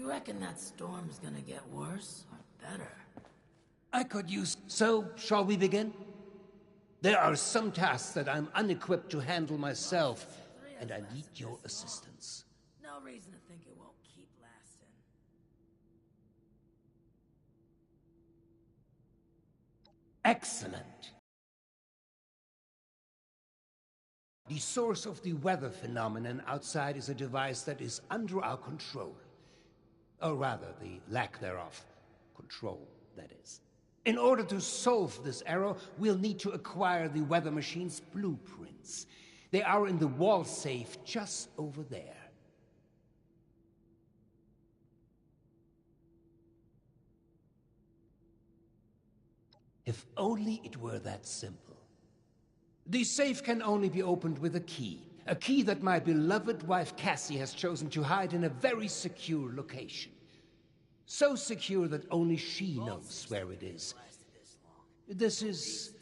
You reckon that storm's gonna get worse or better? I could use... So, shall we begin? There are some tasks that I'm unequipped to handle myself, and I need your assistance. No reason to think it won't keep lasting. Excellent. The source of the weather phenomenon outside is a device that is under our control. Or rather, the lack thereof. Control, that is. In order to solve this error, we'll need to acquire the weather machine's blueprints. They are in the wall safe just over there. If only it were that simple. The safe can only be opened with a key that my beloved wife Cassie has chosen to hide in a very secure location. So secure that only she knows where it is. This is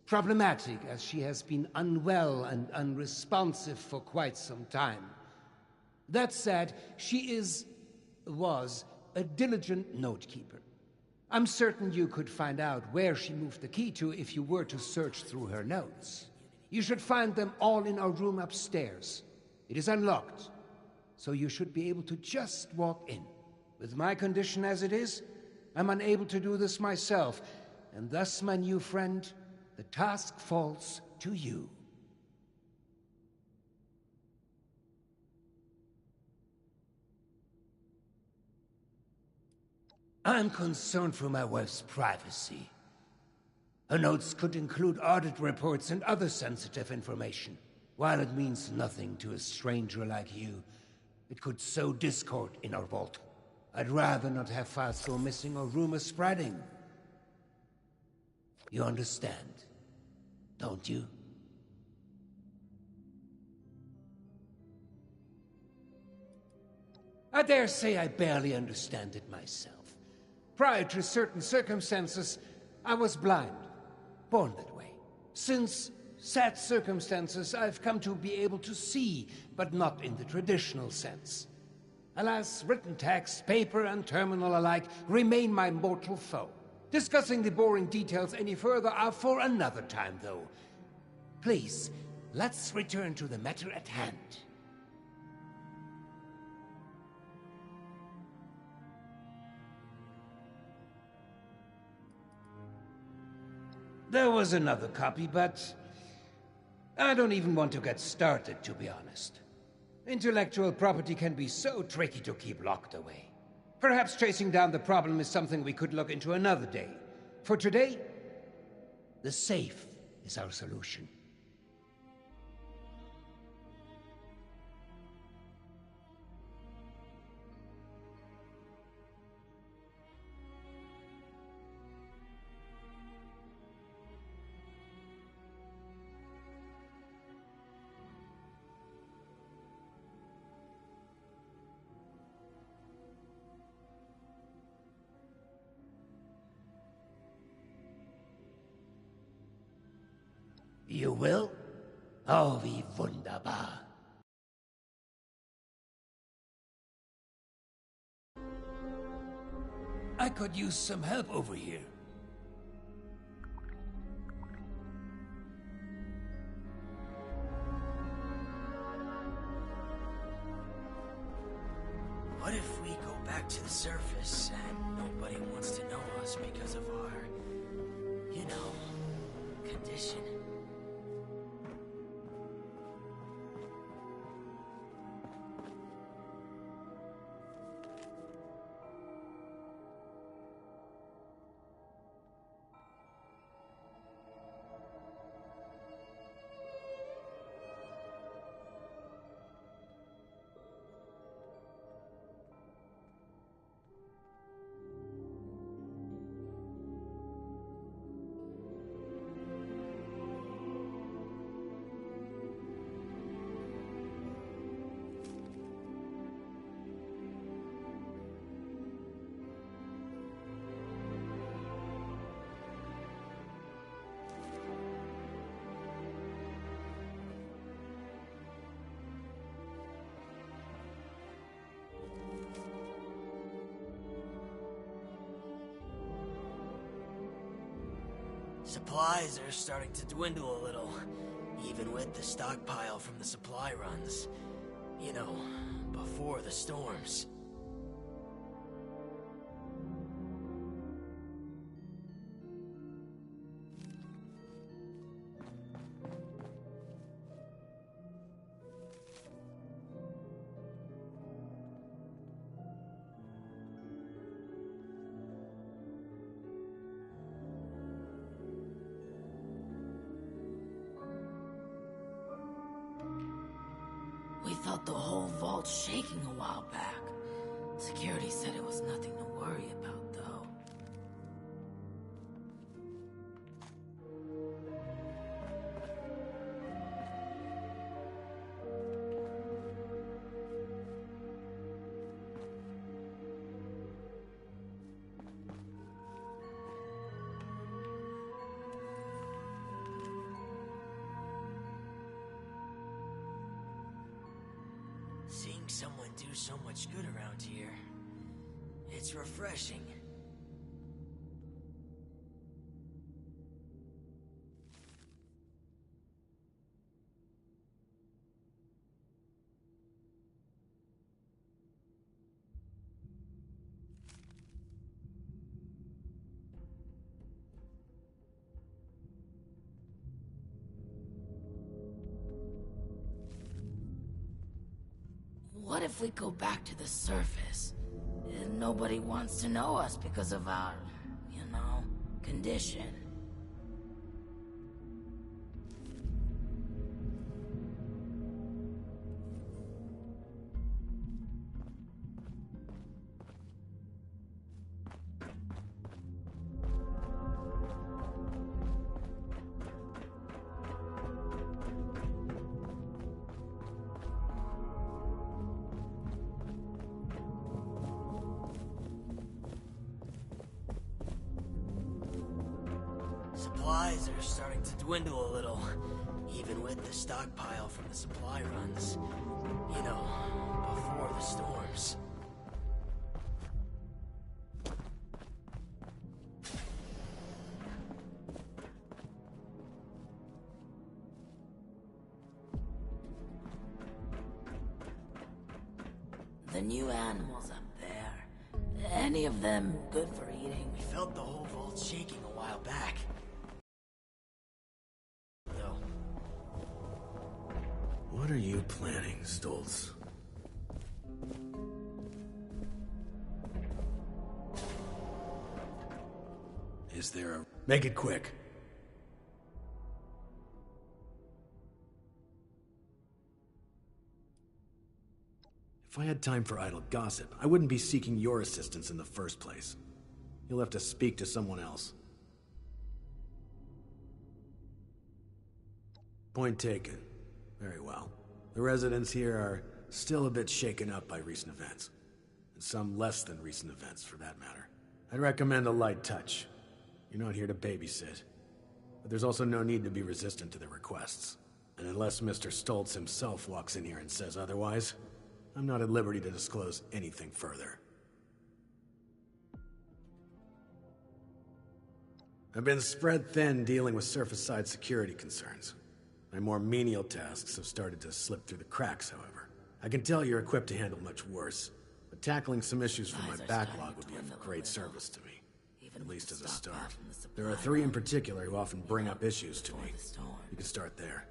problematic, as she has been unwell and unresponsive for quite some time. That said, she was a diligent note-keeper. I'm certain you could find out where she moved the key to if you were to search through her notes. You should find them all in our room upstairs. It is unlocked, so you should be able to just walk in. With my condition as it is, I'm unable to do this myself, and thus, my new friend, the task falls to you. I'm concerned for my wife's privacy. Her notes could include audit reports and other sensitive information. While it means nothing to a stranger like you, it could sow discord in our vault. I'd rather not have files go missing or rumors spreading. You understand, don't you? I dare say I barely understand it myself. Prior to certain circumstances, I was blind, born that way. Since sad circumstances, I've come to be able to see, but not in the traditional sense. Alas, written text, paper, and terminal alike remain my mortal foe. Discussing the boring details any further are for another time, though. Please, let's return to the matter at hand. There was another copy, but I don't even want to get started, to be honest. Intellectual property can be so tricky to keep locked away. Perhaps tracing down the problem is something we could look into another day. For today, the safe is our solution. You will? Oh, wie wunderbar. I could use some help over here. What if we go back to the surface and nobody wants to know us because of our, condition? Supplies are starting to dwindle a little, even with the stockpile from the supply runs. You know, before the storms. We felt the whole vault shaking a while back. Security said it was nothing to worry about, though. Seeing someone do so much good around here, it's refreshing. What if we go back to the surface? Nobody wants to know us because of our, condition. Supplies are starting to dwindle a little, even with the stockpile from the supply runs. You know, before the storms. The new animals up there, any of them good for eating? We felt the whole vault shaking a while back. Though. What are you planning, Stoltz? Is there a... Make it quick. If I had time for idle gossip, I wouldn't be seeking your assistance in the first place. You'll have to speak to someone else. Point taken. Very well. The residents here are still a bit shaken up by recent events. And some less than recent events, for that matter. I'd recommend a light touch. You're not here to babysit. But there's also no need to be resistant to their requests. And unless Mr. Stoltz himself walks in here and says otherwise, I'm not at liberty to disclose anything further. I've been spread thin dealing with surface-side security concerns. My more menial tasks have started to slip through the cracks, however. I can tell you're equipped to handle much worse, but tackling some issues from my backlog would be of great service to me, at least as a start. There are 3 in particular who often bring up issues to me. You can start there.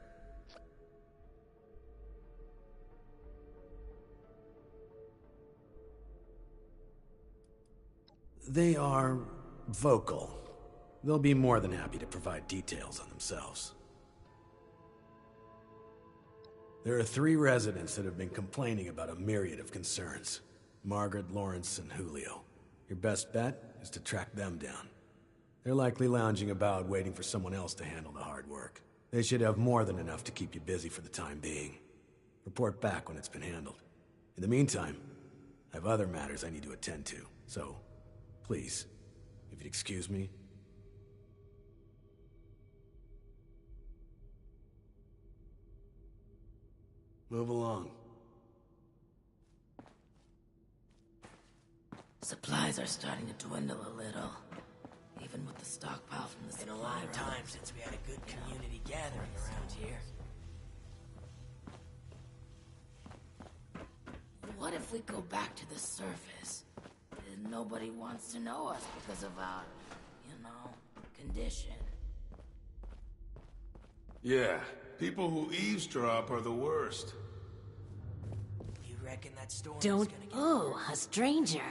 They are vocal. They'll be more than happy to provide details on themselves. There are 3 residents that have been complaining about a myriad of concerns. Margaret, Lawrence, and Julio. Your best bet is to track them down. They're likely lounging about waiting for someone else to handle the hard work. They should have more than enough to keep you busy for the time being. Report back when it's been handled. In the meantime, I have other matters I need to attend to, so please, if you'd excuse me. Move along. Supplies are starting to dwindle a little, Even with the stockpile from the Been a supply long runs. time since we had a good community gathering around here. What if we go back to the surface? Nobody wants to know us because of our, condition. Yeah, people who eavesdrop are the worst. You reckon that storm is Don't. gonna get Oh, a stranger.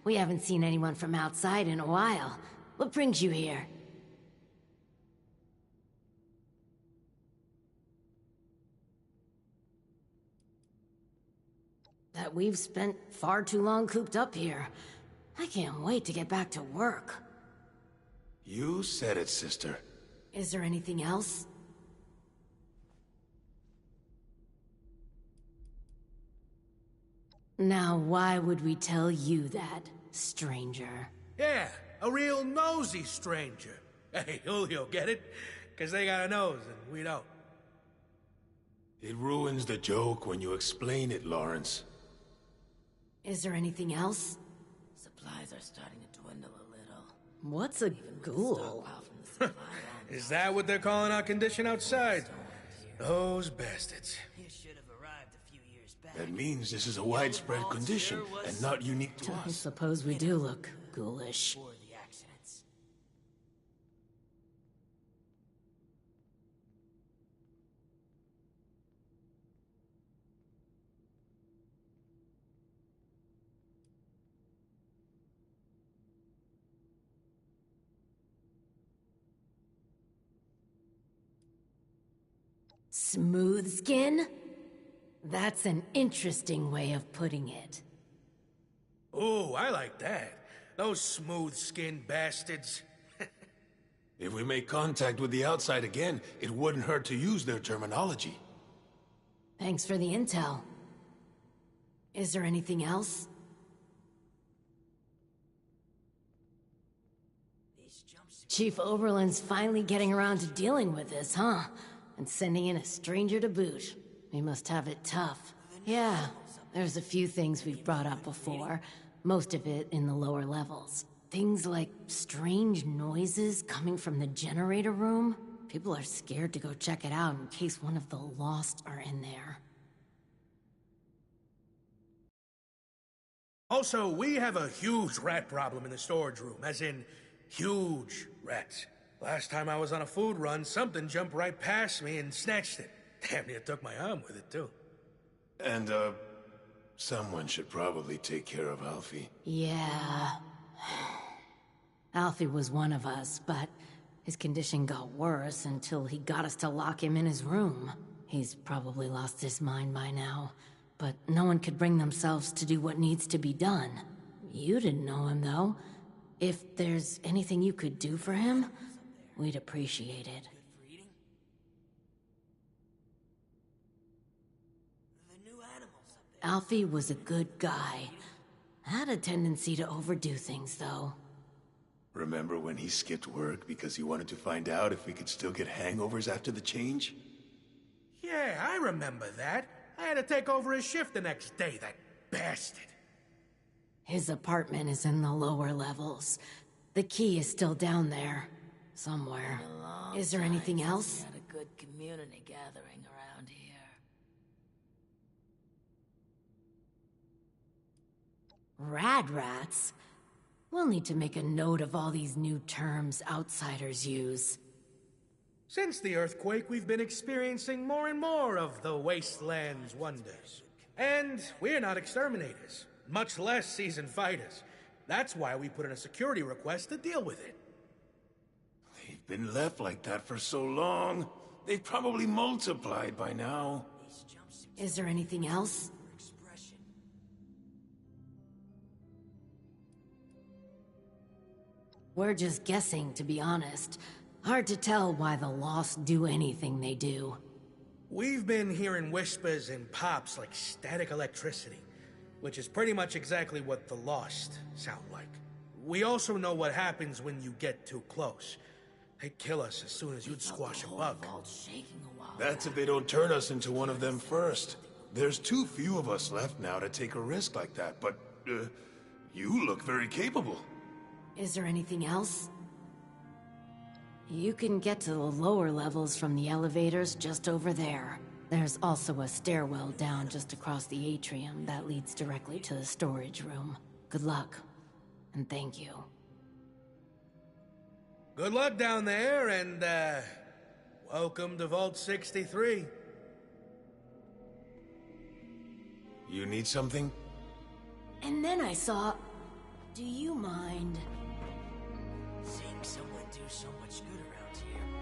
We haven't seen anyone from outside in a while. What brings you here? That we've spent far too long cooped up here. I can't wait to get back to work. You said it, sister. Is there anything else? Now, why would we tell you that, stranger? Yeah, a real nosy stranger. Hey, Julio, get it? Because they got a nose and we don't. It ruins the joke when you explain it, Lawrence. Is there anything else? Supplies are starting to dwindle a little. What's a ghoul? Stockpile from the supply runs. Is that what they're calling our condition outside? Those bastards. You should have arrived a few years back. That means this is a widespread condition and not unique to I us. suppose we do look ghoulish. Before the accidents. Smooth skin? That's an interesting way of putting it. Ooh, I like that. Those smooth-skinned bastards. If we make contact with the outside again, it wouldn't hurt to use their terminology. Thanks for the intel. Is there anything else? These jumpsuits. Chief Oberlin's finally getting around to dealing with this, huh? And sending in a stranger to boot. We must have it tough. Yeah, there's a few things we've brought up before. Most of it in the lower levels. Things like strange noises coming from the generator room. People are scared to go check it out in case one of the Lost are in there. Also, we have a huge rat problem in the storage room, as in, huge rats. Last time I was on a food run, something jumped right past me and snatched it. Damn near took my arm with it, too. And, someone should probably take care of Alfie. Yeah. Alfie was one of us, but his condition got worse until he got us to lock him in his room. He's probably lost his mind by now, but no one could bring themselves to do what needs to be done. You didn't know him, though. If there's anything you could do for him, we'd appreciate it. Good for eating. The new animals up there. Alfie was a good guy. Had a tendency to overdo things, though. Remember when he skipped work because he wanted to find out if we could still get hangovers after the change? Yeah, I remember that. I had to take over his shift the next day, that bastard. His apartment is in the lower levels. The key is still down there. Somewhere. A long Is there time anything since else? We had a good community gathering around here. Rad rats? We'll need to make a note of all these new terms outsiders use. Since the earthquake, we've been experiencing more and more of the wasteland's wonders. And we're not exterminators, much less seasoned fighters. That's why we put in a security request to deal with it. They've been left like that for so long. They've probably multiplied by now. These jumpsuits Is there anything else? for expression. We're just guessing, to be honest. Hard to tell why the Lost do anything they do. We've been hearing whispers and pops like static electricity, which is pretty much exactly what the Lost sound like. We also know what happens when you get too close. They'd kill us as soon as you'd squash a bug. Vault shaking a while. That's if they don't turn us into one of them first. There's too few of us left now to take a risk like that, but, you look very capable. Is there anything else? You can get to the lower levels from the elevators just over there. There's also a stairwell down just across the atrium that leads directly to the storage room. Good luck, and thank you. Good luck down there, and, welcome to Vault 63. You need something? And then I saw... Do you mind? Seeing someone do so much good around here.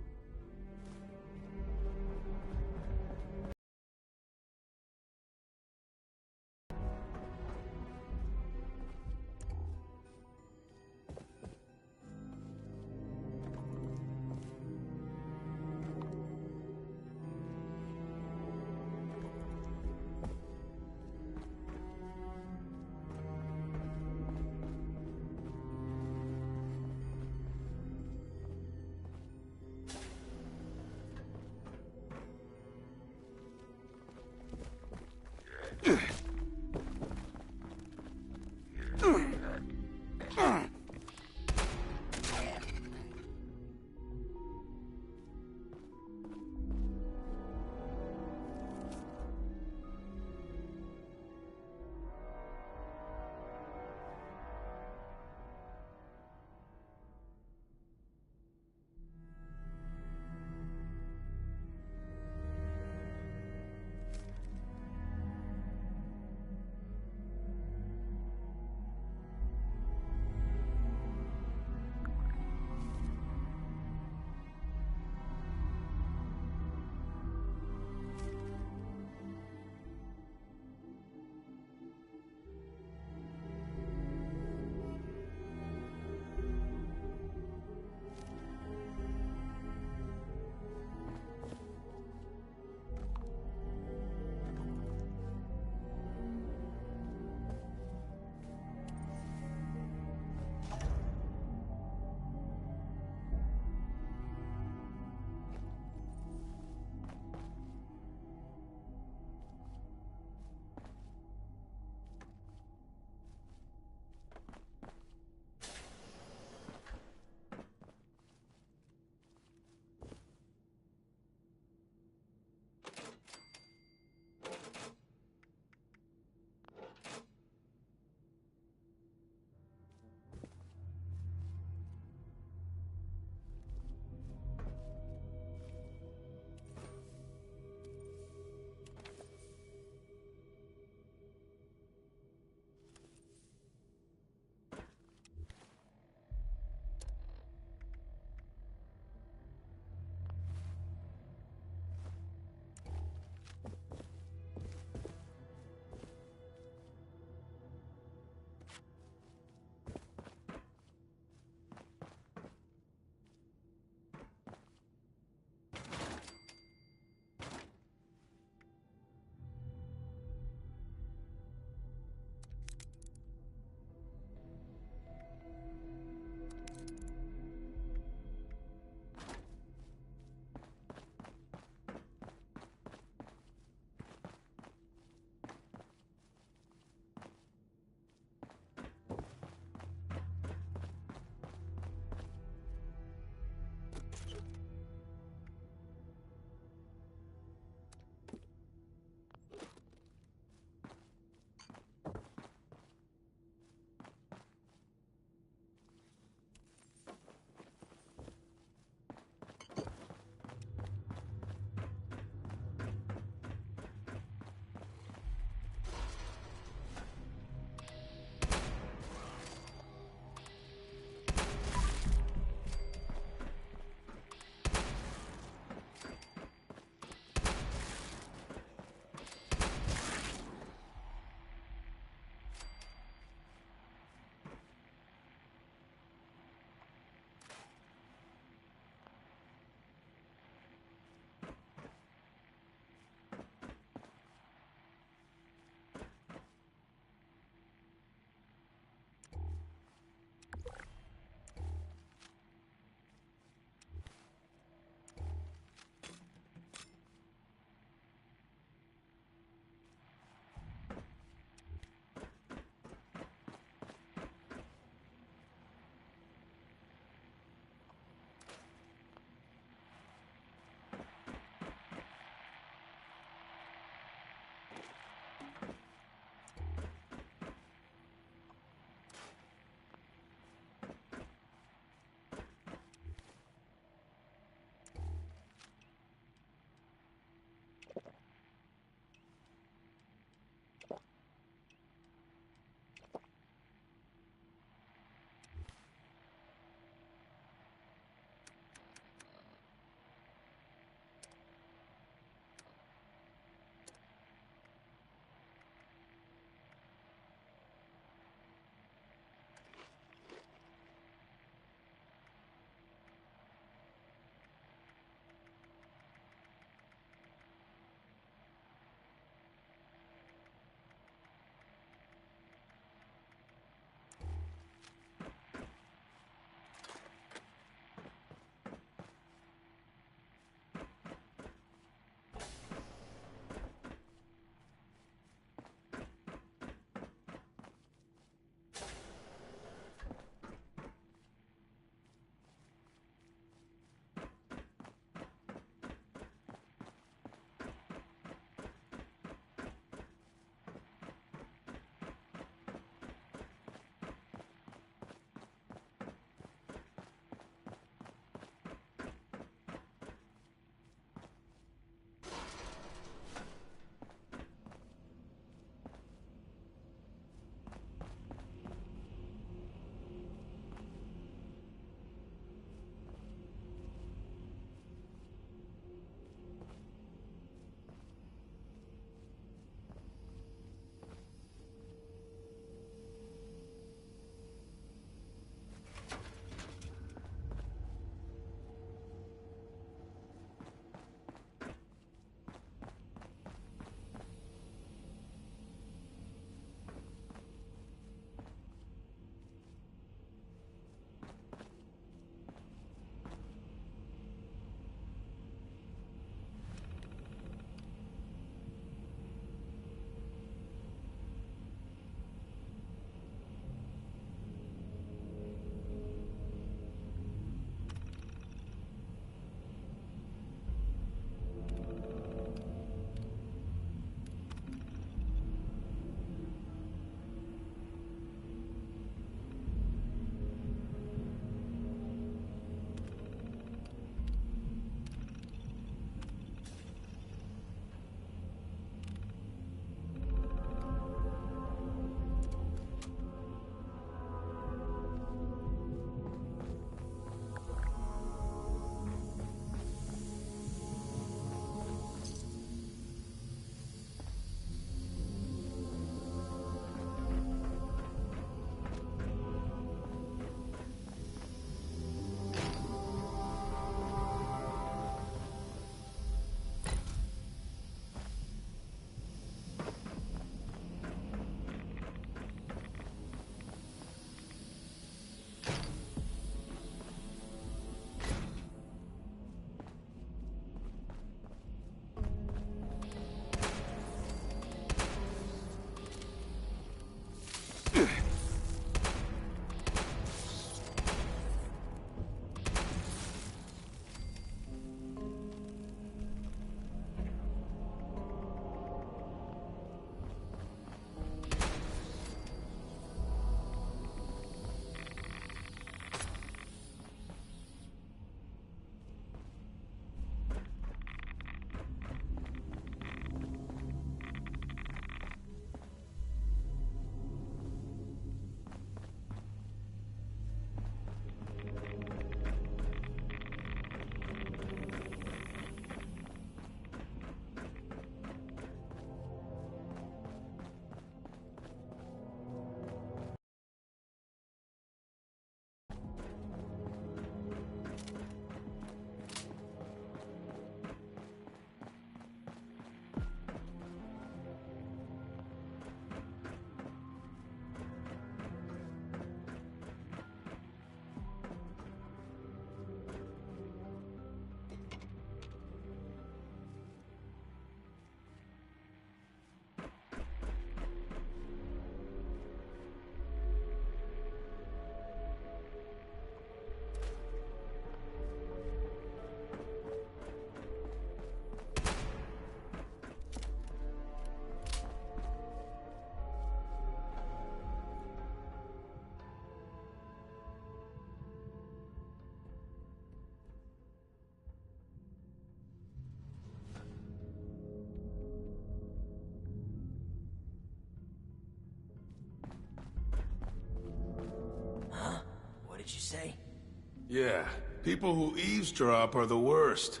Yeah, people who eavesdrop are the worst.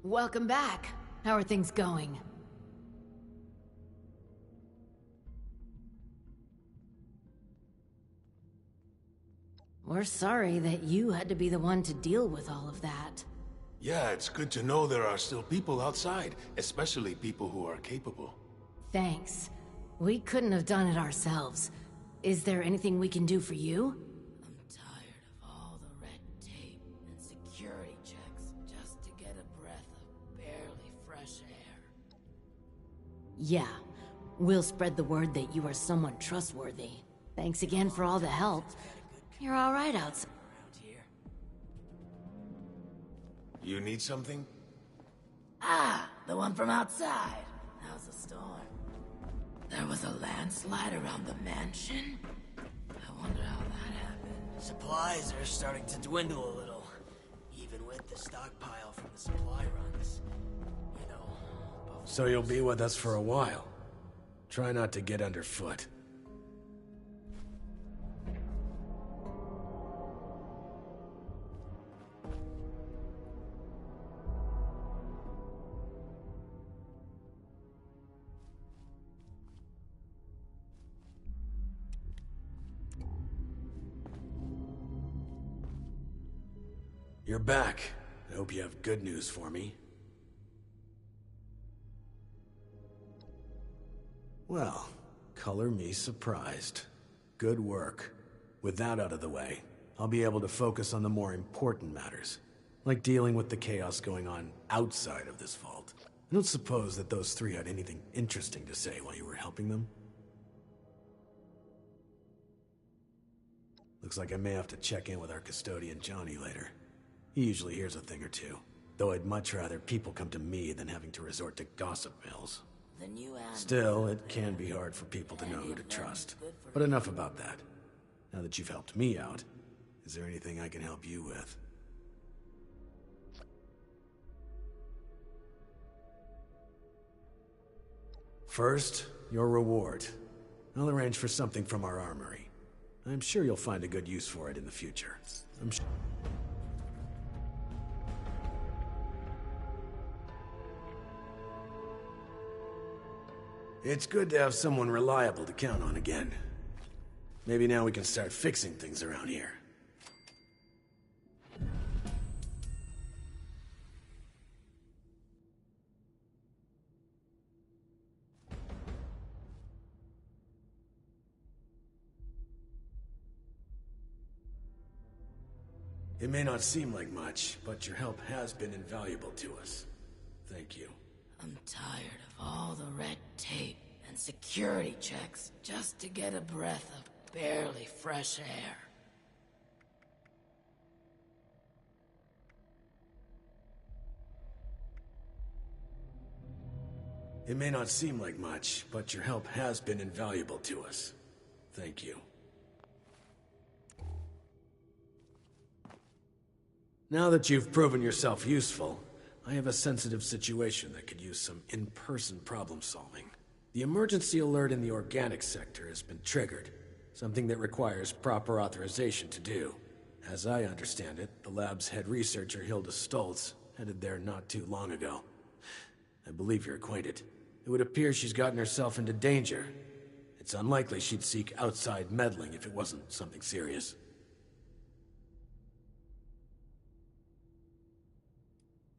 Welcome back. How are things going? We're sorry that you had to be the one to deal with all of that. Yeah, it's good to know there are still people outside, especially people who are capable. Thanks. We couldn't have done it ourselves. Is there anything we can do for you? I'm tired of all the red tape and security checks just to get a breath of barely fresh air. Yeah, we'll spread the word that you are someone trustworthy. Thanks again for all the help. You're all right outside. You need something? Ah, the one from outside. How's the storm? There was a landslide around the mansion? I wonder how that happened. Supplies are starting to dwindle a little, even with the stockpile from the supply runs. You know, So you'll be with us for a while. Try not to get underfoot. You're back. I hope you have good news for me. Well, color me surprised. Good work. With that out of the way, I'll be able to focus on the more important matters, like dealing with the chaos going on outside of this vault. I don't suppose that those three had anything interesting to say while you were helping them? Looks like I may have to check in with our custodian Johnny later. He usually hears a thing or two, though I'd much rather people come to me than having to resort to gossip mills. Still, it can be hard for people to know who to trust. But enough about that. Now that you've helped me out, is there anything I can help you with? First, your reward. I'll arrange for something from our armory. I'm sure you'll find a good use for it in the future. It's good to have someone reliable to count on again. Maybe now we can start fixing things around here. It may not seem like much, but your help has been invaluable to us. Thank you. I'm tired of all the red tape and security checks just to get a breath of barely fresh air. It may not seem like much, but your help has been invaluable to us. Thank you. Now that you've proven yourself useful, I have a sensitive situation that could use some in-person problem solving. The emergency alert in the organic sector has been triggered, something that requires proper authorization to do. As I understand it, the lab's head researcher Hilda Stoltz headed there not too long ago. I believe you're acquainted. It would appear she's gotten herself into danger. It's unlikely she'd seek outside meddling if it wasn't something serious.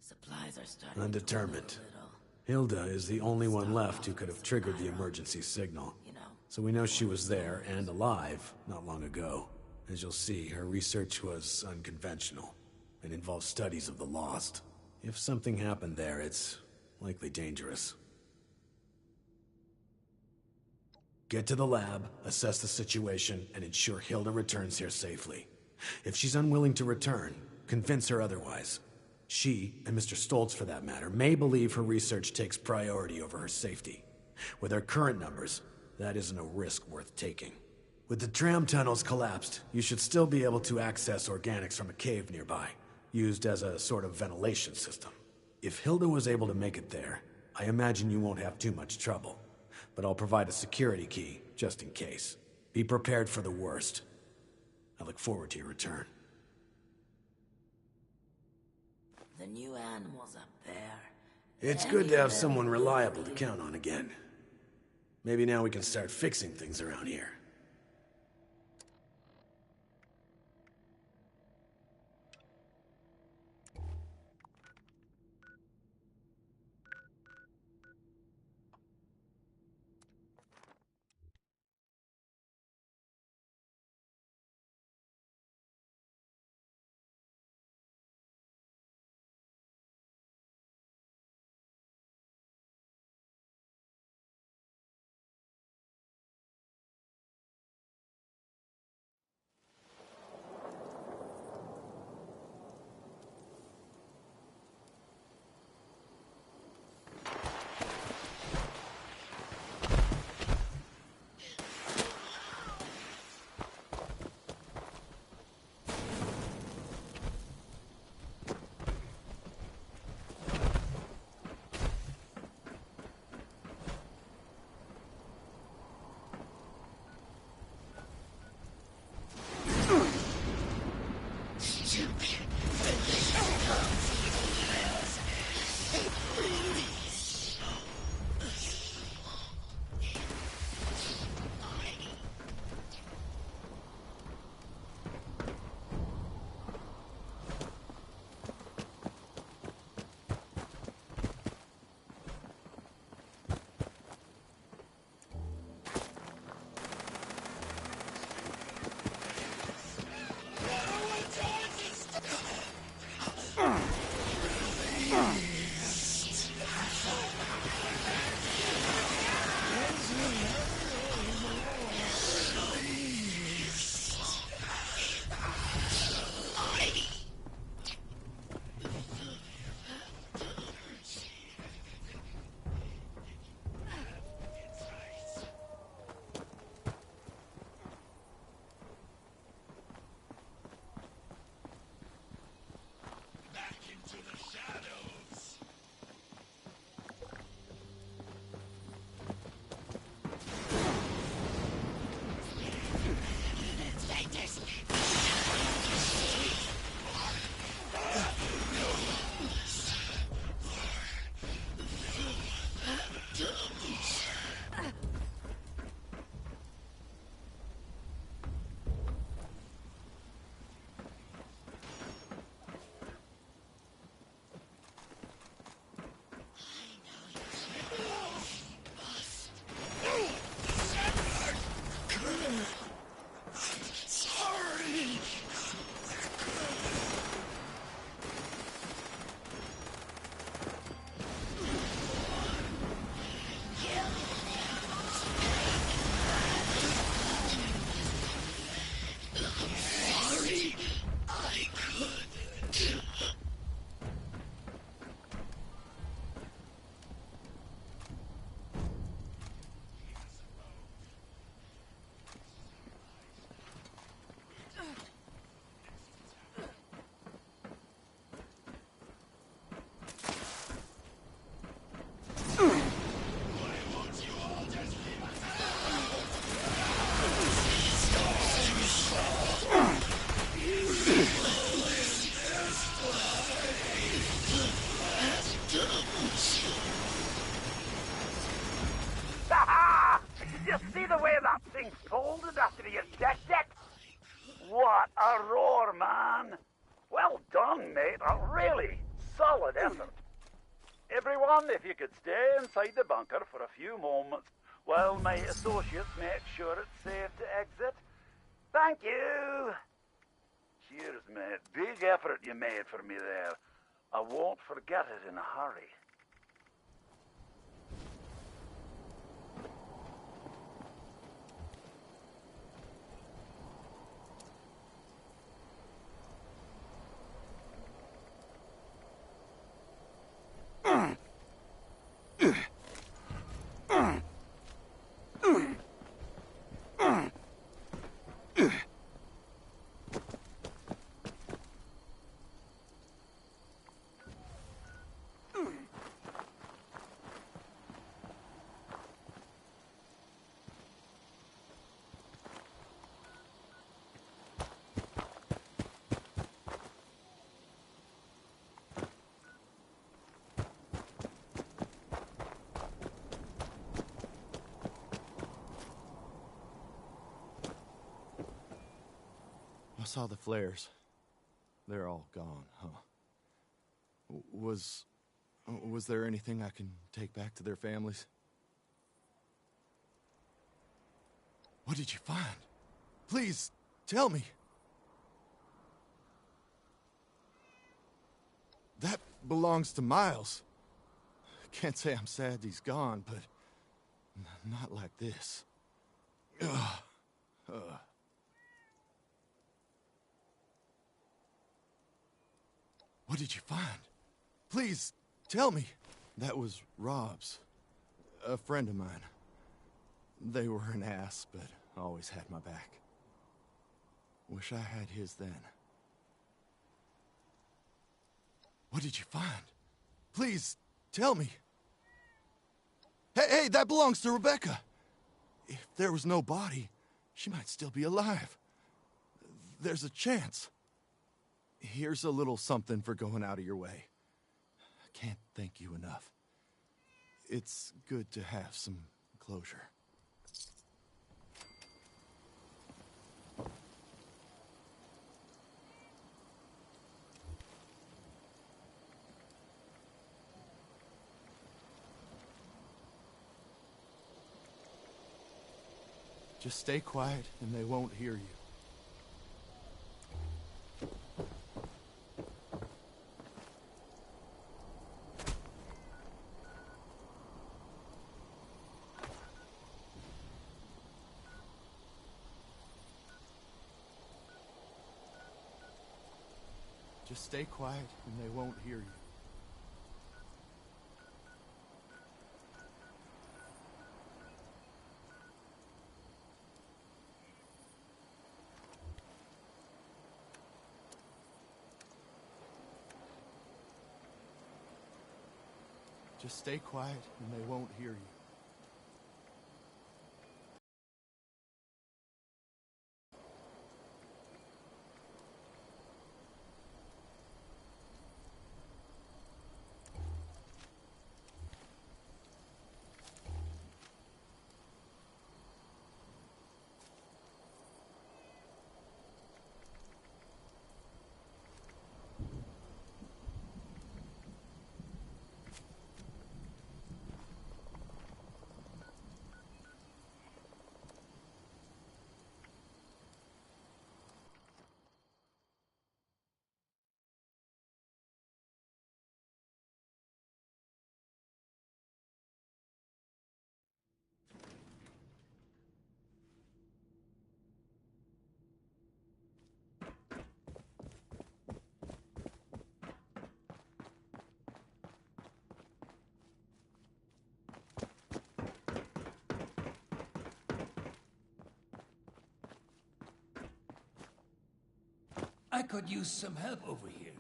Supplies are starting Undetermined. to dwindle Hilda is the only one left who could have triggered the emergency signal. So we know she was there and alive not long ago. As you'll see, her research was unconventional and involved studies of the lost. If something happened there, it's likely dangerous. Get to the lab, assess the situation, and ensure Hilda returns here safely. If she's unwilling to return, convince her otherwise. She, and Mr. Stoltz for that matter, may believe her research takes priority over her safety. With her current numbers, that isn't a risk worth taking. With the tram tunnels collapsed, you should still be able to access organics from a cave nearby, used as a sort of ventilation system. If Hilda was able to make it there, I imagine you won't have too much trouble. But I'll provide a security key, just in case. Be prepared for the worst. I look forward to your return. the new animals up there. It's good to have someone reliable to count on again. Maybe now we can start fixing things around here. You see the way that thing's folded after you decked it? What a roar, man! Well done, mate. A really solid effort. Everyone, if you could stay inside the bunker for a few moments while my associates make sure it's safe to exit. Thank you! Cheers, mate. Big effort you made for me there. I won't forget it in a hurry. saw the flares. They're all gone, huh? Was there anything I can take back to their families? What did you find? Please, tell me. That belongs to Miles. Can't say I'm sad he's gone, but not like this. Ugh. What did you find? Please, tell me. That was Rob's. A friend of mine. They were an ass, but always had my back. Wish I had his then. What did you find? Please, tell me. Hey, that belongs to Rebecca. If there was no body, she might still be alive. There's a chance. Here's a little something for going out of your way. I can't thank you enough. It's good to have some closure. Just stay quiet and they won't hear you. Just stay quiet and they won't hear you. Just stay quiet and they won't hear you. I could use some help over here.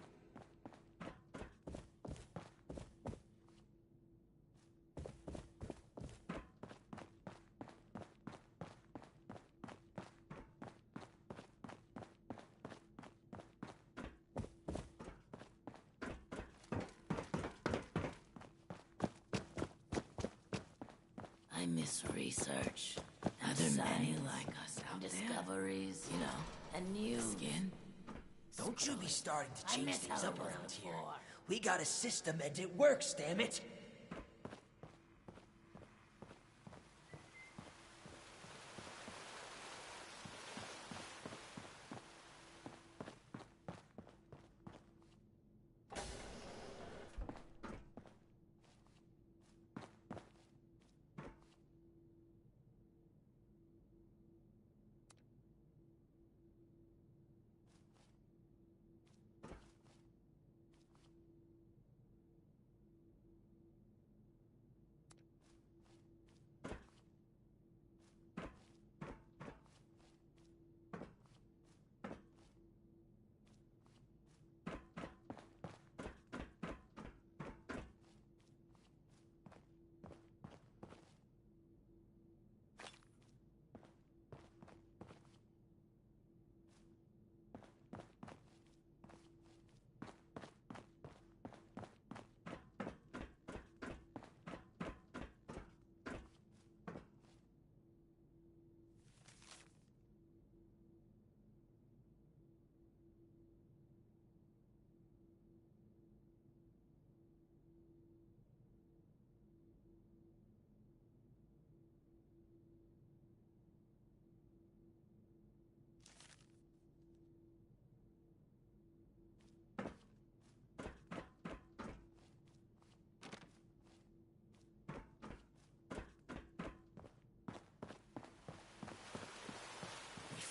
I miss research. Are there many like us out there? Discoveries, you know, and new skin. Don't you be starting to I change miss things how up it was around here. before. We got a system and it works, damn it.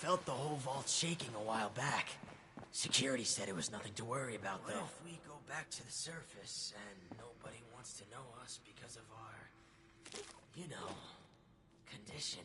felt the whole vault shaking a while back. Security said it was nothing to worry about, though. What if we go back to the surface and nobody wants to know us because of our, you know, condition?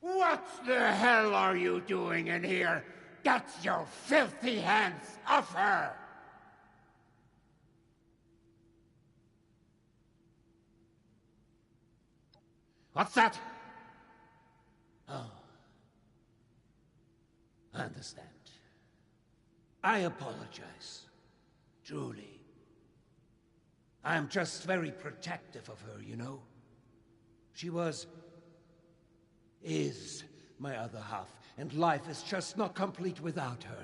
What the hell are you doing in here? Get your filthy hands off her! What's that? Oh. I understand. I apologize. Truly. I'm just very protective of her, you know? She is my other half, and life is just not complete without her.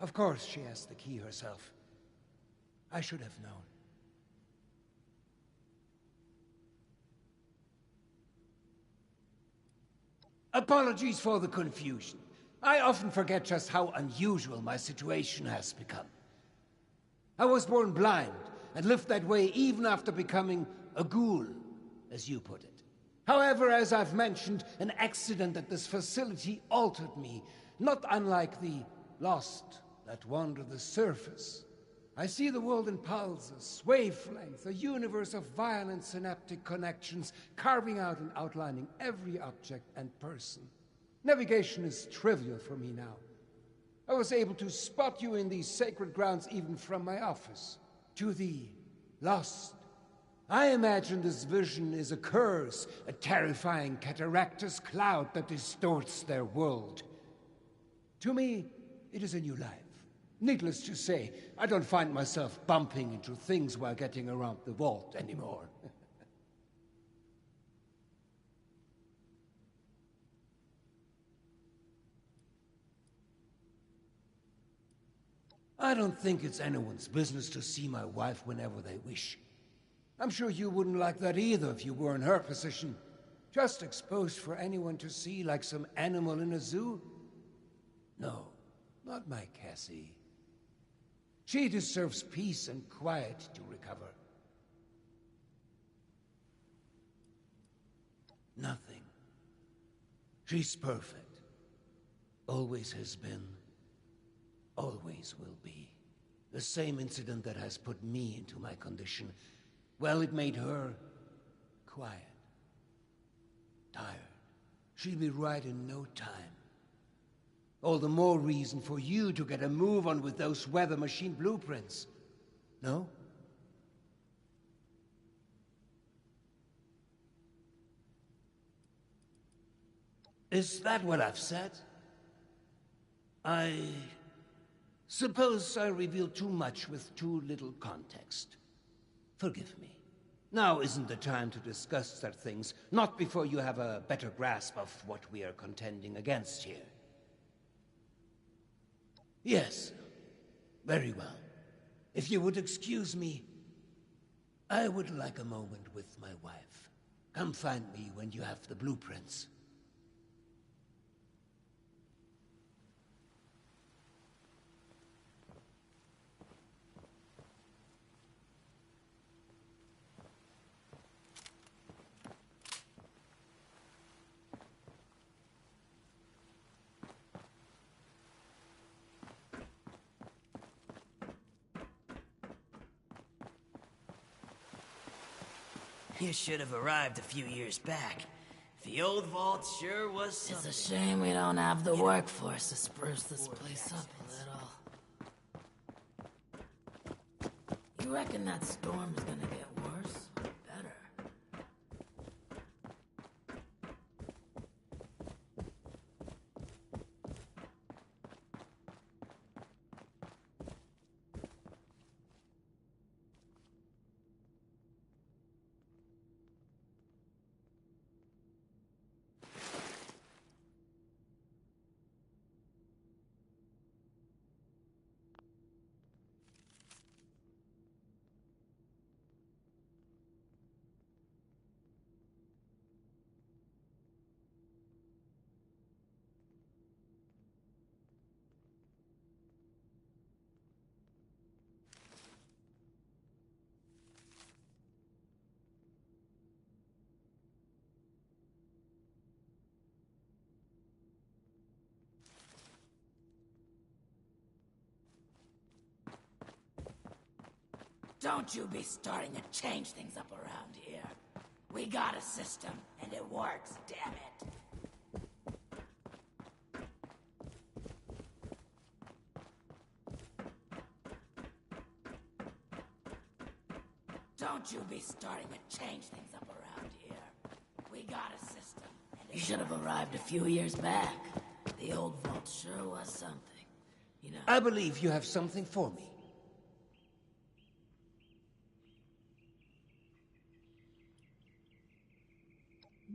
Of course she has the key herself. I should have known. Apologies for the confusion. I often forget just how unusual my situation has become. I was born blind, and lived that way even after becoming a ghoul, as you put it. However, as I've mentioned, an accident at this facility altered me, not unlike the lost that wander the surface. I see the world in pulses, wavelengths, a universe of violent synaptic connections, carving out and outlining every object and person. Navigation is trivial for me now. I was able to spot you in these sacred grounds even from my office. To the lost, I imagine this vision is a curse, a terrifying cataractous cloud that distorts their world. To me, it is a new life. Needless to say, I don't find myself bumping into things while getting around the vault anymore. I don't think it's anyone's business to see my wife whenever they wish. I'm sure you wouldn't like that either if you were in her position. Just exposed for anyone to see like some animal in a zoo? No, not my Cassie. She deserves peace and quiet to recover. Nothing. She's perfect. Always has been. Always will be. The same incident that has put me into my condition. Well, it made her quiet, tired. She'll be right in no time. All the more reason for you to get a move on with those weather machine blueprints. No? Is that what I've said? I suppose I revealed too much with too little context. Forgive me. Now isn't the time to discuss such things, not before you have a better grasp of what we are contending against here. Yes, very well. If you would excuse me, I would like a moment with my wife. Come find me when you have the blueprints. You should have arrived a few years back. The old vault sure was something. It's a shame we don't have the workforce to spruce this place up a little. You reckon that storm's gonna get worse or better? Don't you be starting to change things up around here. We got a system, and it works, damn it. Don't you be starting to change things up around here. We got a system, and you should have arrived a few years back. The old vault sure was something. You know... I believe you have something for me.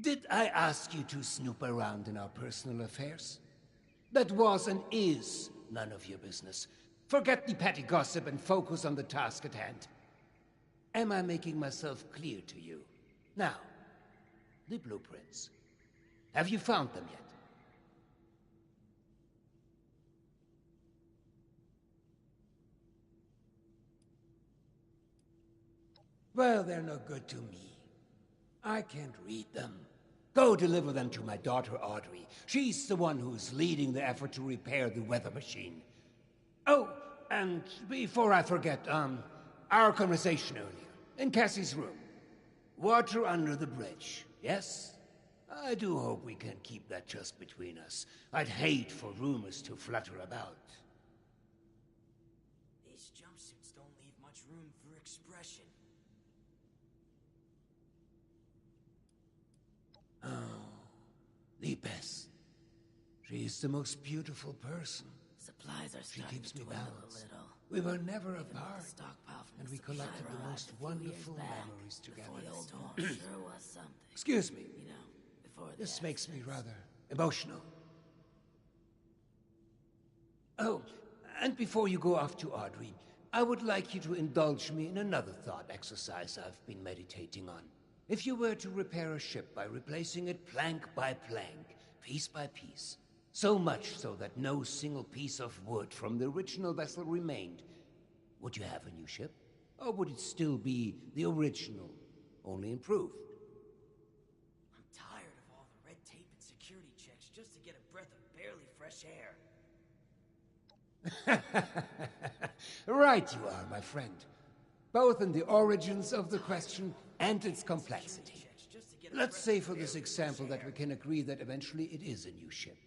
Did I ask you to snoop around in our personal affairs? That was and is none of your business. Forget the petty gossip and focus on the task at hand. Am I making myself clear to you? Now, the blueprints. Have you found them yet? Well, they're no good to me. I can't read them. Go deliver them to my daughter, Audrey. She's the one who's leading the effort to repair the weather machine. Oh, and before I forget, our conversation earlier, in Cassie's room. Water under the bridge, yes? I do hope we can keep that just between us. I'd hate for rumors to flutter about. These jumpsuits don't leave much room for expression. The best. She's the most beautiful person. Supplies are She starting keeps to me dwindle balanced. a little. We were never Even with the apart, stockpile from and the we supply collected the arrived most a few wonderful years back, memories together. Before the old home sure was something. Excuse me. You know, before the This makes me accidents. rather emotional. Oh, and before you go off to Audrey, I would like you to indulge me in another thought exercise I've been meditating on. If you were to repair a ship by replacing it plank by plank, piece by piece, so much so that no single piece of wood from the original vessel remained, would you have a new ship? Or would it still be the original, only improved? I'm tired of all the red tape and security checks just to get a breath of barely fresh air. Right you are, my friend. Both in the origins of the question and its complexity. Let's say for this example that we can agree that eventually it is a new ship.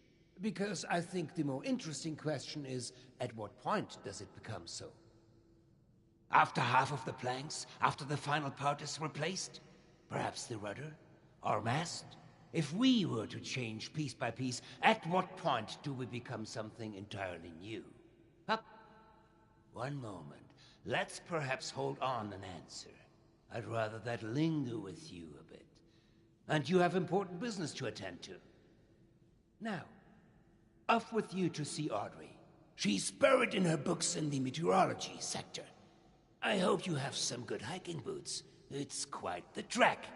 Because I think the more interesting question is, at what point does it become so? After half of the planks? After the final part is replaced? Perhaps the rudder? Or mast? If we were to change piece by piece, at what point do we become something entirely new? Up. One moment. Let's perhaps hold on an answer. I'd rather that linger with you a bit. And you have important business to attend to. Now, off with you to see Audrey. She's buried in her books in the meteorology sector. I hope you have some good hiking boots. It's quite the trek.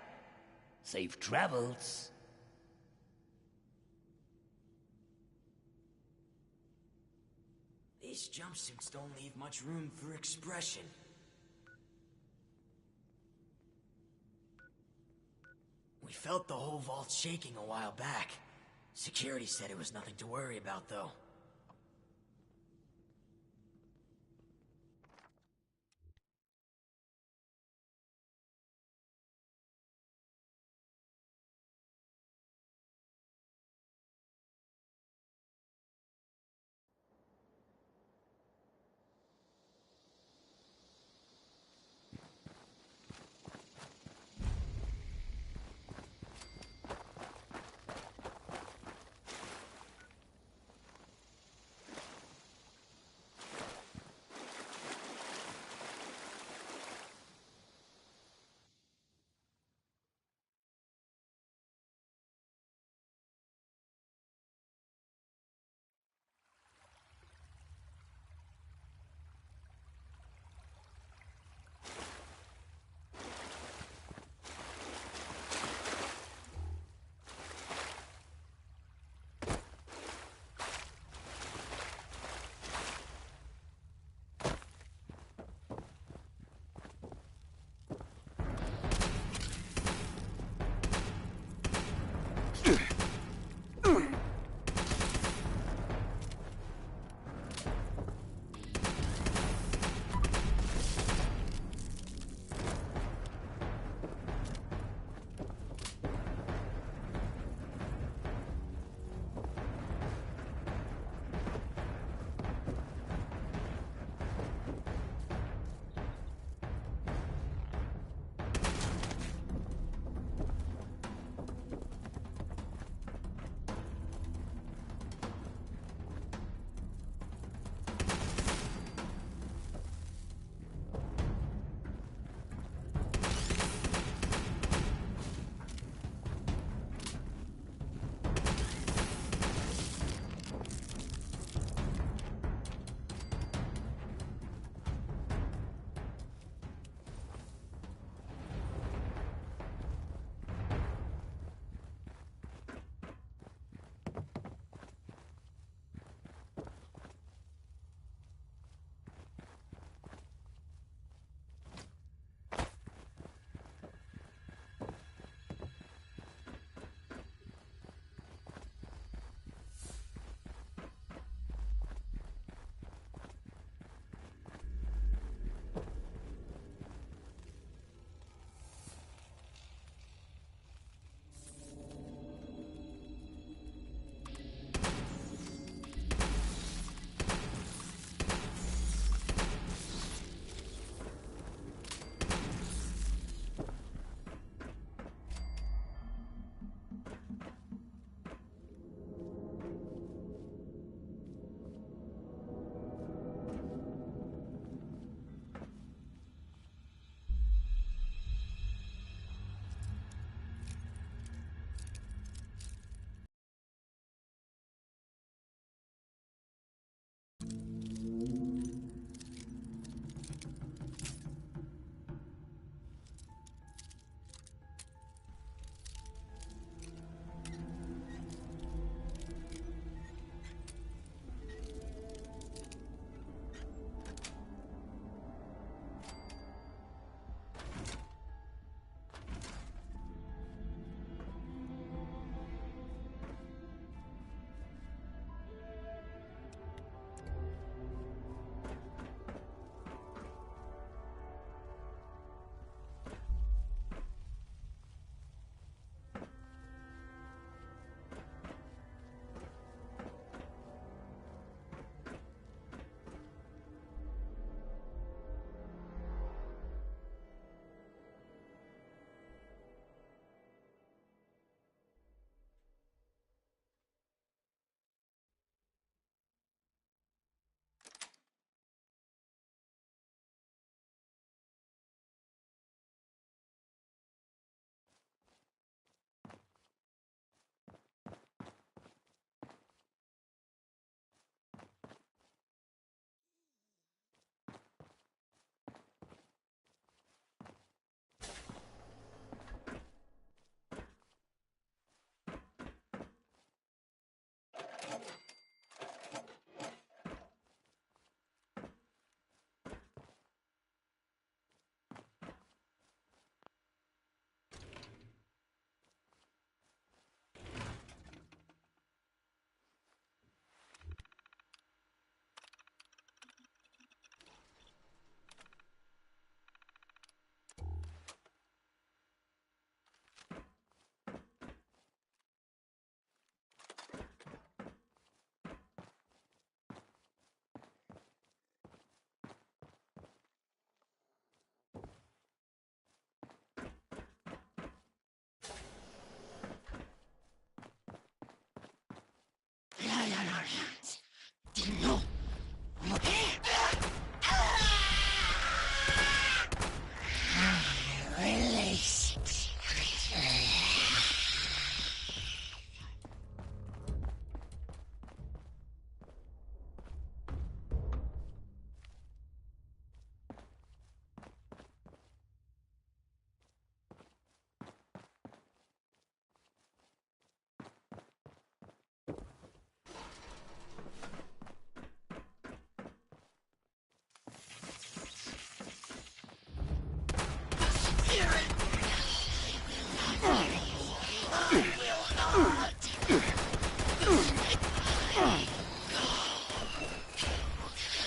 Safe travels. These jumpsuits don't leave much room for expression. We felt the whole vault shaking a while back. Security said it was nothing to worry about, though.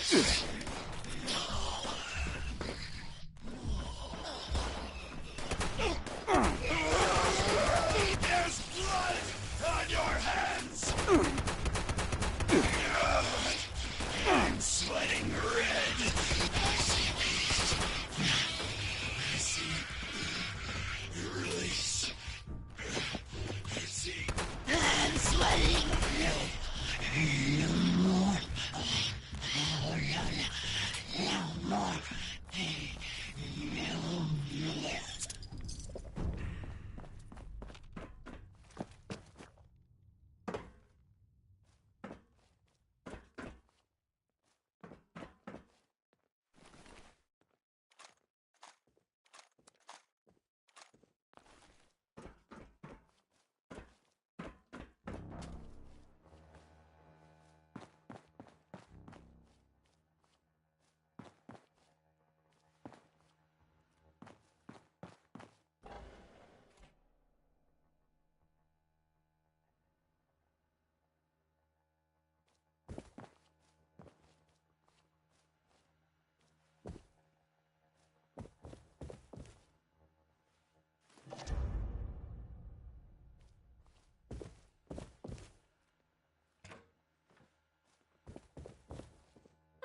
There's blood on your hands! I'm sweating red. I see. Release. I see. I'm sweating. No more. No more. No more.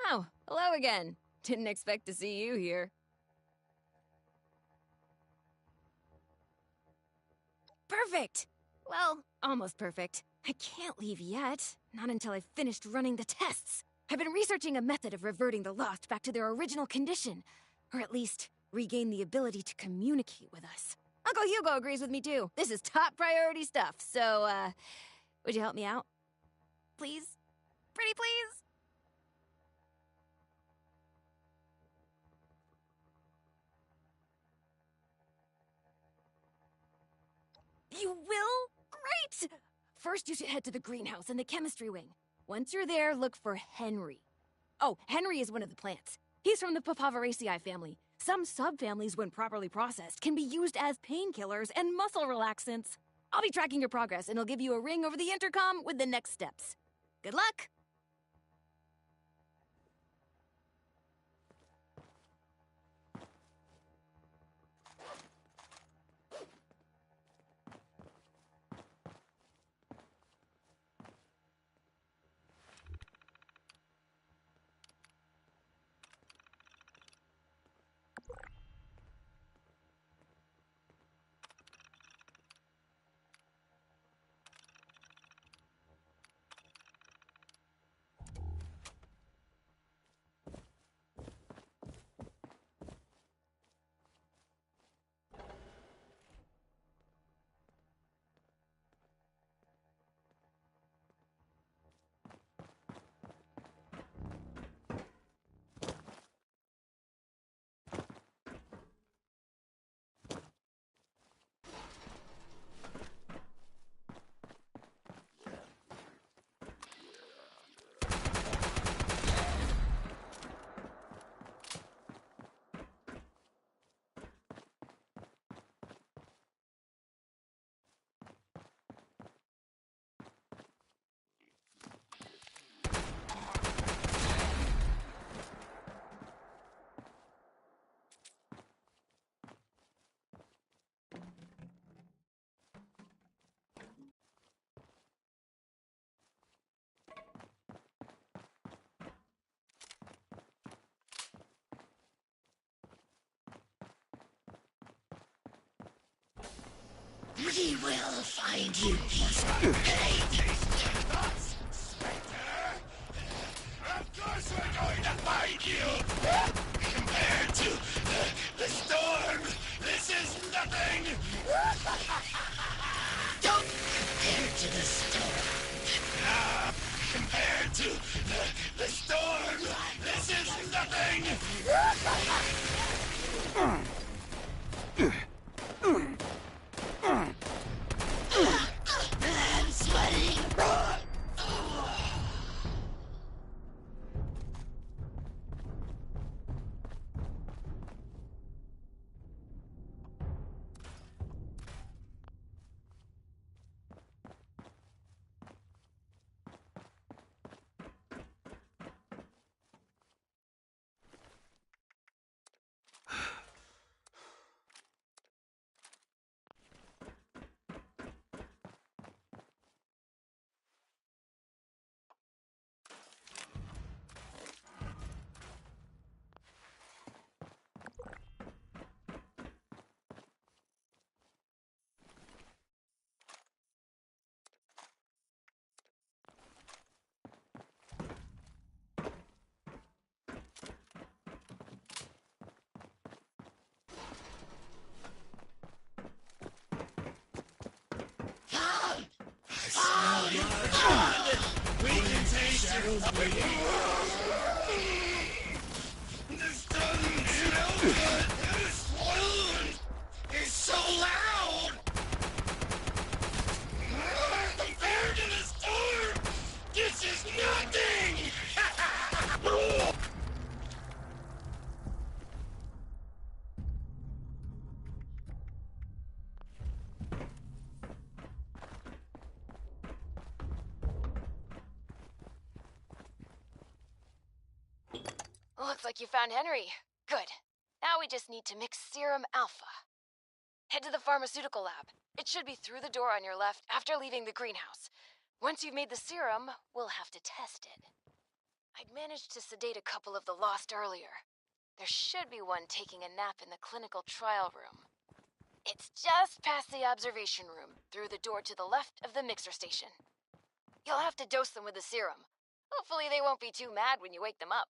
Oh, hello again. Didn't expect to see you here. Perfect! Well, almost perfect. I can't leave yet. Not until I've finished running the tests. I've been researching a method of reverting the Lost back to their original condition. Or at least, regain the ability to communicate with us. Uncle Hugo agrees with me too. This is top priority stuff, so, would you help me out? Please? Pretty please? You will? Great! First, you should head to the greenhouse in the chemistry wing. Once you're there, look for Henry. Oh, Henry is one of the plants. He's from the Papaveraceae family. Some subfamilies, when properly processed, can be used as painkillers and muscle relaxants. I'll be tracking your progress, and I'll give you a ring over the intercom with the next steps. Good luck! We will find you. Of course we're going to find you! Compared to the storm, this is nothing! Don't compare to the storm. Compared to the storm, this is nothing! I'm sweating. This doesn't smell good. This wound is so loud. Compared to the storm, this is nothing. Looks like you found Henry. Good. Now we just need to mix Serum Alpha. Head to the pharmaceutical lab. It should be through the door on your left after leaving the greenhouse. Once you've made the serum, we'll have to test it. I'd managed to sedate a couple of the lost earlier. There should be one taking a nap in the clinical trial room. It's just past the observation room, through the door to the left of the mixer station. You'll have to dose them with the serum. Hopefully they won't be too mad when you wake them up.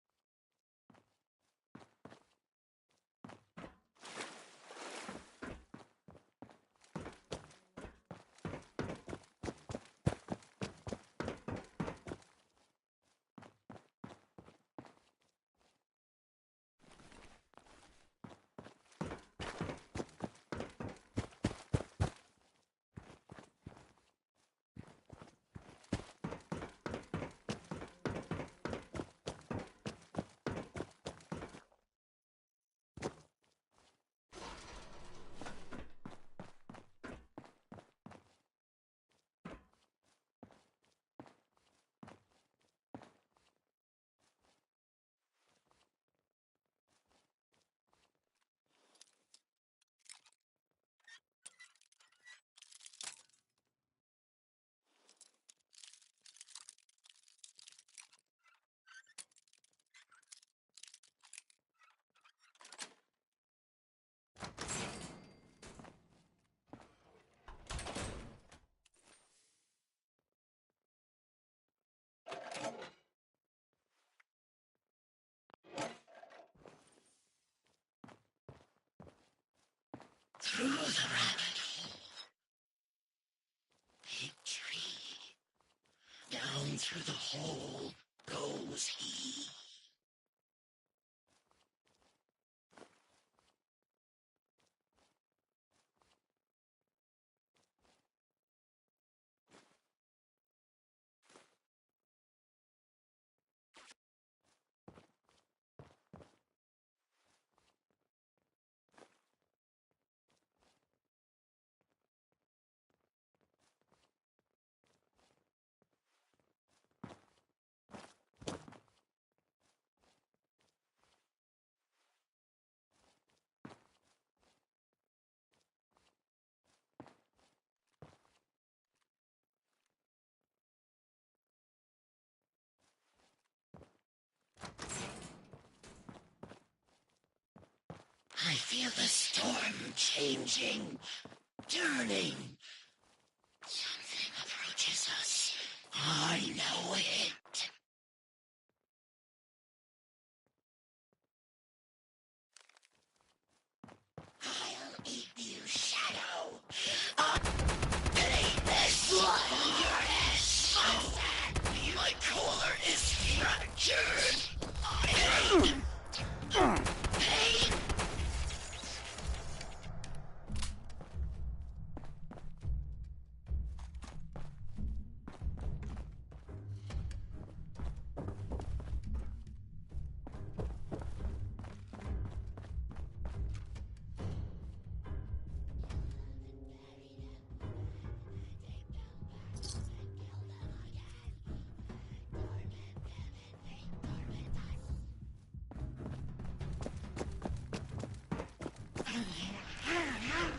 Through the rabbit hole. Big tree. Down through the hole goes he. I feel the storm changing, turning. Something approaches us. I know it. I'll eat you, Shadow. Take this glorious. My collar is fractured. Pain.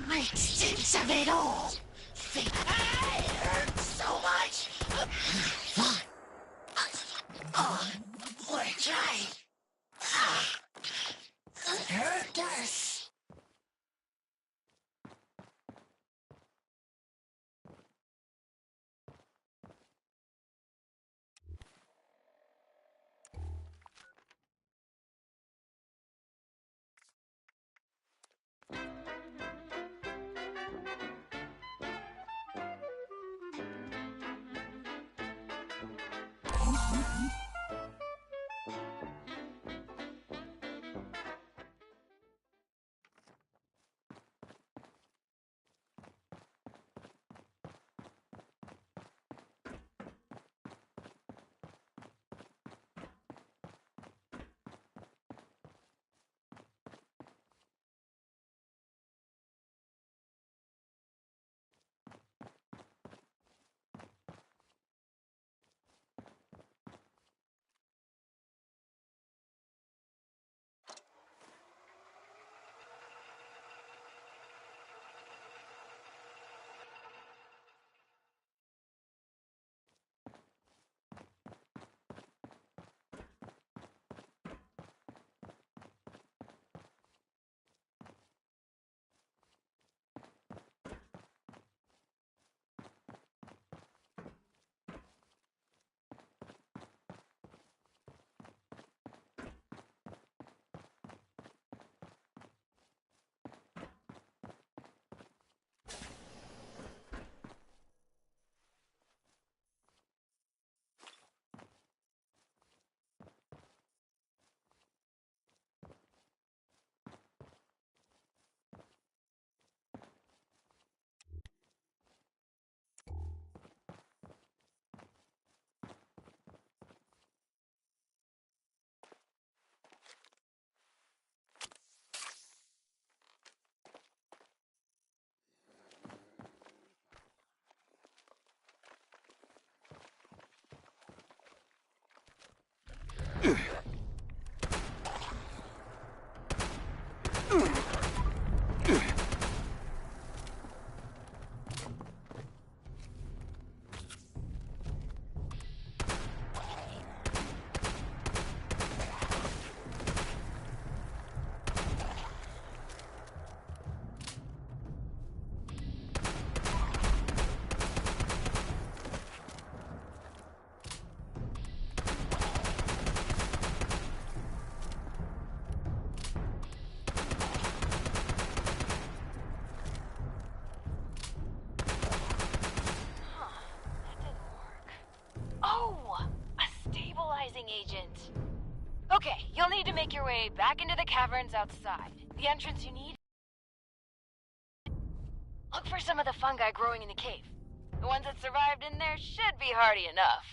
Makes sense of it all. Think I hurt so much. We're trying. Hurt us. Okay, you'll need to make your way back into the caverns outside. The entrance you need... Look for some of the fungi growing in the cave. The ones that survived in there should be hardy enough.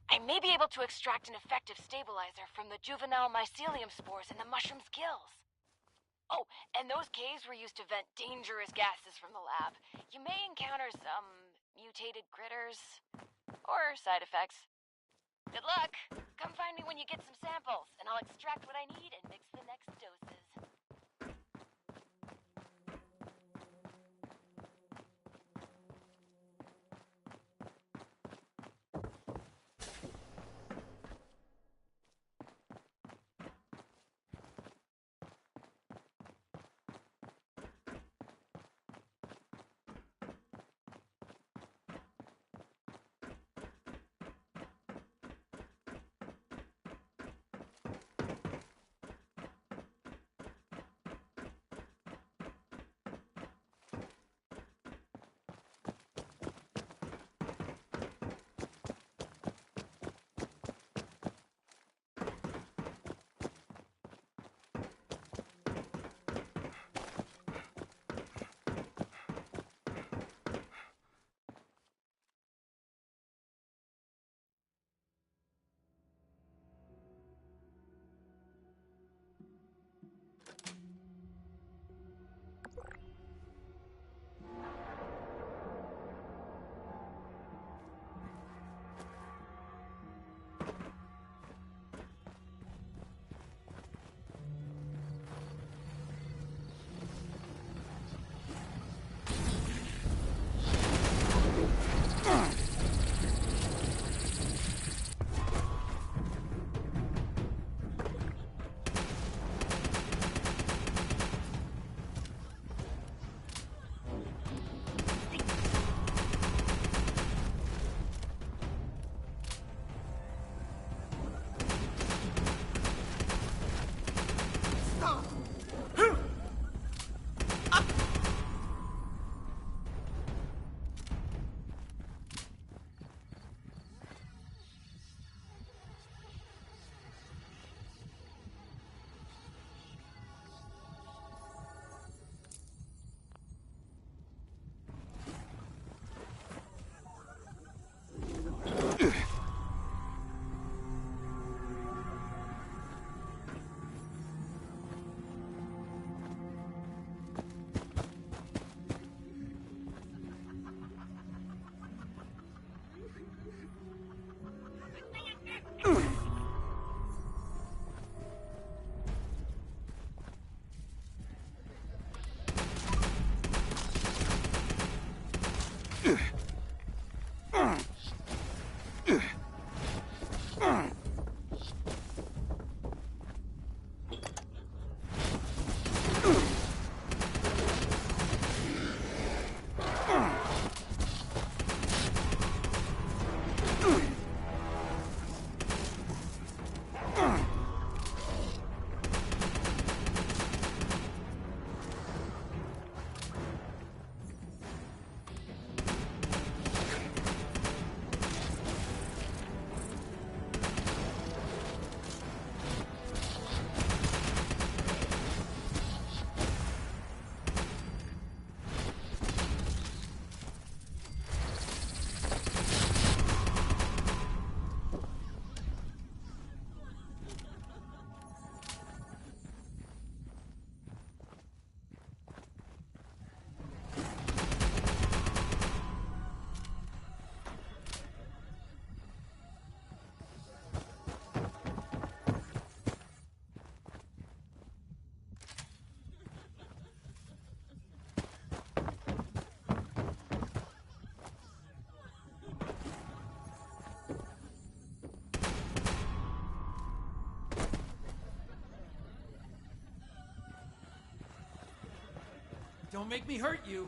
I may be able to extract an effective stabilizer from the juvenile mycelium spores in the mushroom's gills. Oh, and those caves were used to vent dangerous gases from the lab. You may encounter some mutated critters or side effects. Good luck! Come find me when you get some samples, and I'll extract what I need and mix the next doses. Don't make me hurt you.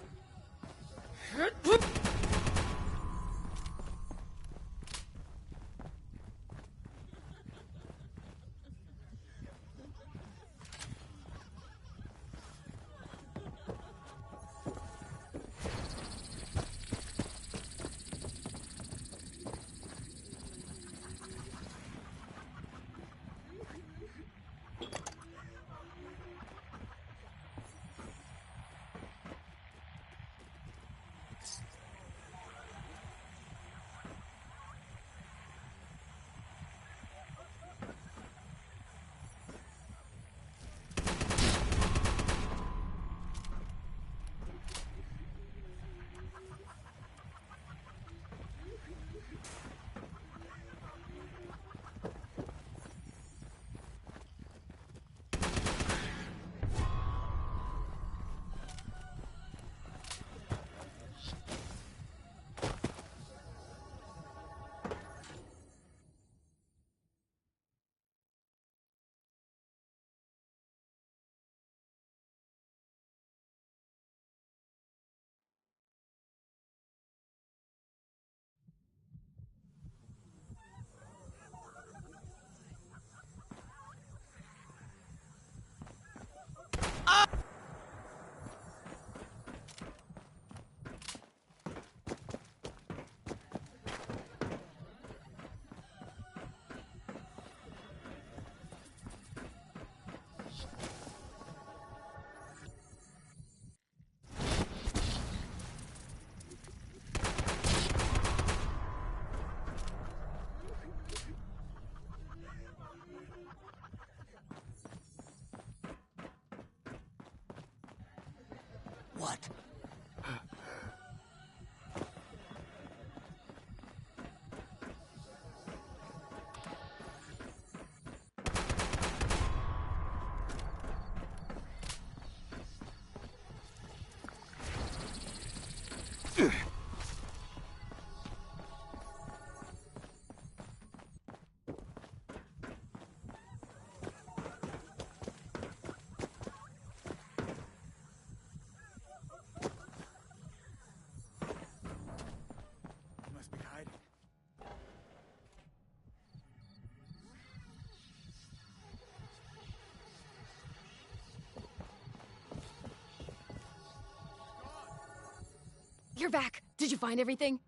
you're back. Did you find everything?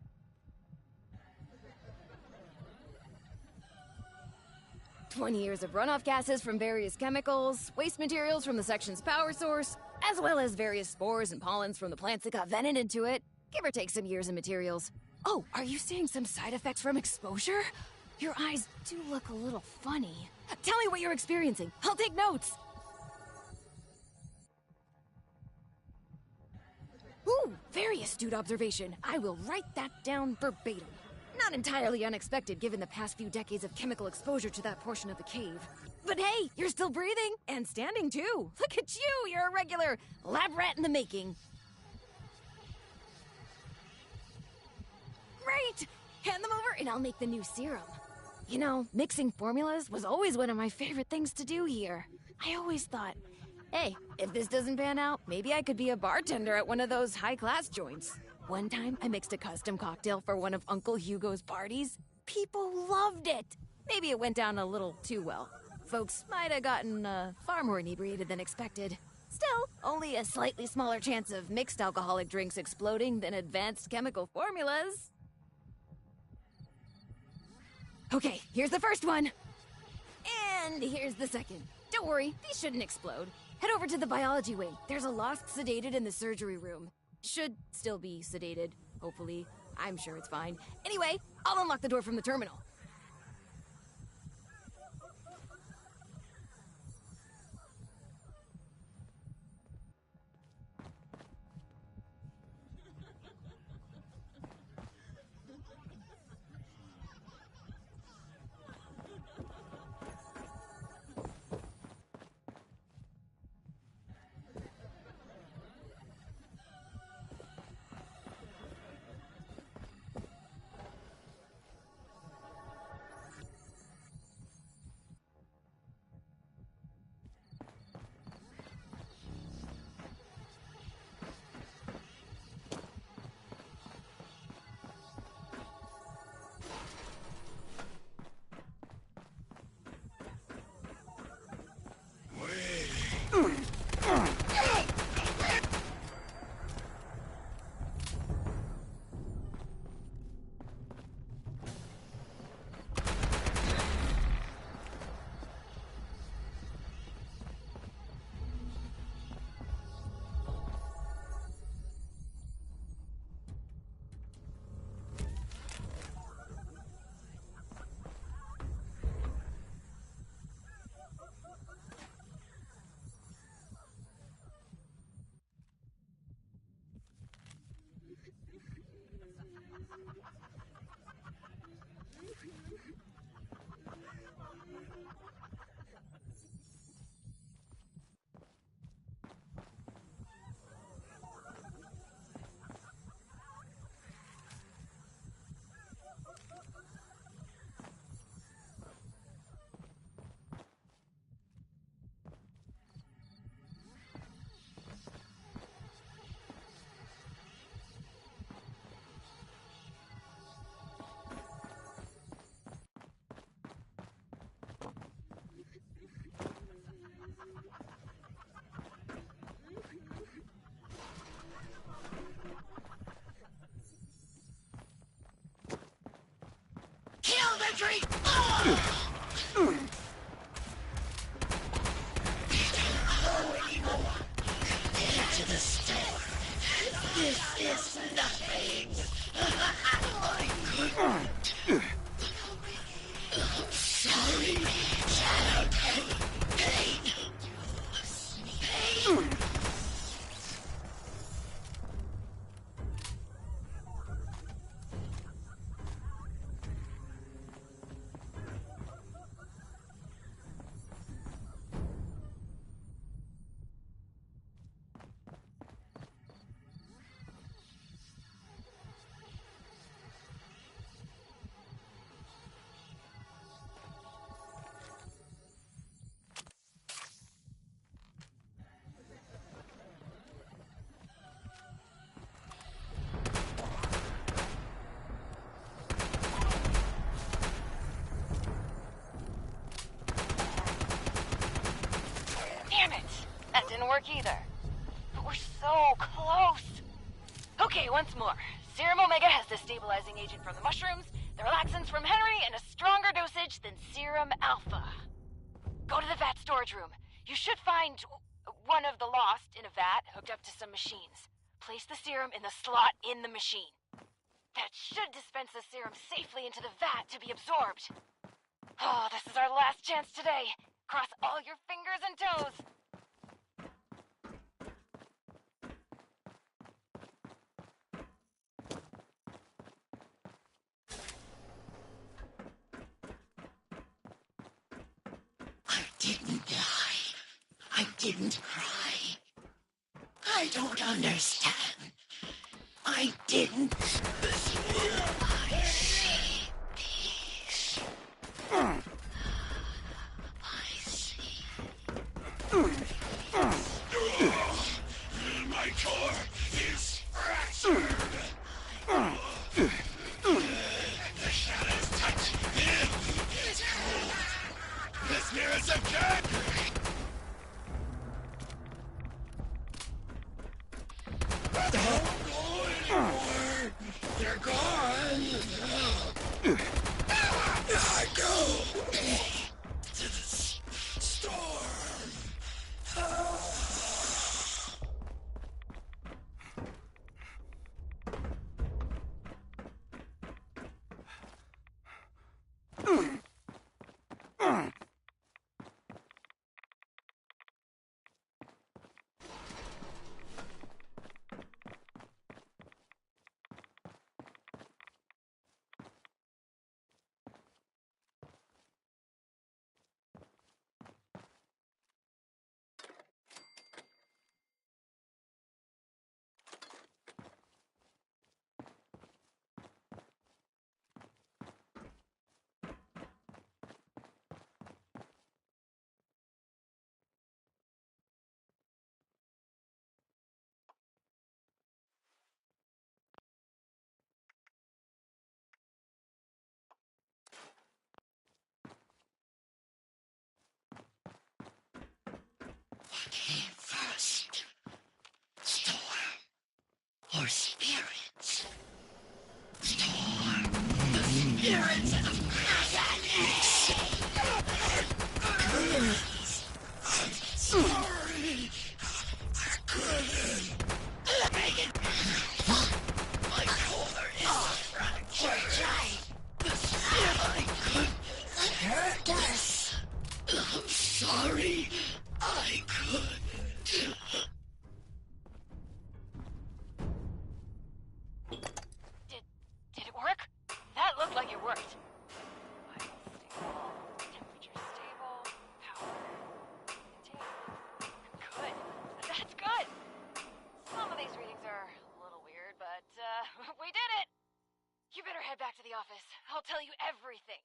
"20 years of runoff gases from various chemicals, waste materials from the section's power source, as well as various spores and pollens from the plants that got vented into it. Give or take some years and materials. Oh, are you seeing some side effects from exposure? Your eyes do look a little funny. Tell me what you're experiencing. I'll take notes." Ooh, very astute observation. I will write that down verbatim. Not entirely unexpected given the past few decades of chemical exposure to that portion of the cave. But hey, you're still breathing, and standing too. Look at you, you're a regular lab rat in the making. Great! Hand them over and I'll make the new serum. You know, mixing formulas was always one of my favorite things to do here. I always thought, hey, if this doesn't pan out, maybe I could be a bartender at one of those high-class joints. One time, I mixed a custom cocktail for one of Uncle Hugo's parties. People loved it. Maybe it went down a little too well. Folks might have gotten far more inebriated than expected. Still, only a slightly smaller chance of mixed alcoholic drinks exploding than advanced chemical formulas. Okay, here's the first one. And here's the second. Don't worry, these shouldn't explode. Head over to the biology wing. There's a lost sedated in the surgery room. Should still be sedated, hopefully. I'm sure it's fine. Anyway, I'll unlock the door from the terminal. Infantry! Into the storm. This is nothing. Sorry, Shadow Pain. Pain. Damn it! That didn't work either. But we're so close. Okay, once more. Serum Omega has the stabilizing agent from the mushrooms, the relaxants from Henry, and a stronger dosage than Serum Alpha. Go to the vat storage room. You should find one of the lost in a vat hooked up to some machines. Place the serum in the slot in the machine. That should dispense the serum safely into the vat to be absorbed. Oh, this is our last chance today. Cross all your fingers and toes. I didn't die. I didn't cry. I don't understand. I didn't. I see peace. I see. My core is fractured. The shadow's touch is cold. As near as I can. Don't go anymore. They're gone. I go to the storm. What came first? Storm or spirits? Storm. The spirits of madness. I'm sorry. I couldn't. Make it. My core is fragile. I couldn't hurt us. I'm sorry. I couldn't. Did it work? That looked like it worked. Vital stable, temperature stable, power contained. Good. That's good. Some of these readings are a little weird, but we did it. You better head back to the office. I'll tell you everything.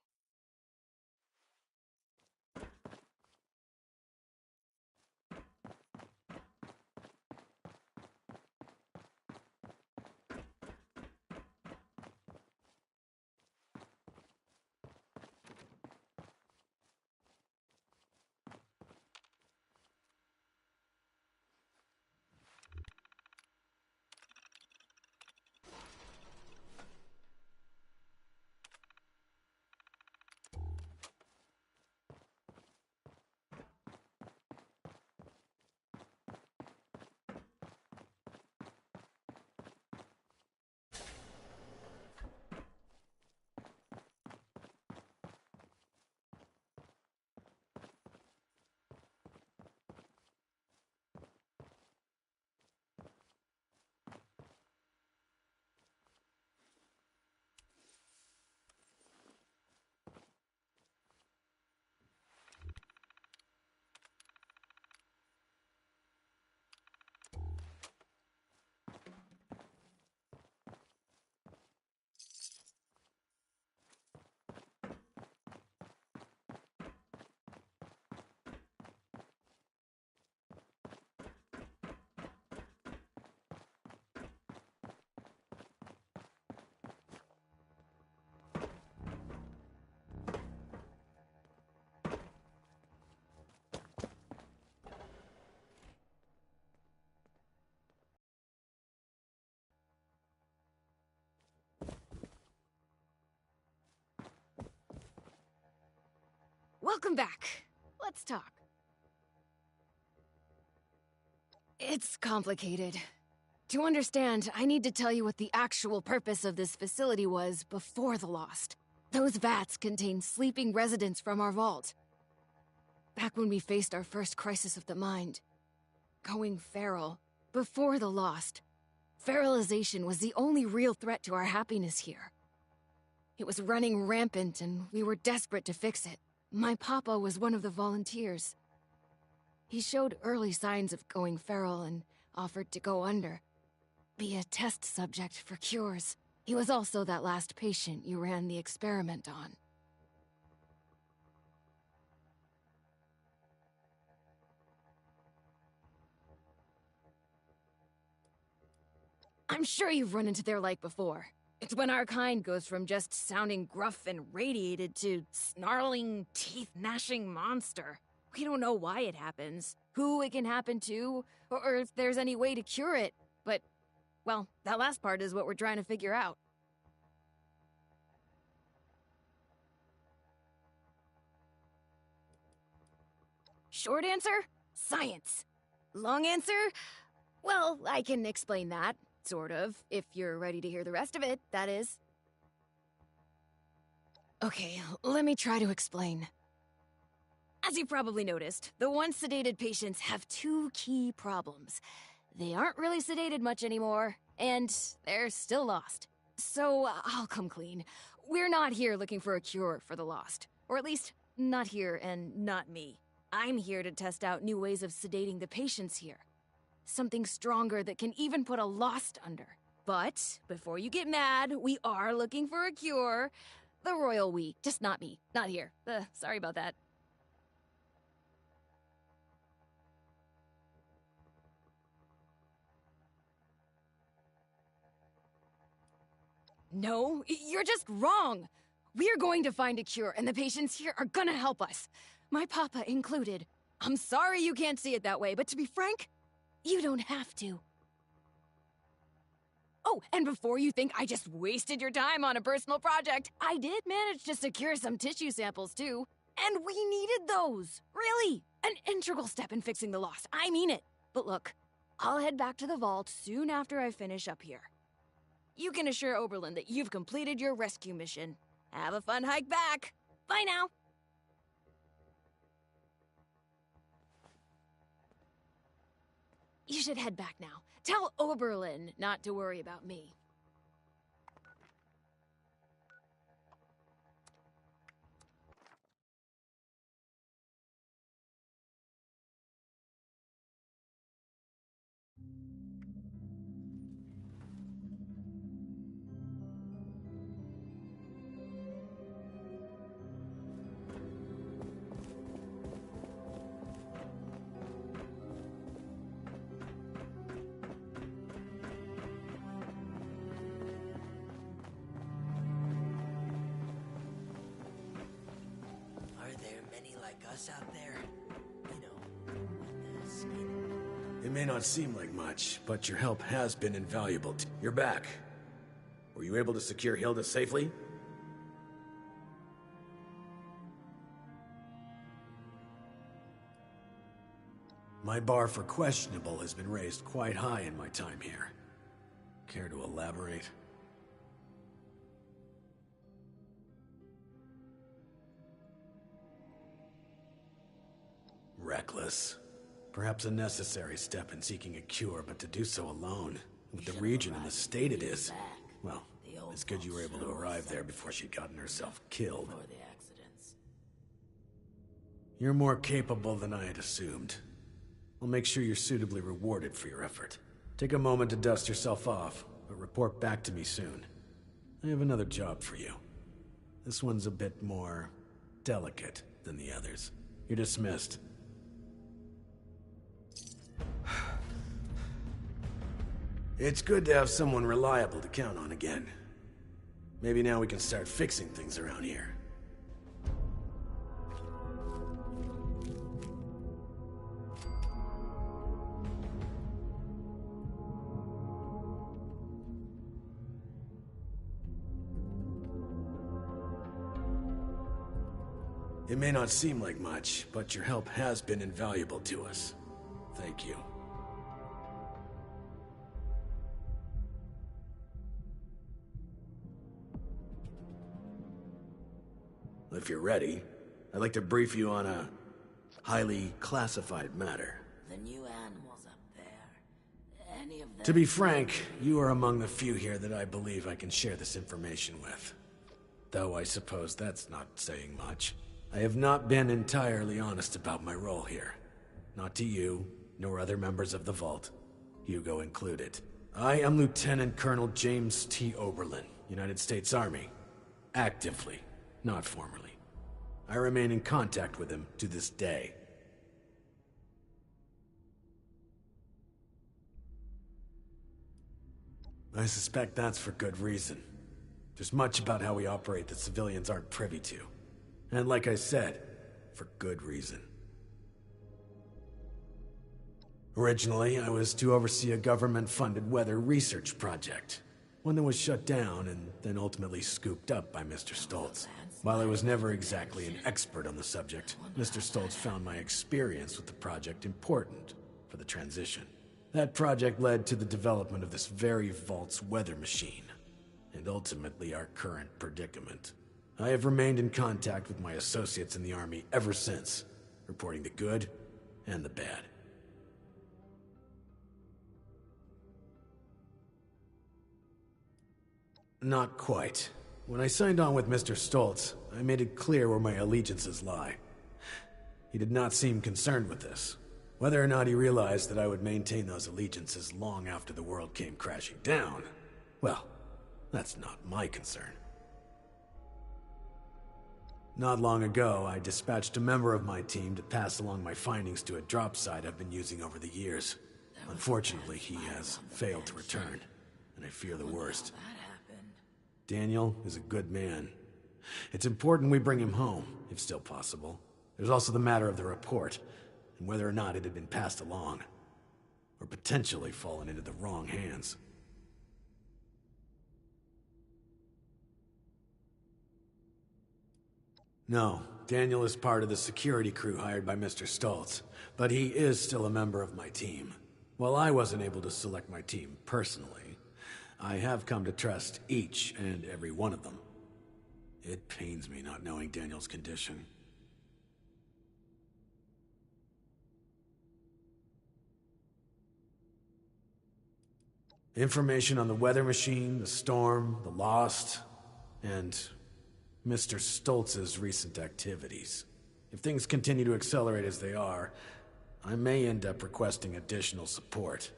welcome back. Let's talk. It's complicated. To understand, I need to tell you what the actual purpose of this facility was before the Lost. Those vats contain sleeping residents from our vault. Back when we faced our first crisis of the mind, going feral, before the Lost, feralization was the only real threat to our happiness here. It was running rampant and we were desperate to fix it. My papa was one of the volunteers. He showed early signs of going feral and offered to go under. Be a test subject for cures. He was also that last patient you ran the experiment on. I'm sure you've run into their like before. It's when our kind goes from just sounding gruff and radiated to snarling, teeth-gnashing monster. We don't know why it happens, who it can happen to, or if there's any way to cure it, but, well, that last part is what we're trying to figure out. Short answer? Science. Long answer? Well, I can explain that, sort of, if you're ready to hear the rest of it, that is. Okay, let me try to explain. As you probably noticed, the once sedated patients have two key problems. They aren't really sedated much anymore, and they're still lost. So, I'll come clean. We're not here looking for a cure for the Lost. Or at least, not here and not me. I'm here to test out new ways of sedating the patients here. Something stronger that can even put a Lost under. But, before you get mad, we are looking for a cure. The royal we, just not me, not here. Sorry about that. No, you're just wrong. We're going to find a cure, and the patients here are gonna help us. My papa included. I'm sorry you can't see it that way, but to be frank, you don't have to. Oh, and before you think I just wasted your time on a personal project, I did manage to secure some tissue samples too. And we needed those. Really. An integral step in fixing the Lost. I mean it. But look, I'll head back to the vault soon after I finish up here. You can assure Oberlin that you've completed your rescue mission. Have a fun hike back. Bye now. You should head back now. Tell Oberlin not to worry about me. Us out there, you know, with the skin. It may not seem like much, but your help has been invaluable. You're back. Were you able to secure Hilda safely? My bar for questionable has been raised quite high in my time here. Care to elaborate? Reckless. Perhaps a necessary step in seeking a cure, but to do so alone, with the region and the state it is. Well, it's good you were able to arrive there before she'd gotten herself killed. You're more capable than I had assumed. I'll make sure you're suitably rewarded for your effort. Take a moment to dust yourself off, but report back to me soon. I have another job for you. This one's a bit more delicate than the others. You're dismissed. It's good to have someone reliable to count on again. Maybe now we can start fixing things around here. It may not seem like much, but your help has been invaluable to us. Thank you. If you're ready, I'd like to brief you on a highly classified matter. The new animals up there. Any of them? To be frank, you are among the few here that I believe I can share this information with. Though I suppose that's not saying much. I have not been entirely honest about my role here. Not to you, nor other members of the Vault, Hugo included. I am Lieutenant Colonel James T. Oberlin, United States Army. Actively, not formally. I remain in contact with him to this day. I suspect that's for good reason. There's much about how we operate that civilians aren't privy to. And like I said, for good reason. Originally, I was to oversee a government-funded weather research project. One that was shut down and then ultimately scooped up by Mr. Stoltz. While I was never exactly an expert on the subject, Mr. Stoltz found my experience with the project important for the transition. That project led to the development of this very Vault's weather machine, and ultimately our current predicament. I have remained in contact with my associates in the Army ever since, reporting the good and the bad. Not quite. When I signed on with Mr. Stoltz, I made it clear where my allegiances lie. He did not seem concerned with this. Whether or not he realized that I would maintain those allegiances long after the world came crashing down, well, that's not my concern. Not long ago, I dispatched a member of my team to pass along my findings to a drop site I've been using over the years. Unfortunately, he has failed to return, and I fear the worst. Daniel is a good man. It's important we bring him home, if still possible. There's also the matter of the report, and whether or not it had been passed along, or potentially fallen into the wrong hands. No, Daniel is part of the security crew hired by Mr. Stoltz, but he is still a member of my team. While I wasn't able to select my team personally, I have come to trust each and every one of them. It pains me not knowing Daniel's condition. Information on the weather machine, the storm, the Lost, and Mr. Stoltz's recent activities. If things continue to accelerate as they are, I may end up requesting additional support.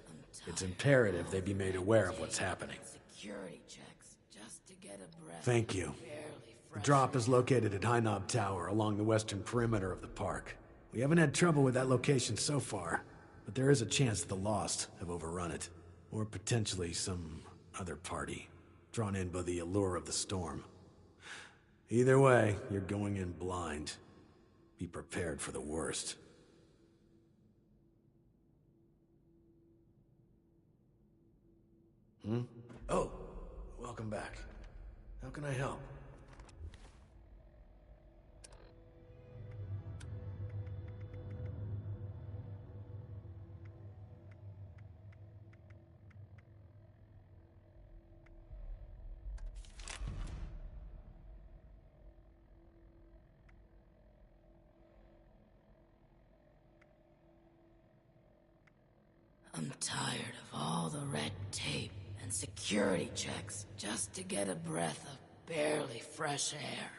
It's imperative they be made aware of what's happening. Security checks just to get a breath. Thank you. The drop is located at High Knob Tower along the western perimeter of the park. We haven't had trouble with that location so far, but there is a chance that the Lost have overrun it. Or potentially some other party, drawn in by the allure of the storm. Either way, you're going in blind. Be prepared for the worst. Oh, welcome back. How can I help? I'm tired of all the red tape and security checks just to get a breath of barely fresh air.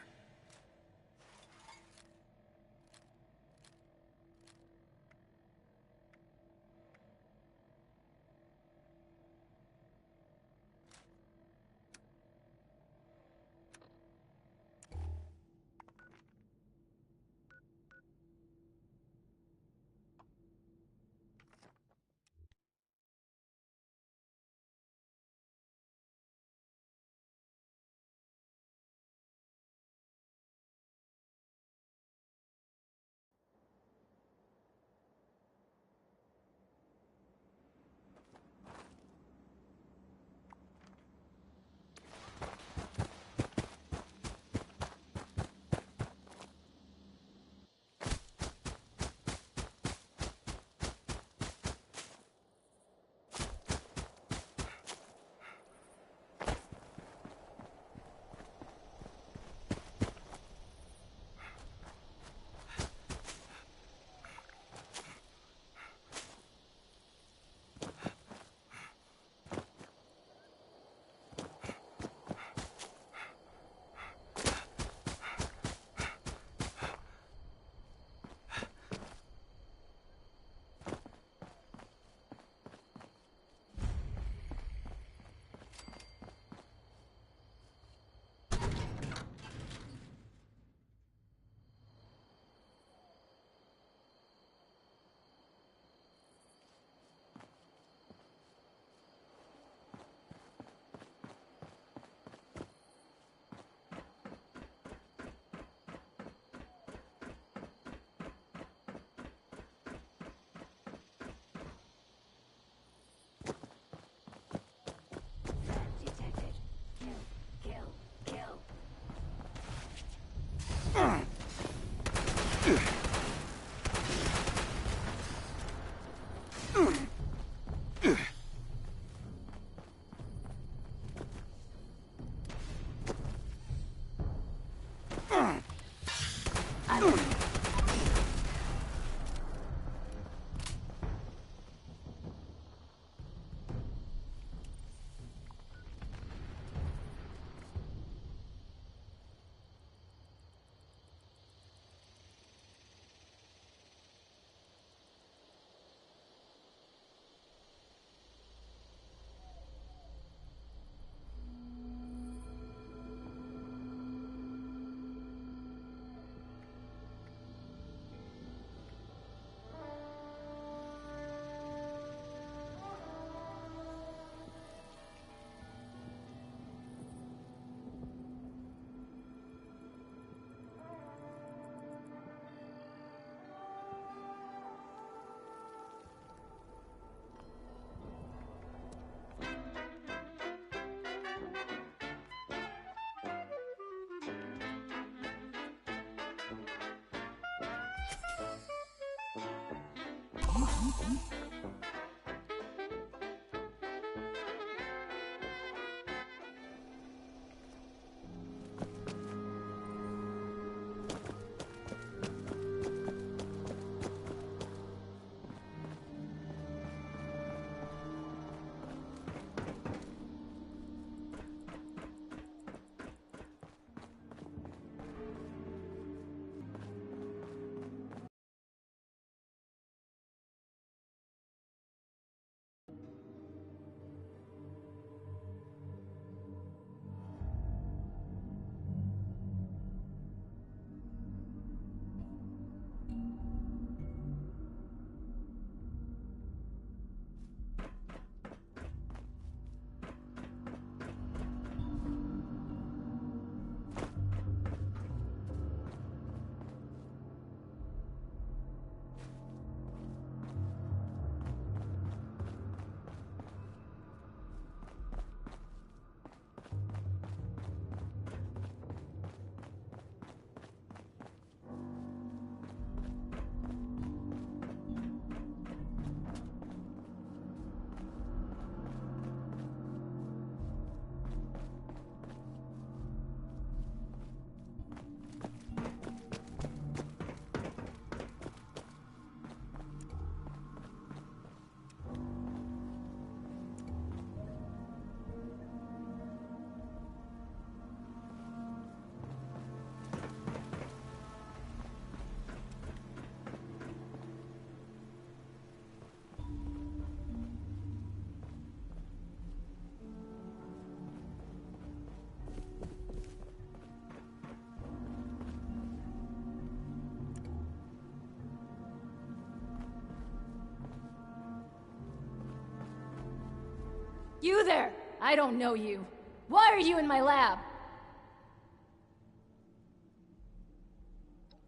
You there! I don't know you. Why are you in my lab?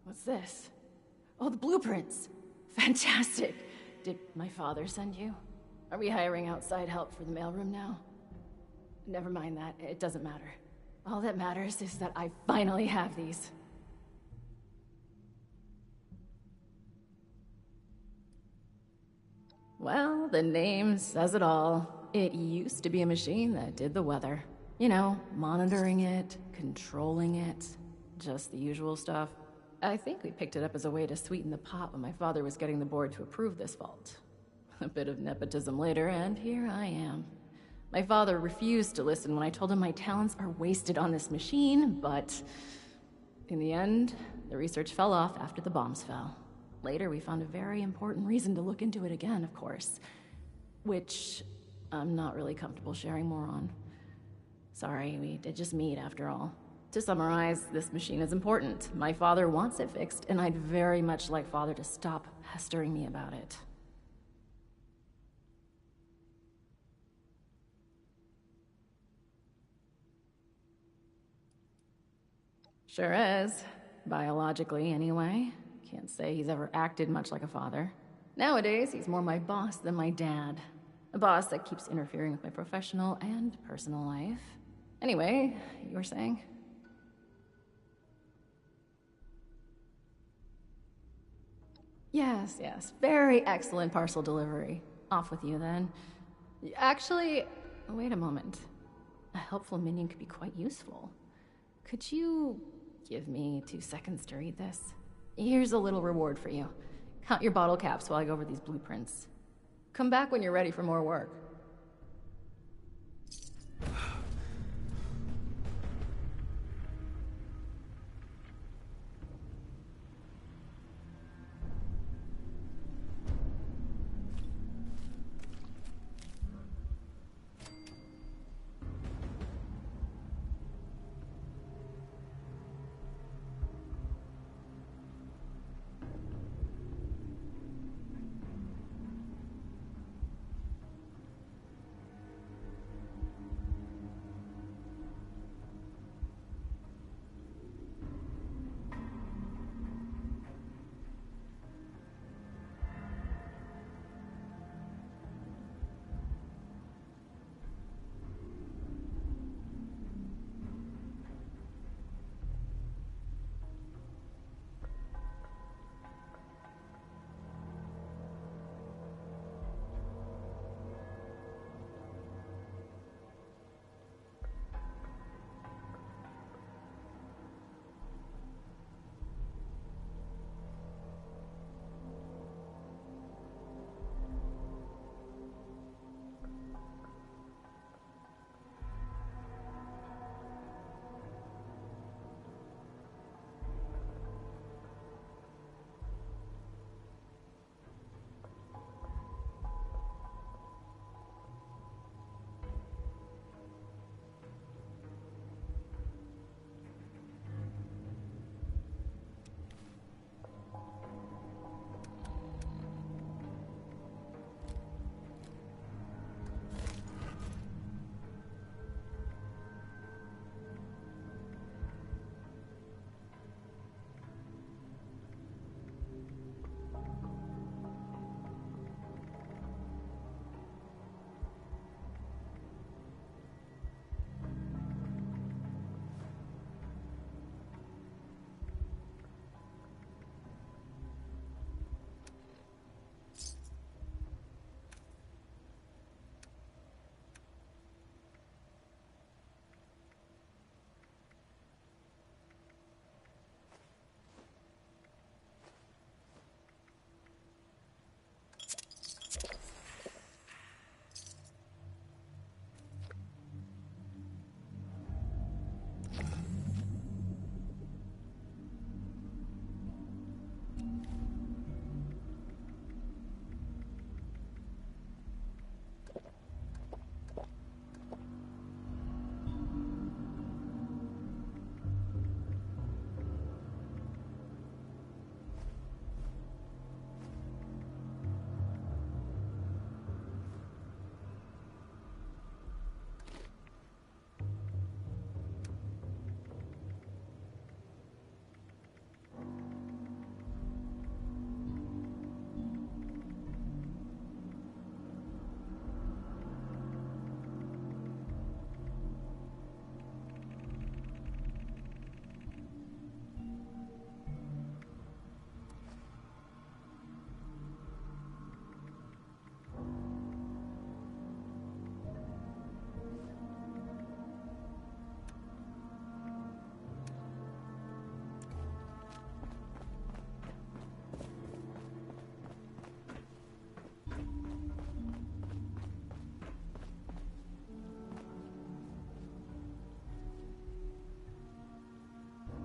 What's this? Oh, the blueprints. Fantastic. Did my father send you? Are we hiring outside help for the mailroom now? Never mind that. It doesn't matter. All that matters is that I finally have these. Well, the name says it all. It used to be a machine that did the weather. You know, monitoring it, controlling it, just the usual stuff. I think we picked it up as a way to sweeten the pot when my father was getting the board to approve this vault. A bit of nepotism later, and here I am. My father refused to listen when I told him my talents are wasted on this machine, but in the end, the research fell off after the bombs fell. Later, we found a very important reason to look into it again, of course, which I'm not really comfortable sharing more on. Sorry, we did just meet after all. To summarize, this machine is important. My father wants it fixed, and I'd very much like Father to stop pestering me about it. Sure is. Biologically, anyway. Can't say he's ever acted much like a father. Nowadays, he's more my boss than my dad. A boss that keeps interfering with my professional and personal life. Anyway, you were saying? Yes, very excellent parcel delivery. Off with you, then. Actually, wait a moment. A helpful minion could be quite useful. Could you give me 2 seconds to read this? Here's a little reward for you. Count your bottle caps while I go over these blueprints. Come back when you're ready for more work.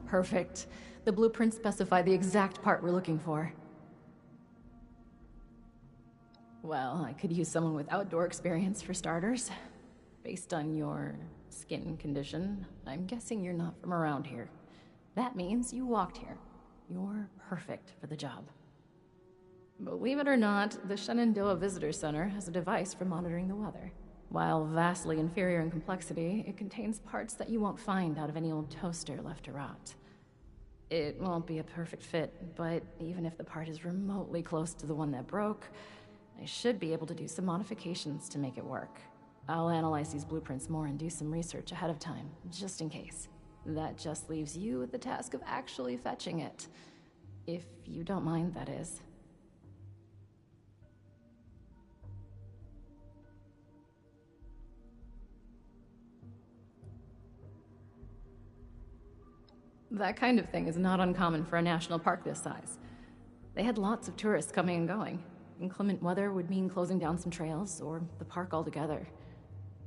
Perfect. The blueprints specify the exact part we're looking for. Well, I could use someone with outdoor experience for starters. Based on your skin condition, I'm guessing you're not from around here. That means you walked here. You're perfect for the job. Believe it or not, the Shenandoah Visitor Center has a device for monitoring the weather. While vastly inferior in complexity, it contains parts that you won't find out of any old toaster left to rot. It won't be a perfect fit, but even if the part is remotely close to the one that broke, I should be able to do some modifications to make it work. I'll analyze these blueprints more and do some research ahead of time, just in case. That just leaves you with the task of actually fetching it. If you don't mind, that is. That kind of thing is not uncommon for a national park this size. They had lots of tourists coming and going. Inclement weather would mean closing down some trails, or the park altogether.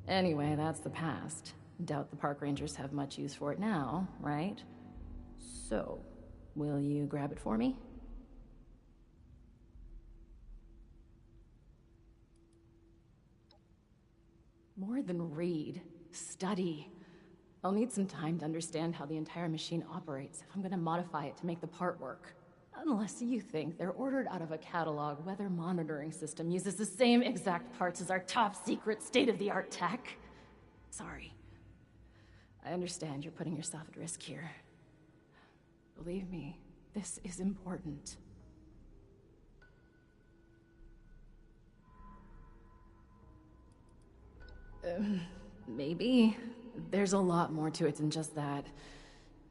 Anyway, that's the past. Doubt the park rangers have much use for it now, right? So, will you grab it for me? More than read. Study. I'll need some time to understand how the entire machine operates if I'm gonna modify it to make the part work. Unless you think they're ordered out of a catalog weather monitoring system uses the same exact parts as our top secret state-of-the-art tech. Sorry. I understand you're putting yourself at risk here. Believe me, this is important. Maybe. There's a lot more to it than just that.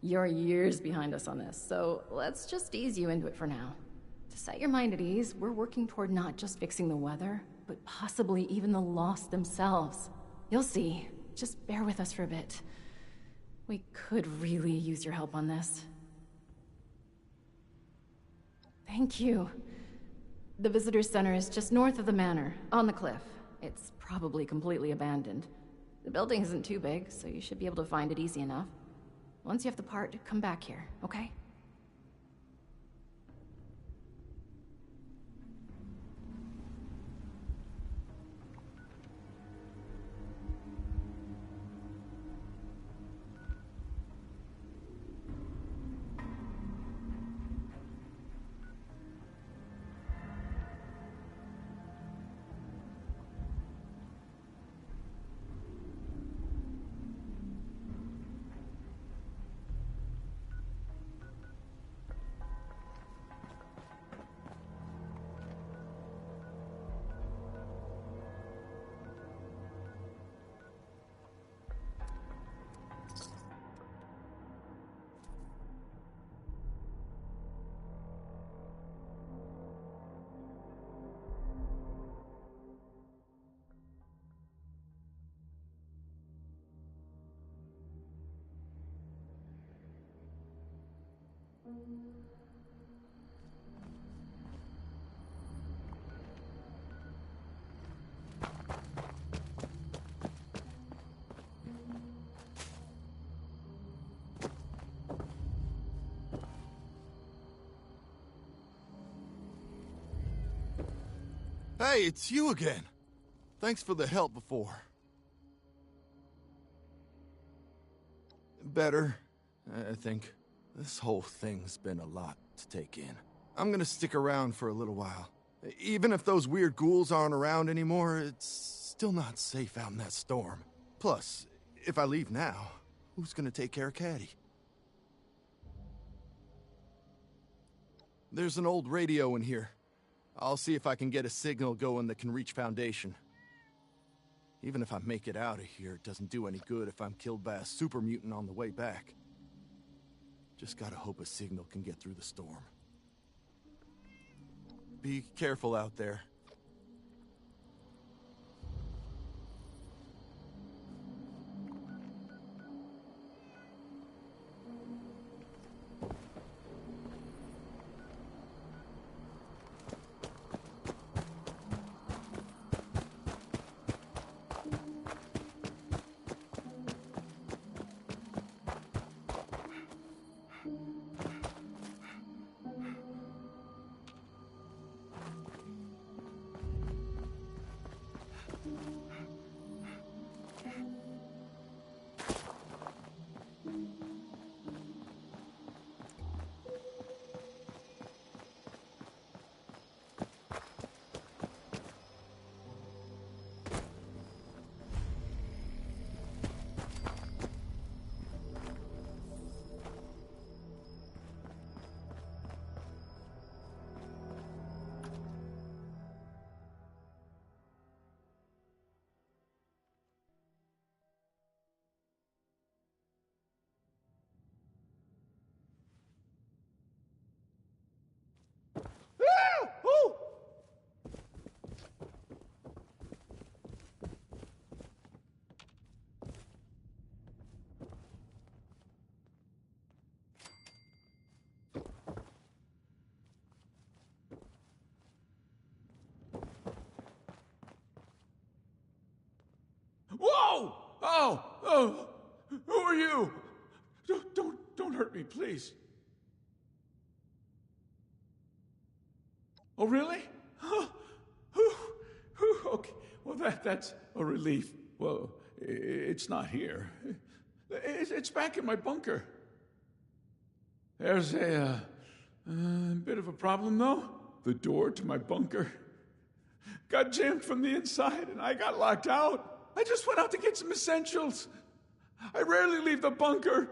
You're years behind us on this, so let's just ease you into it for now. To set your mind at ease, we're working toward not just fixing the weather, but possibly even the Lost themselves. You'll see. Just bear with us for a bit. We could really use your help on this. Thank you. The visitor center is just north of the manor, on the cliff. It's probably completely abandoned. The building isn't too big, so you should be able to find it easy enough. Once you have the part, come back here, okay? Hey, it's you again. Thanks for the help before. Better, I think. This whole thing's been a lot to take in. I'm gonna stick around for a little while. Even if those weird ghouls aren't around anymore, it's still not safe out in that storm. Plus, if I leave now, who's gonna take care of Caddy? There's an old radio in here. I'll see if I can get a signal going that can reach Foundation. Even if I make it out of here, it doesn't do any good if I'm killed by a super mutant on the way back. Just gotta hope a signal can get through the storm. Be careful out there. Oh, who are you? Don't hurt me, please. Oh, really? Okay. Well, that's a relief. Well, it's not here. It's back in my bunker. There's a bit of a problem, though. The door to my bunker got jammed from the inside, and I got locked out. I just went out to get some essentials. I rarely leave the bunker.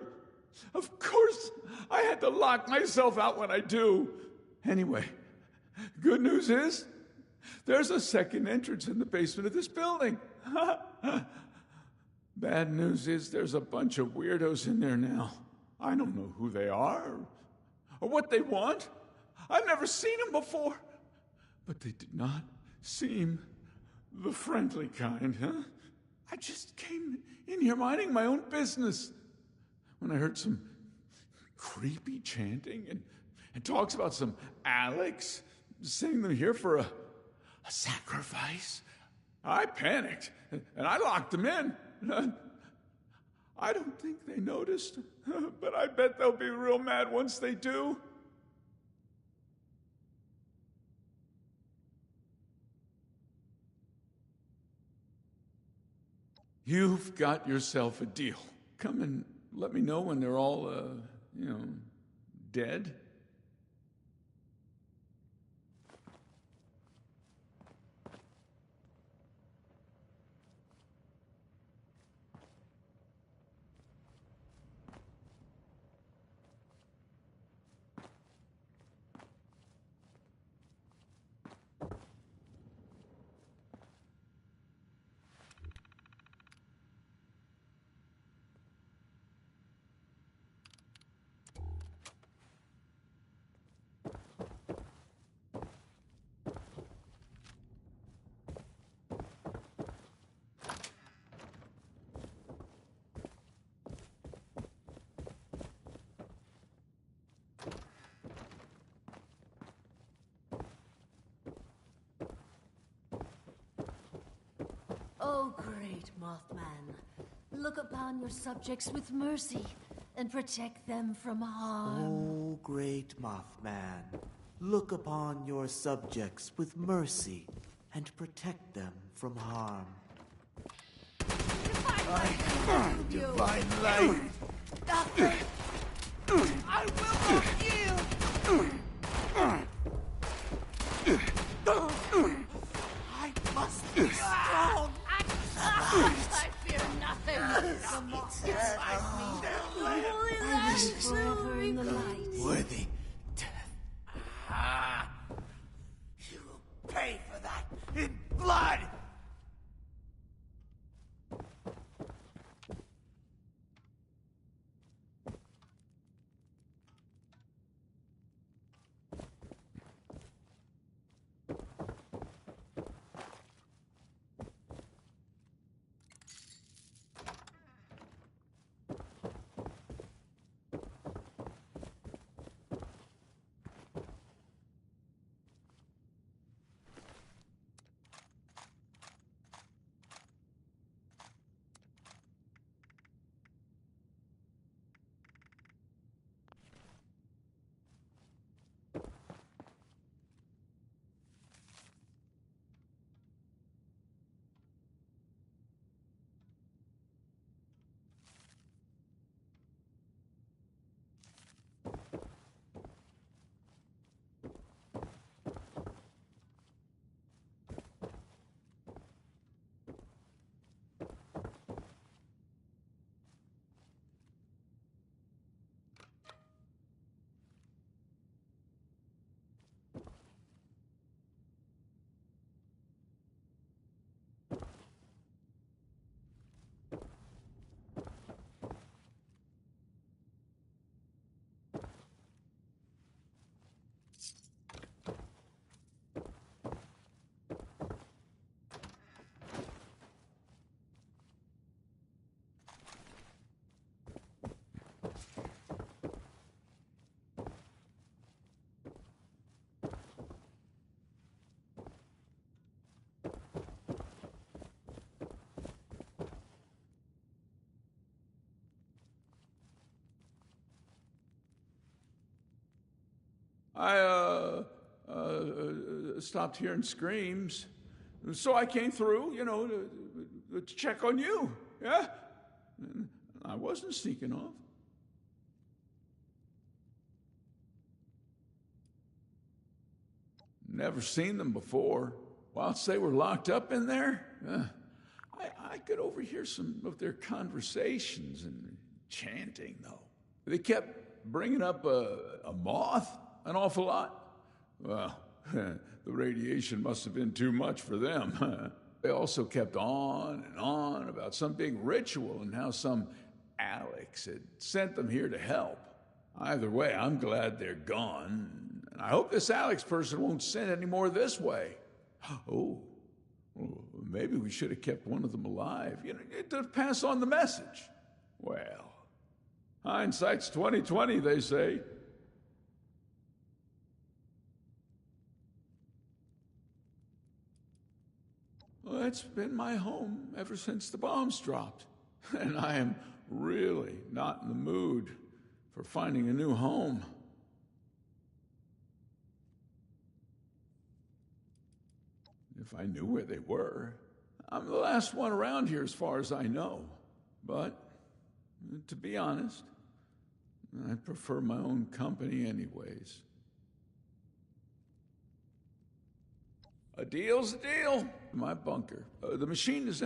Of course, I had to lock myself out when I do. Anyway, good news is, there's a second entrance in the basement of this building. Bad news is there's a bunch of weirdos in there now. I don't know who they are or what they want. I've never seen them before. But they did not seem the friendly kind, huh? I just came in here minding my own business when I heard some creepy chanting and talks about some Alex sending them here for a sacrifice. I panicked, and I locked them in. I don't think they noticed, but I bet they'll be real mad once they do. You've got yourself a deal. Come and let me know when they're all, dead. O great Mothman, look upon your subjects with mercy and protect them from harm. O great Mothman, look upon your subjects with mercy and protect them from harm. Divine light! Nothing! I will not yield! I must be strong! I fear nothing! The moth inside me! I live forever in the light. Worthy death. You will pay for that in blood! stopped hearing screams. So I came through, you know, to check on you, yeah? And I wasn't sneaking off. Never seen them before. Whilst they were locked up in there, I could overhear some of their conversations and chanting, though. They kept bringing up a moth an awful lot. Well, the radiation must have been too much for them. They also kept on and on about some big ritual and how some Alex had sent them here to help. Either way, I'm glad they're gone. And I hope this Alex person won't send any more this way. Oh, well, maybe we should have kept one of them alive, you know, to pass on the message. Well, hindsight's 20/20, they say. Well, that's been my home ever since the bombs dropped. And I am really not in the mood for finding a new home. If I knew where they were. I'm the last one around here as far as I know. But, to be honest, I prefer my own company anyways. A deal's a deal. My bunker. The machine is...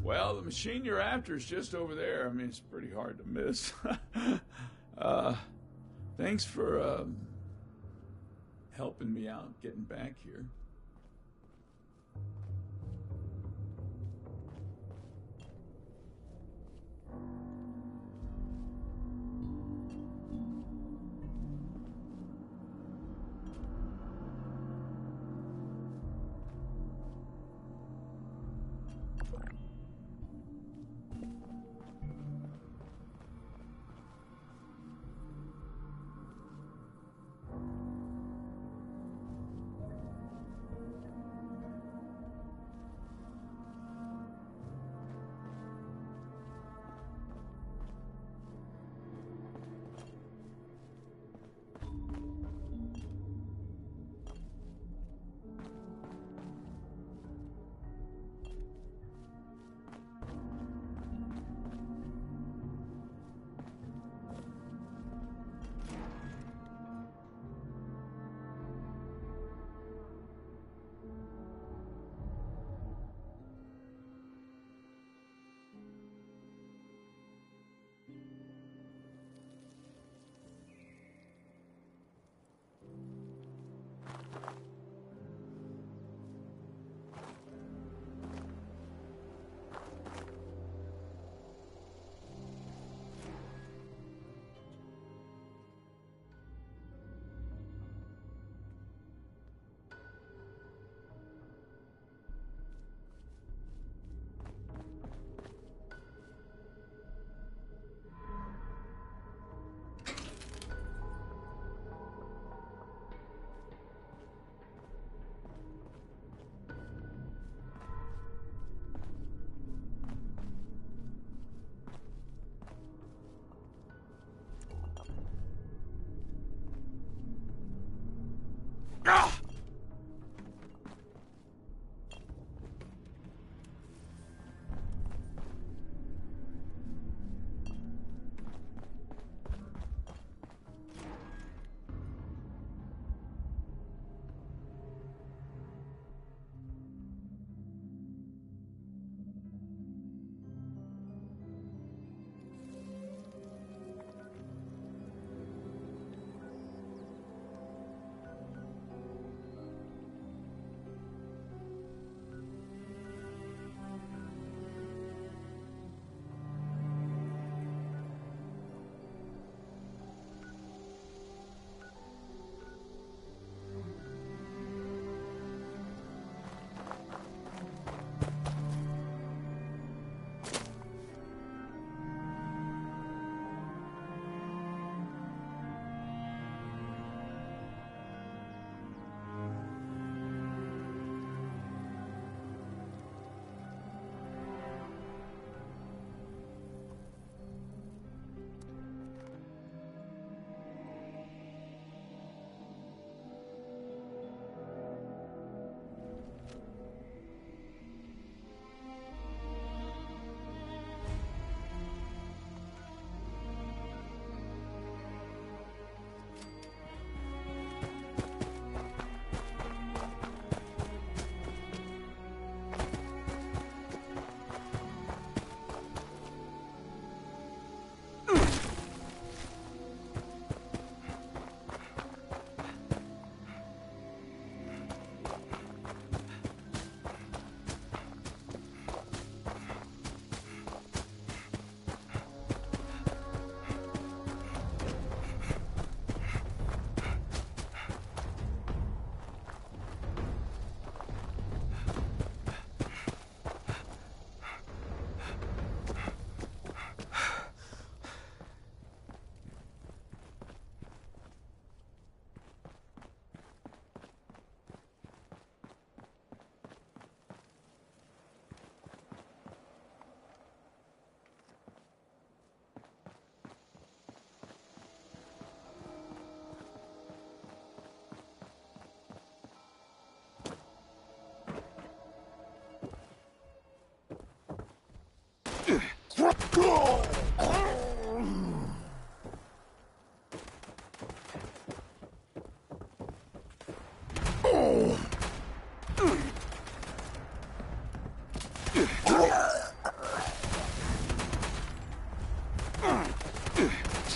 Well, the machine you're after is just over there. I mean, it's pretty hard to miss. Thanks for, helping me out getting back here.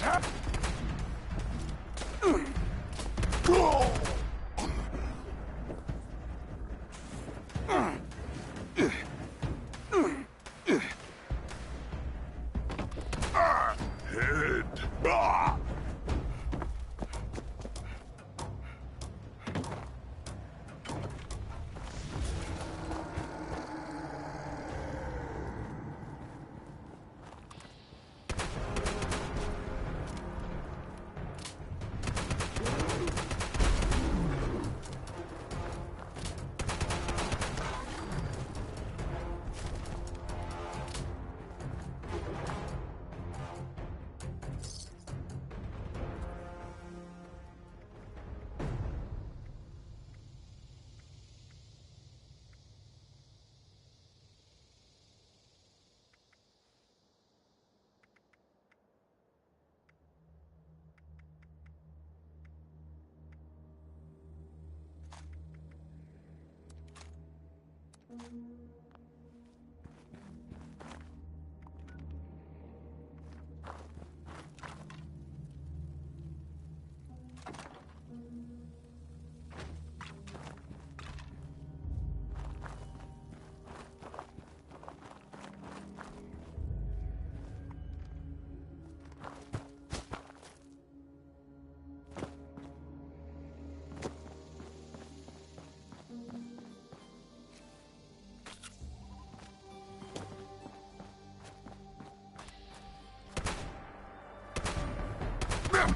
Head.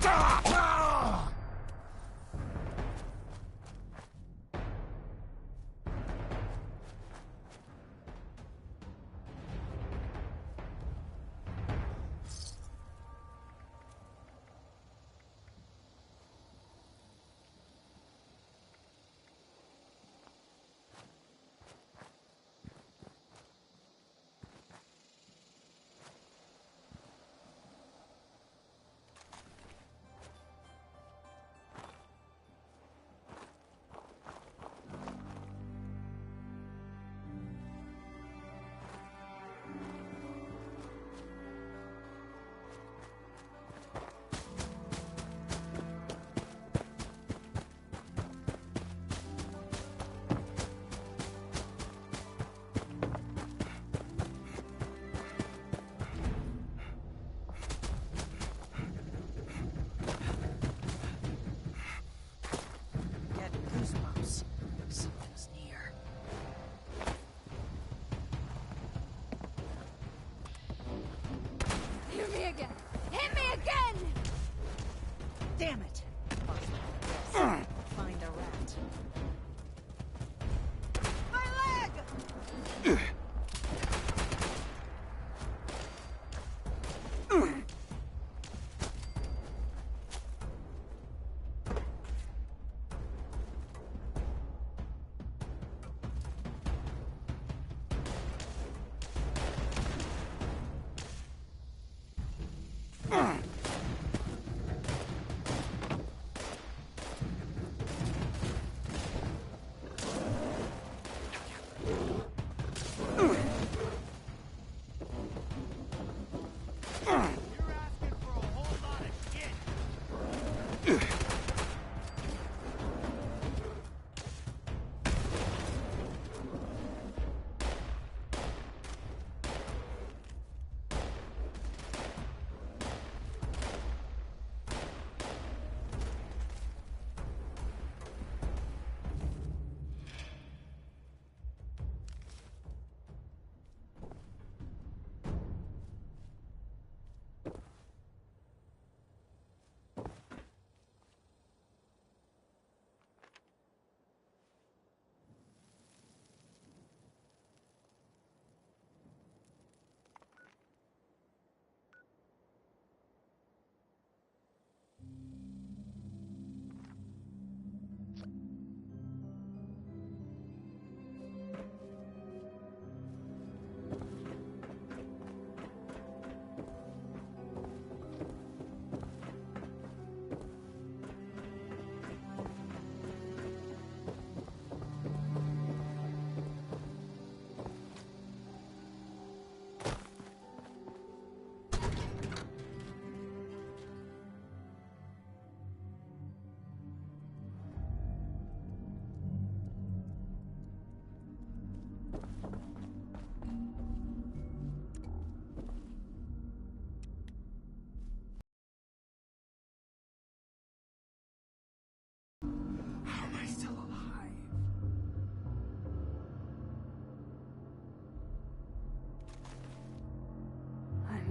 Ah! Damn it! Find a rat. My leg!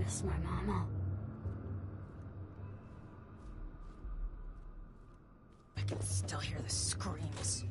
miss my mama. I can still hear the screams.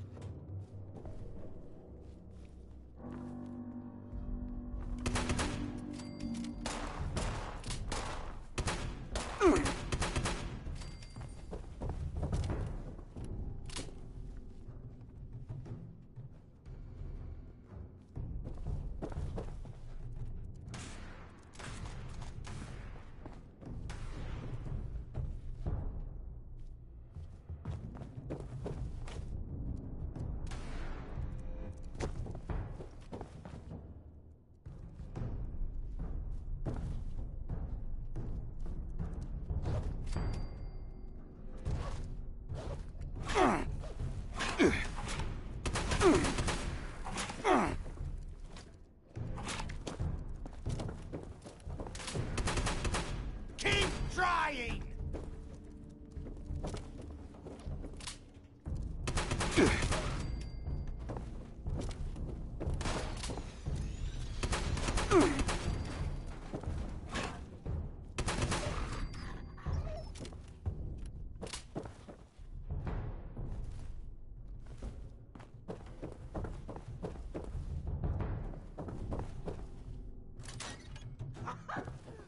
Keep trying!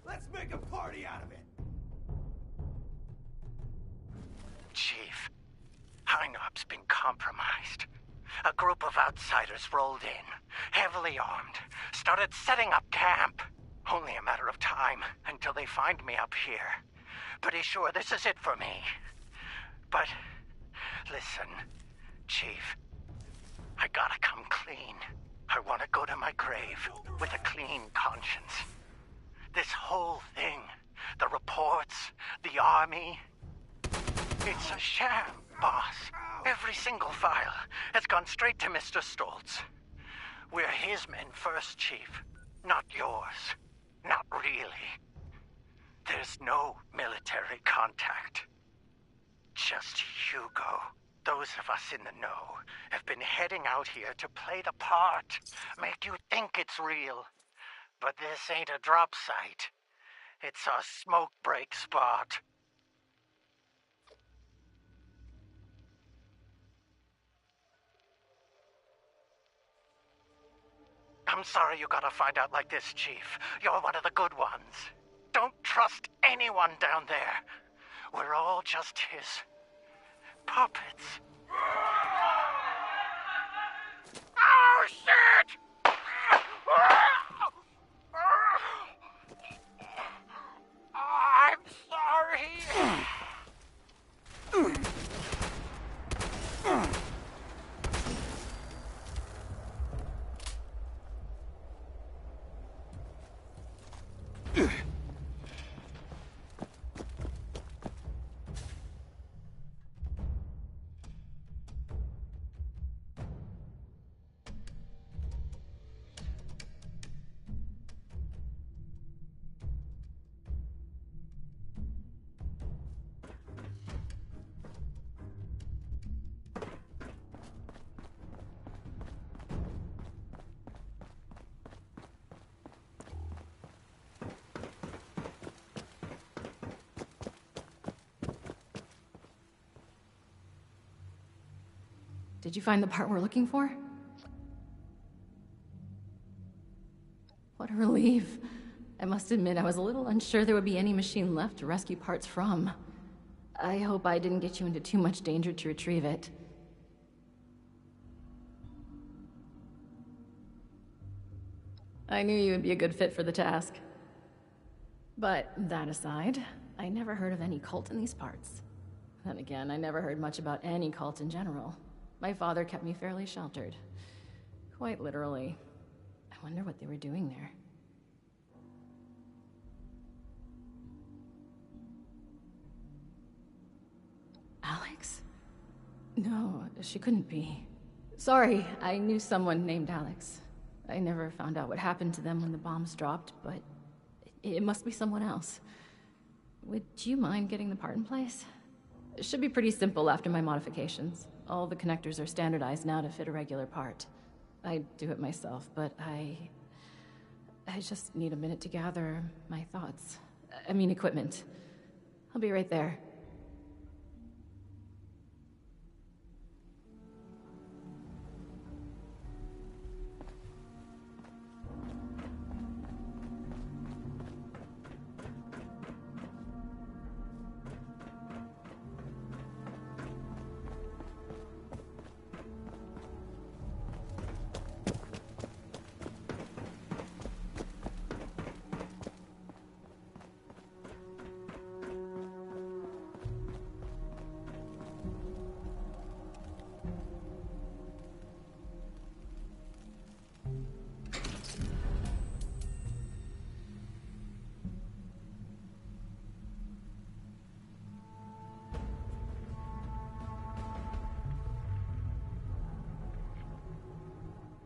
Let's make a party out of it! Chief, Hynop's been compromised. A group of outsiders rolled in, heavily armed, started setting up camp. Only a matter of time until they find me up here. Pretty sure this is it for me. But, listen, Chief, I gotta come clean. I want to go to my grave with a clean conscience. This whole thing, the reports, the army, it's a sham, boss. Every single file has gone straight to Mr. Stoltz. We're his men first, Chief, not yours. Not really. There's no military contact. Just Hugo. Those of us in the know have been heading out here to play the part, make you think it's real. But this ain't a drop site. It's a smoke break spot. I'm sorry you gotta find out like this, Chief. You're one of the good ones. Don't trust anyone down there. We're all just his puppets. Oh, shit! I'm sorry. Did you find the part we're looking for? What a relief. I must admit, I was a little unsure there would be any machine left to rescue parts from. I hope I didn't get you into too much danger to retrieve it. I knew you would be a good fit for the task. But that aside, I never heard of any cult in these parts. Then again, I never heard much about any cult in general. My father kept me fairly sheltered. Quite literally. I wonder what they were doing there. Alex? No, she couldn't be. Sorry, I knew someone named Alex. I never found out what happened to them when the bombs dropped, but it must be someone else. Would you mind getting the part in place? It should be pretty simple after my modifications. All the connectors are standardized now to fit a regular part. I do it myself, but I I just need a minute to gather my thoughts. I mean, equipment. I'll be right there.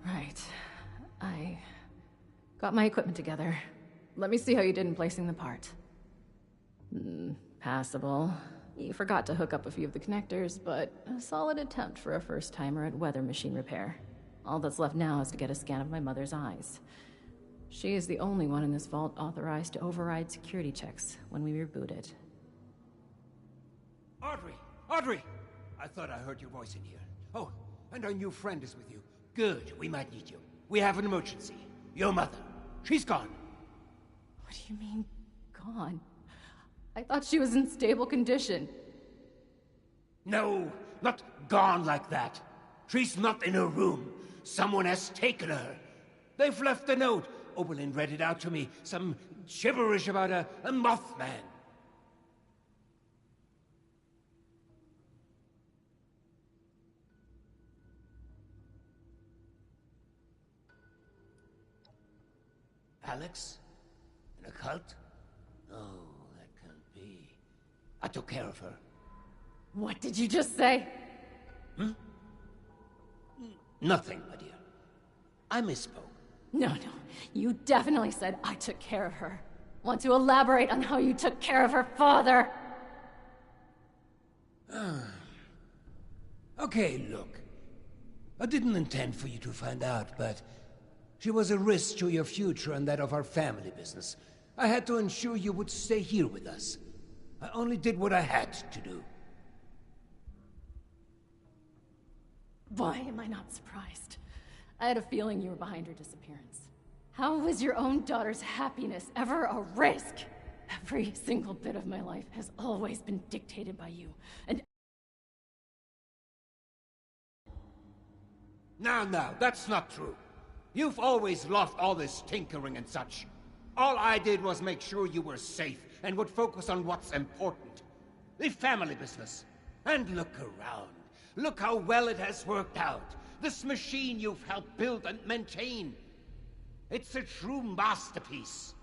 Right. I got my equipment together. Let me see how you did in placing the part. Passable. You forgot to hook up a few of the connectors, but a solid attempt for a first-timer at weather machine repair. All that's left now is to get a scan of my mother's eyes. She is the only one in this vault authorized to override security checks when we reboot it. Audrey! Audrey! I thought I heard your voice in here. Oh, and our new friend is with you. Good, we might need you. We have an emergency. Your mother. She's gone. What do you mean, gone? I thought she was in stable condition. No, not gone like that. She's not in her room. Someone has taken her. They've left a note. Oberlin read it out to me. Some gibberish about a Mothman. Alex? In a cult? No, that can't be. I took care of her. What did you just say? Nothing, my dear. I misspoke. No, you definitely said I took care of her. Want to elaborate on how you took care of her father? Okay, look. I didn't intend for you to find out, but she was a risk to your future and that of our family business. I had to ensure you would stay here with us. I only did what I had to do. Why am I not surprised? I had a feeling you were behind her disappearance. How was your own daughter's happiness ever a risk? Every single bit of my life has always been dictated by you, and... Now, that's not true. You've always loved all this tinkering and such. All I did was make sure you were safe and would focus on what's important. The family business. And look around. Look how well it has worked out. This machine you've helped build and maintain. It's a true masterpiece.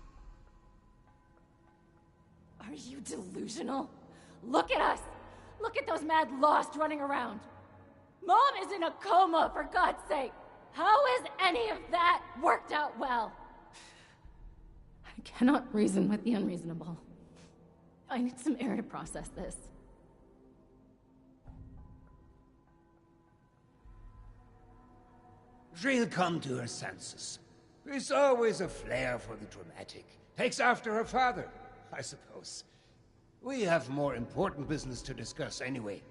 Are you delusional? Look at us! Look at those mad lost running around! Mom is in a coma, for God's sake! How has any of that worked out well? I cannot reason with the unreasonable. I need some air to process this. She'll come to her senses. There's always a flair for the dramatic. Takes after her father, I suppose. We have more important business to discuss anyway.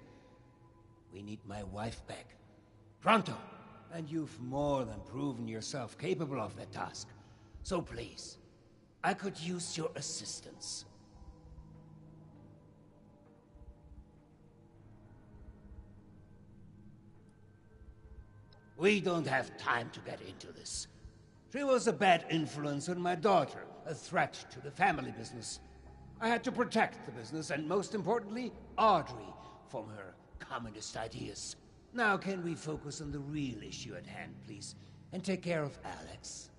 We need my wife back. Pronto! And you've more than proven yourself capable of that task. So please, I could use your assistance. We don't have time to get into this. She was a bad influence on my daughter, a threat to the family business. I had to protect the business, and most importantly, Audrey, from her communist ideas. Now can we focus on the real issue at hand, please, and take care of Alex?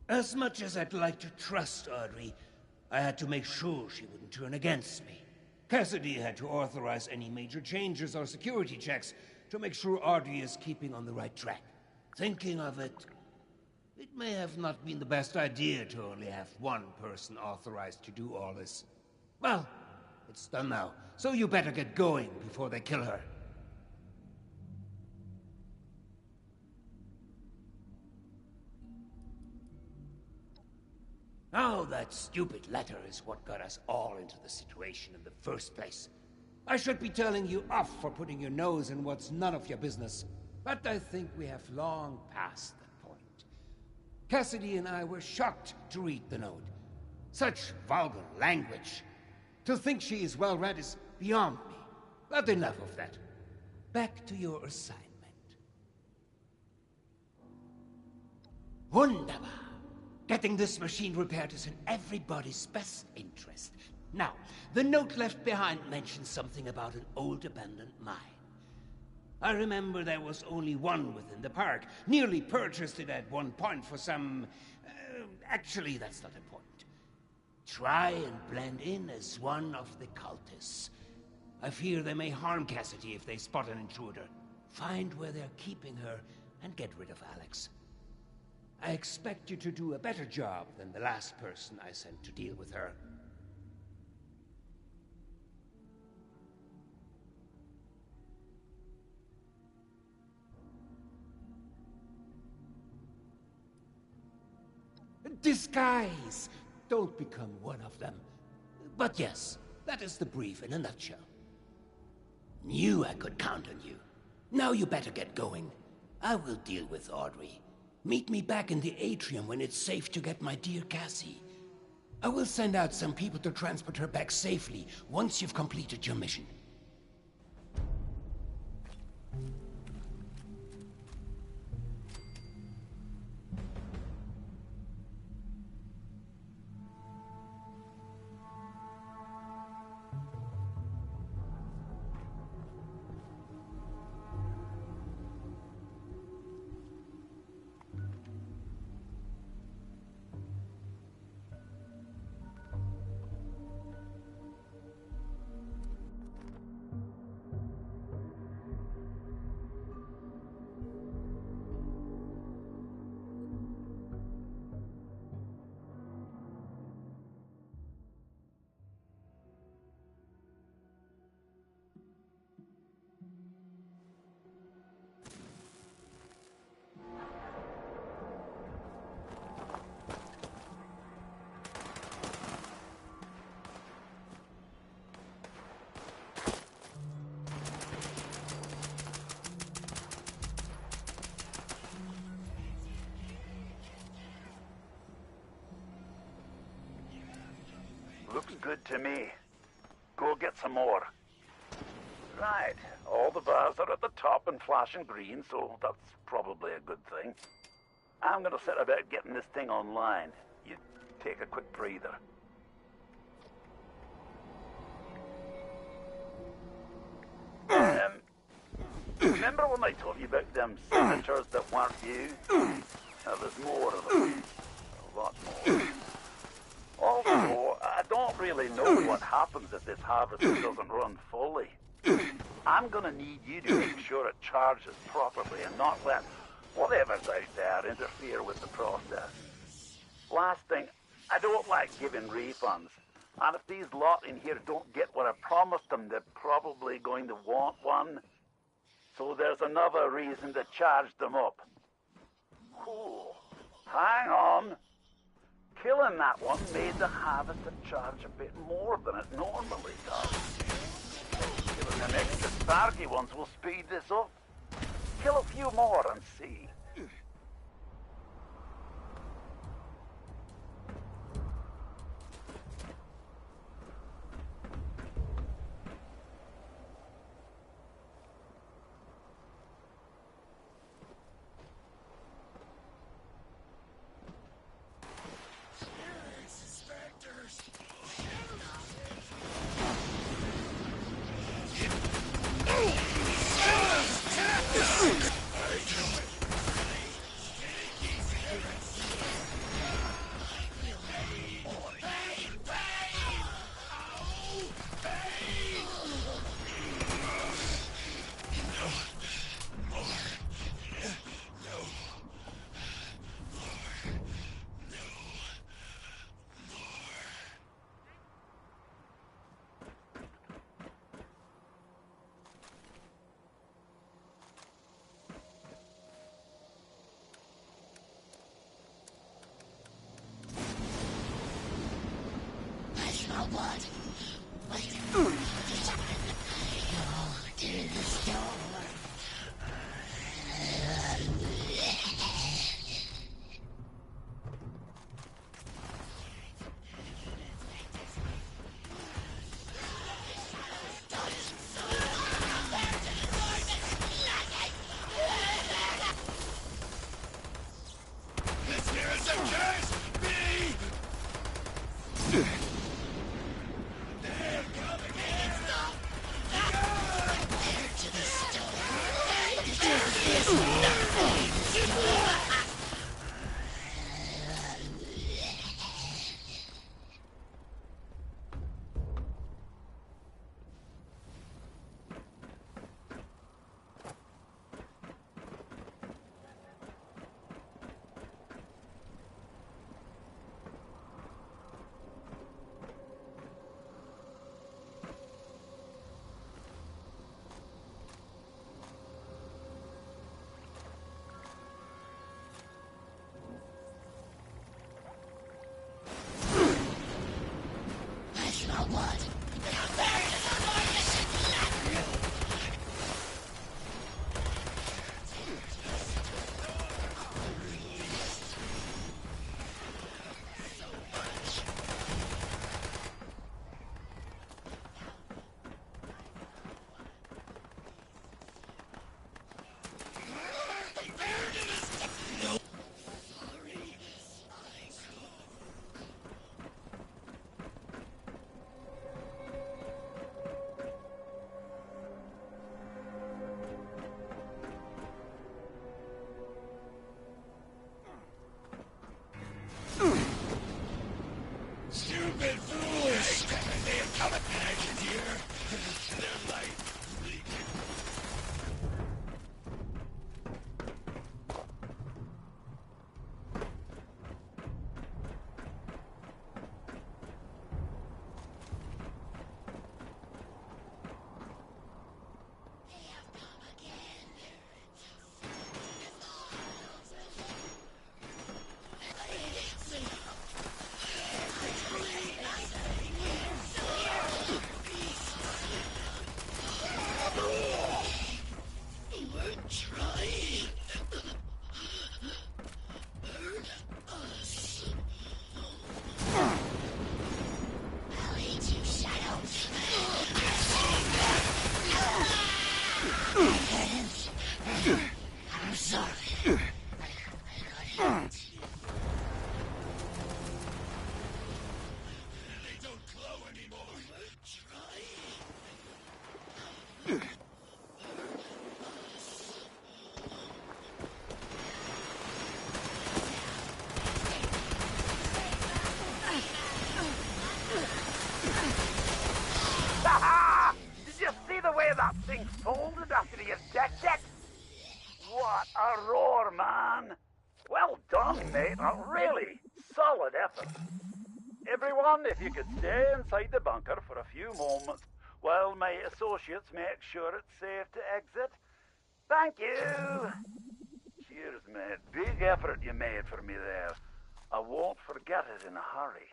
As much as I'd like to trust Audrey, I had to make sure she wouldn't turn against me. Cassidy had to authorize any major changes or security checks to make sure Audrey is keeping on the right track. Thinking of it, it may have not been the best idea to only have one person authorized to do all this. Well, it's done now, so you better get going before they kill her. know that stupid letter is what got us all into the situation in the first place. I should be telling you off for putting your nose in what's none of your business, but I think we have long passed that point. Cassidy and I were shocked to read the note. Such vulgar language. To think she is well read is beyond me. But enough of that. Back to your assignment. Wunderbar. Getting this machine repaired is in everybody's best interest. Now, the note left behind mentions something about an old abandoned mine. I remember there was only one within the park. Nearly purchased it at one point for some... actually, that's not important. Try and blend in as one of the cultists. I fear they may harm Cassidy if they spot an intruder. Find where they're keeping her and get rid of Alex. I expect you to do a better job than the last person I sent to deal with her. Disguise! Don't become one of them. But yes, that is the brief in a nutshell. Knew I could count on you. Now you better get going. I will deal with Audrey. Meet me back in the atrium when it's safe to get my dear Cassie. I will send out some people to transport her back safely once you've completed your mission. Looks good to me. Go get some more. Right, all the bars are at the top and flashing green, so that's probably a good thing. I'm gonna set about getting this thing online. You take a quick breather. Remember when I told you about them signatures that weren't you? Now there's more of them. A lot more. Also, I don't really know what happens if this harvester doesn't run fully. I'm gonna need you to make sure it charges properly and not let whatever's out there interfere with the process. Last thing, I don't like giving refunds. And if these lot in here don't get what I promised them, they're probably going to want one. So there's another reason to charge them up. Cool. Hang on. Killing that one made the harvester charge a bit more than it normally does. Killing them extra sparky ones will speed this up. Kill a few more and see. blood. Wait. Go to the store. Stupid fools! They have come back in here. Their light leaking. I'm sorry. They don't glow anymore. Did you see the way that thing folded after your deck yet? What a roar, man! Well done, mate. A really solid effort. Everyone, if you could stay inside the bunker for a few moments while my associates make sure it's safe to exit. Thank you! Cheers, mate. Big effort you made for me there. I won't forget it in a hurry.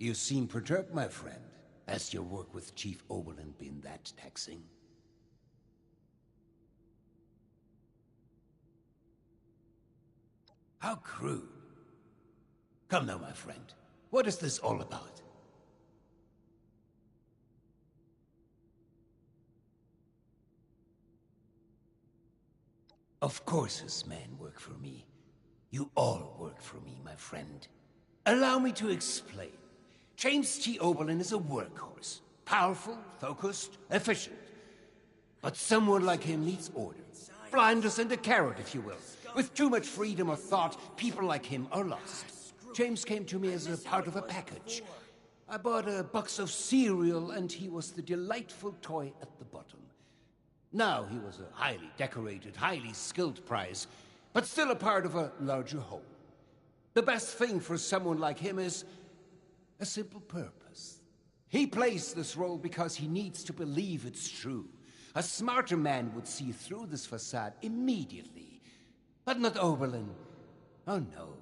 You seem perturbed, my friend. Has your work with Chief Oberlin been that taxing? How crude. Come now, my friend. What is this all about? Of course his men work for me. You all work for me, my friend. Allow me to explain. James T. Oberlin is a workhorse. Powerful, focused, efficient. But someone like him needs order. Blinders and a carrot, if you will. With too much freedom of thought, people like him are lost. James came to me as a part of a package. I bought a box of cereal, and he was the delightful toy at the bottom. Now he was a highly decorated, highly skilled prize, but still a part of a larger whole. The best thing for someone like him is a simple purpose. He plays this role because he needs to believe it's true. A smarter man would see through this facade immediately. But not Oberlin. Oh no.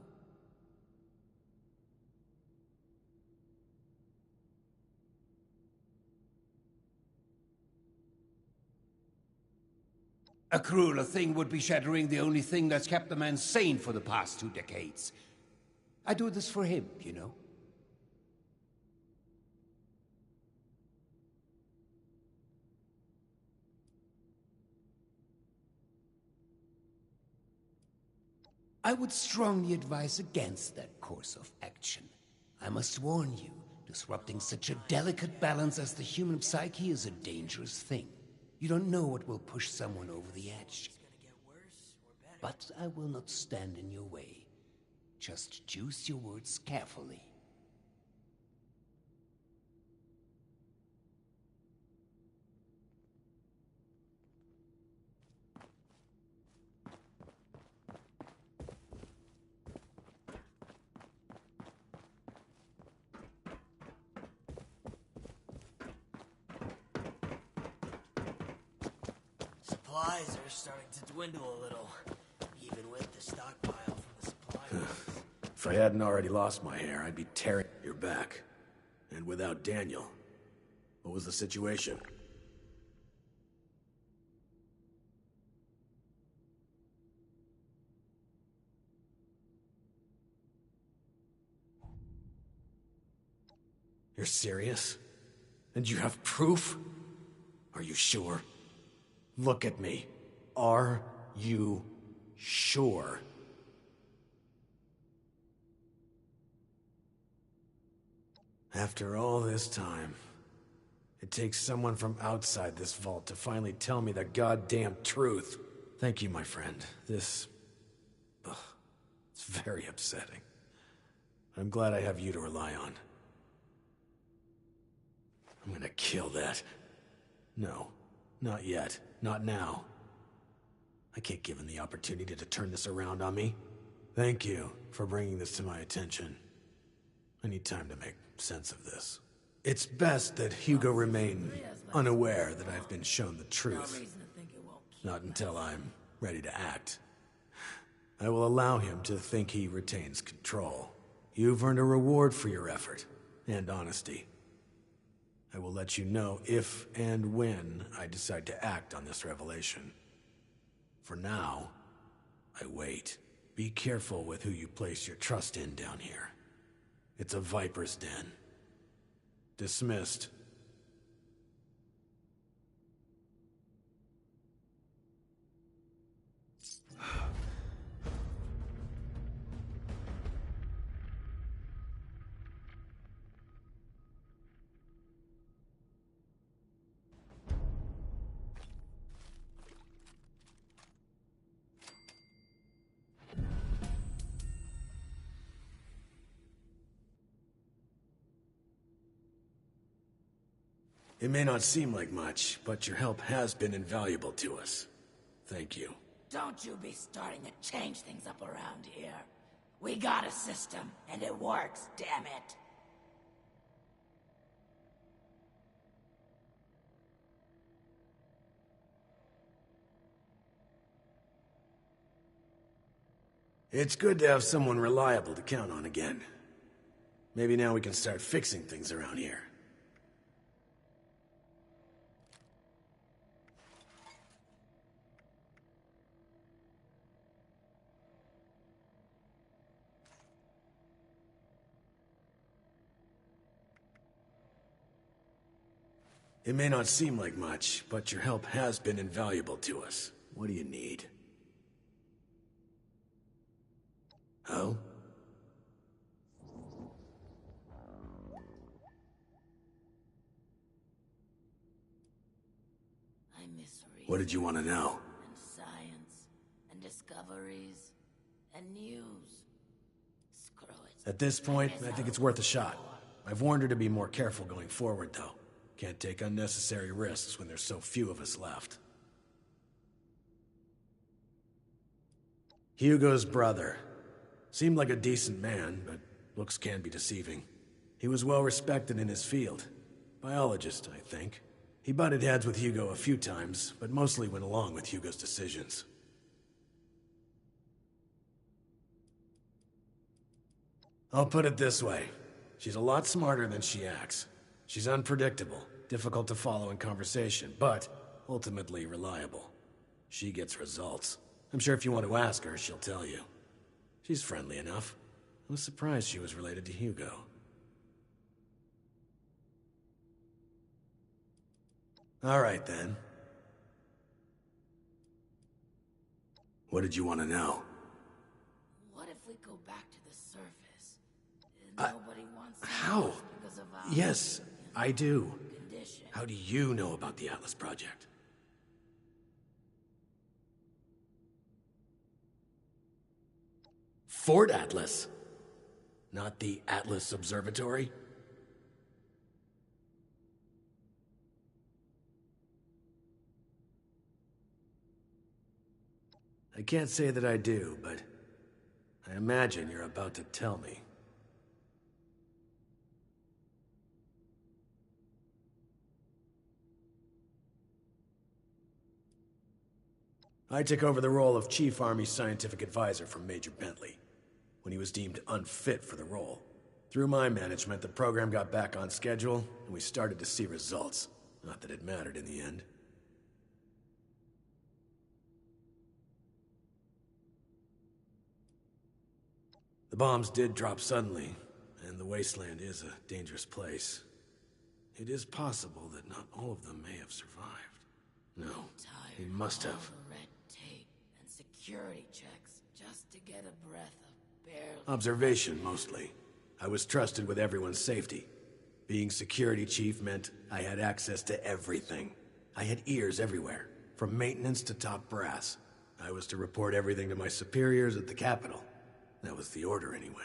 A crueler thing would be shattering the only thing that's kept the man sane for the past 2 decades. I do this for him, you know? I would strongly advise against that course of action. I must warn you, disrupting such a delicate balance as the human psyche is a dangerous thing. You don't know what will push someone over the edge. But I will not stand in your way. Just choose your words carefully. Supplies are starting to dwindle a little, even with the stockpile from the supply boxes. If I hadn't already lost my hair, I'd be tearing your back. And without Daniel. What was the situation? You're serious? And you have proof? Are you sure? Look at me. Are you sure? After all this time, it takes someone from outside this vault to finally tell me the goddamn truth. Thank you, my friend. This... it's very upsetting. I'm glad I have you to rely on. I'm gonna kill that. No, not yet. Not now. I can't give him the opportunity to turn this around on me. Thank you for bringing this to my attention. I need time to make sense of this. It's best that Hugo remain unaware that I've been shown the truth. Not until I'm ready to act. I will allow him to think he retains control. You've earned a reward for your effort and honesty. I will let you know if and when I decide to act on this revelation. For now, I wait. Be careful with who you place your trust in down here. It's a viper's den. Dismissed. It may not seem like much, but your help has been invaluable to us. Thank you. Don't you be starting to change things up around here. We got a system, and it works, damn it. It's good to have someone reliable to count on again. Maybe now we can start fixing things around here. It may not seem like much, but your help has been invaluable to us. What do you need? Oh? I miss reading. What did you want to know? And science, and discoveries, and news. Screw it. At this point, I think it's worth a shot. I've warned her to be more careful going forward, though. Can't take unnecessary risks when there's so few of us left. Hugo's brother. Seemed like a decent man, but looks can be deceiving. He was well respected in his field. Biologist, I think. He butted heads with Hugo a few times, but mostly went along with Hugo's decisions. I'll put it this way. She's a lot smarter than she acts. She's unpredictable, difficult to follow in conversation, but ultimately reliable. She gets results. I'm sure if you want to ask her, she'll tell you. She's friendly enough. I was surprised she was related to Hugo. All right, then. What did you want to know? What if we go back to the surface? Nobody wants to How? know because of our Yes, I do. condition. How do you know about the Atlas Project? Fort Atlas? Not the Atlas Observatory? I can't say that I do, but I imagine you're about to tell me. I took over the role of Chief Army Scientific Advisor from Major Bentley, when he was deemed unfit for the role. Through my management, the program got back on schedule, and we started to see results. Not that it mattered in the end. The bombs did drop suddenly, and the wasteland is a dangerous place. It is possible that not all of them may have survived. No, he must have. All the red tape and security checks just to get a breath of barely. Observation, mostly. I was trusted with everyone's safety. Being security chief meant I had access to everything. I had ears everywhere, from maintenance to top brass. I was to report everything to my superiors at the Capitol. That was the order, anyway.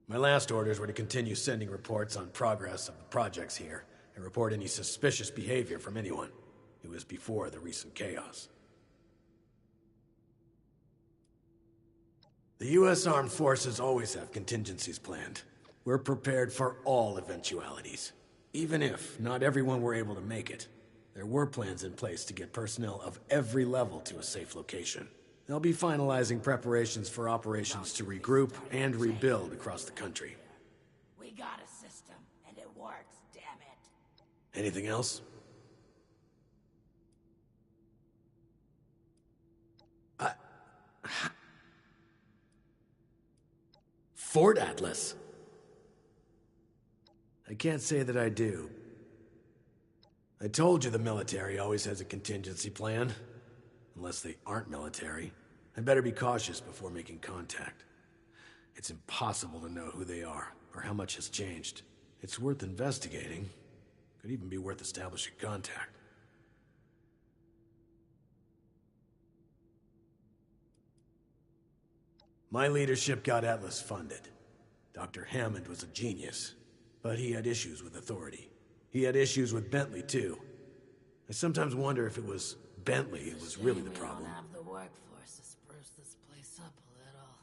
My last orders were to continue sending reports on progress of the projects here, and report any suspicious behavior from anyone. It was before the recent chaos. The U.S. Armed Forces always have contingencies planned. We're prepared for all eventualities. Even if not everyone were able to make it, there were plans in place to get personnel of every level to a safe location. They'll be finalizing preparations for operations to regroup and rebuild across the country. We got a system, and it works, damn it. Anything else? Fort Atlas. I can't say that I do. I told you the military always has a contingency plan. Unless they aren't military. I'd better be cautious before making contact. It's impossible to know who they are, or how much has changed. It's worth investigating. Could even be worth establishing contact. My leadership got Atlas funded. Dr. Hammond was a genius, but he had issues with authority. He had issues with Bentley, too. I sometimes wonder if it was Bentley who was really the problem. We don't have the workforce to spruce this place up a little.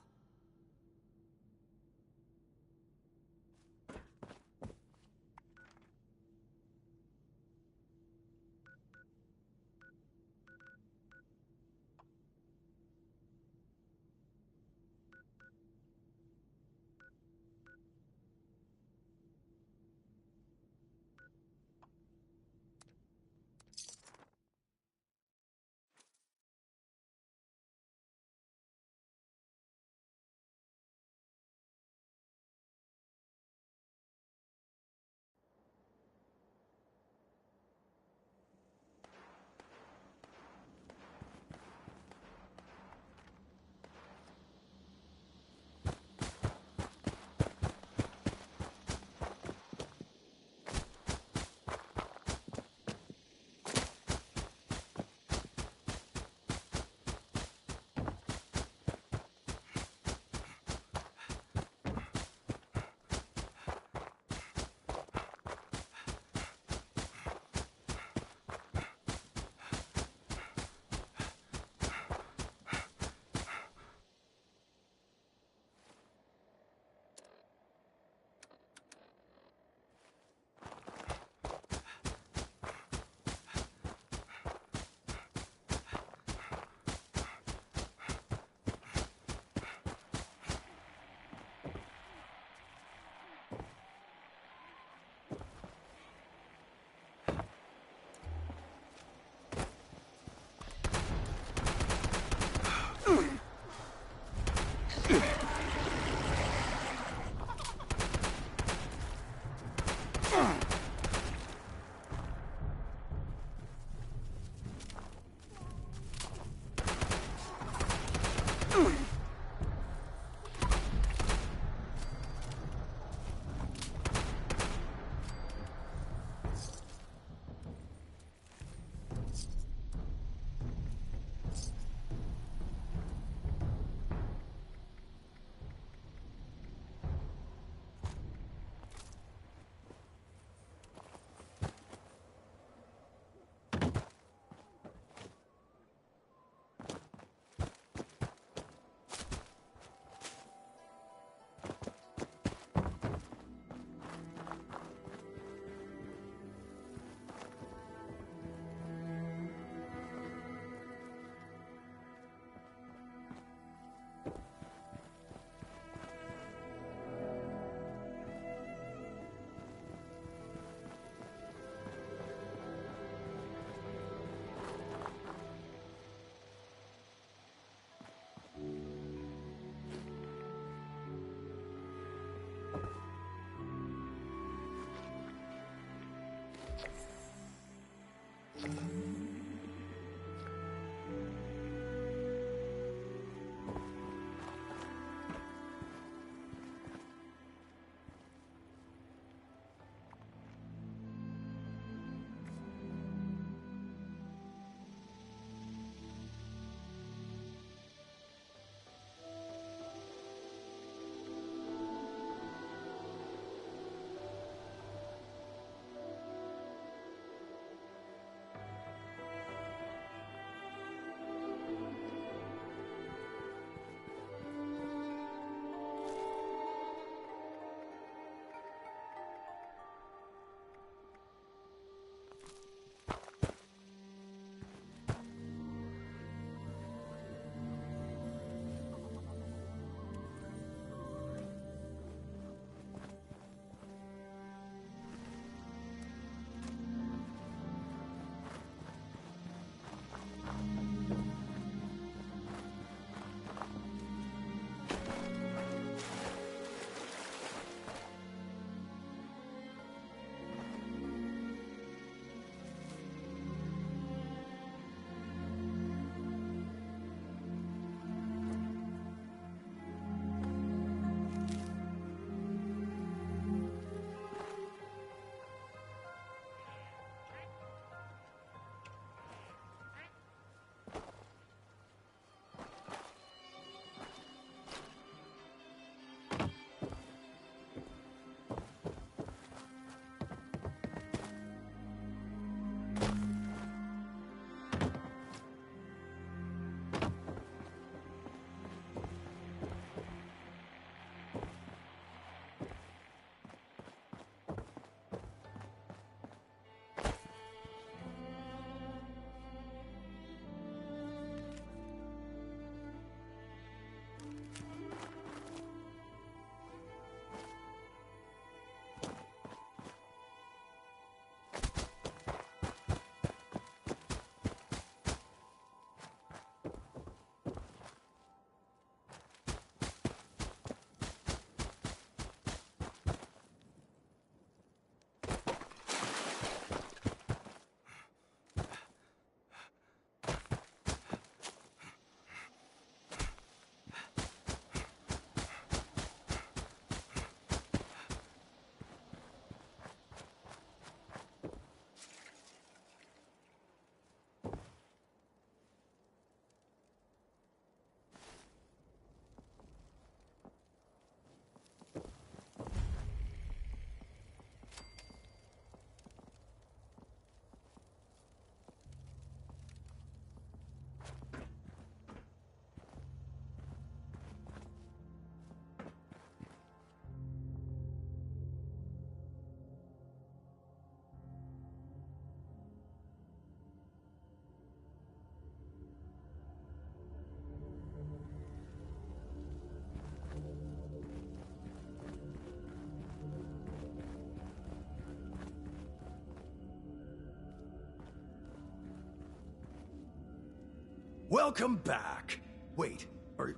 Welcome back. Wait,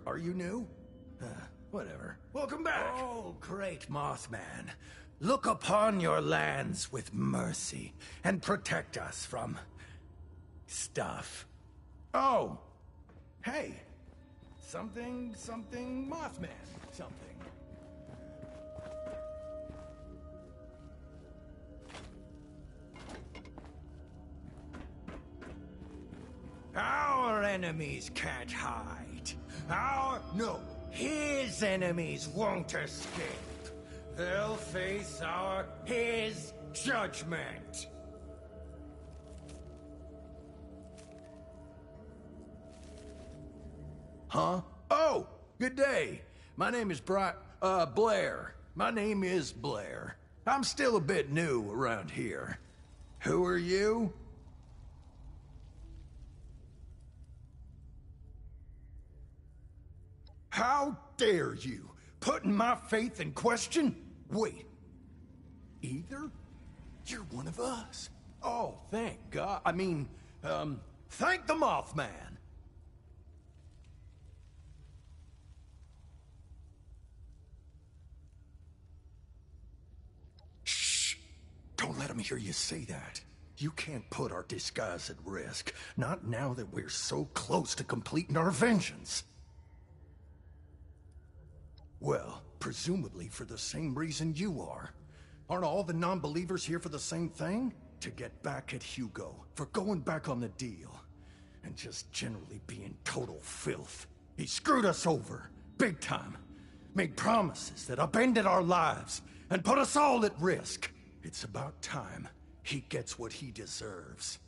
are you new? Whatever. Welcome back. Oh, great Mothman. Look upon your lands with mercy and protect us from stuff. Oh, hey. Something Mothman. Something. Our enemies can't hide. His enemies won't escape. They'll face his judgment. Huh? Oh, good day. My name is Blair. My name is Blair. I'm still a bit new around here. Who are you? How dare you? Putting my faith in question? Wait. Either? You're one of us. Oh, thank God. Thank the Mothman. Shh! Don't let him hear you say that. You can't put our disguise at risk. Not now that we're so close to completing our vengeance. Well, presumably for the same reason you are. Aren't all the non-believers here for the same thing? To get back at Hugo, for going back on the deal. And just generally being total filth. He screwed us over, big time. Made promises that upended our lives, and put us all at risk. It's about time he gets what he deserves.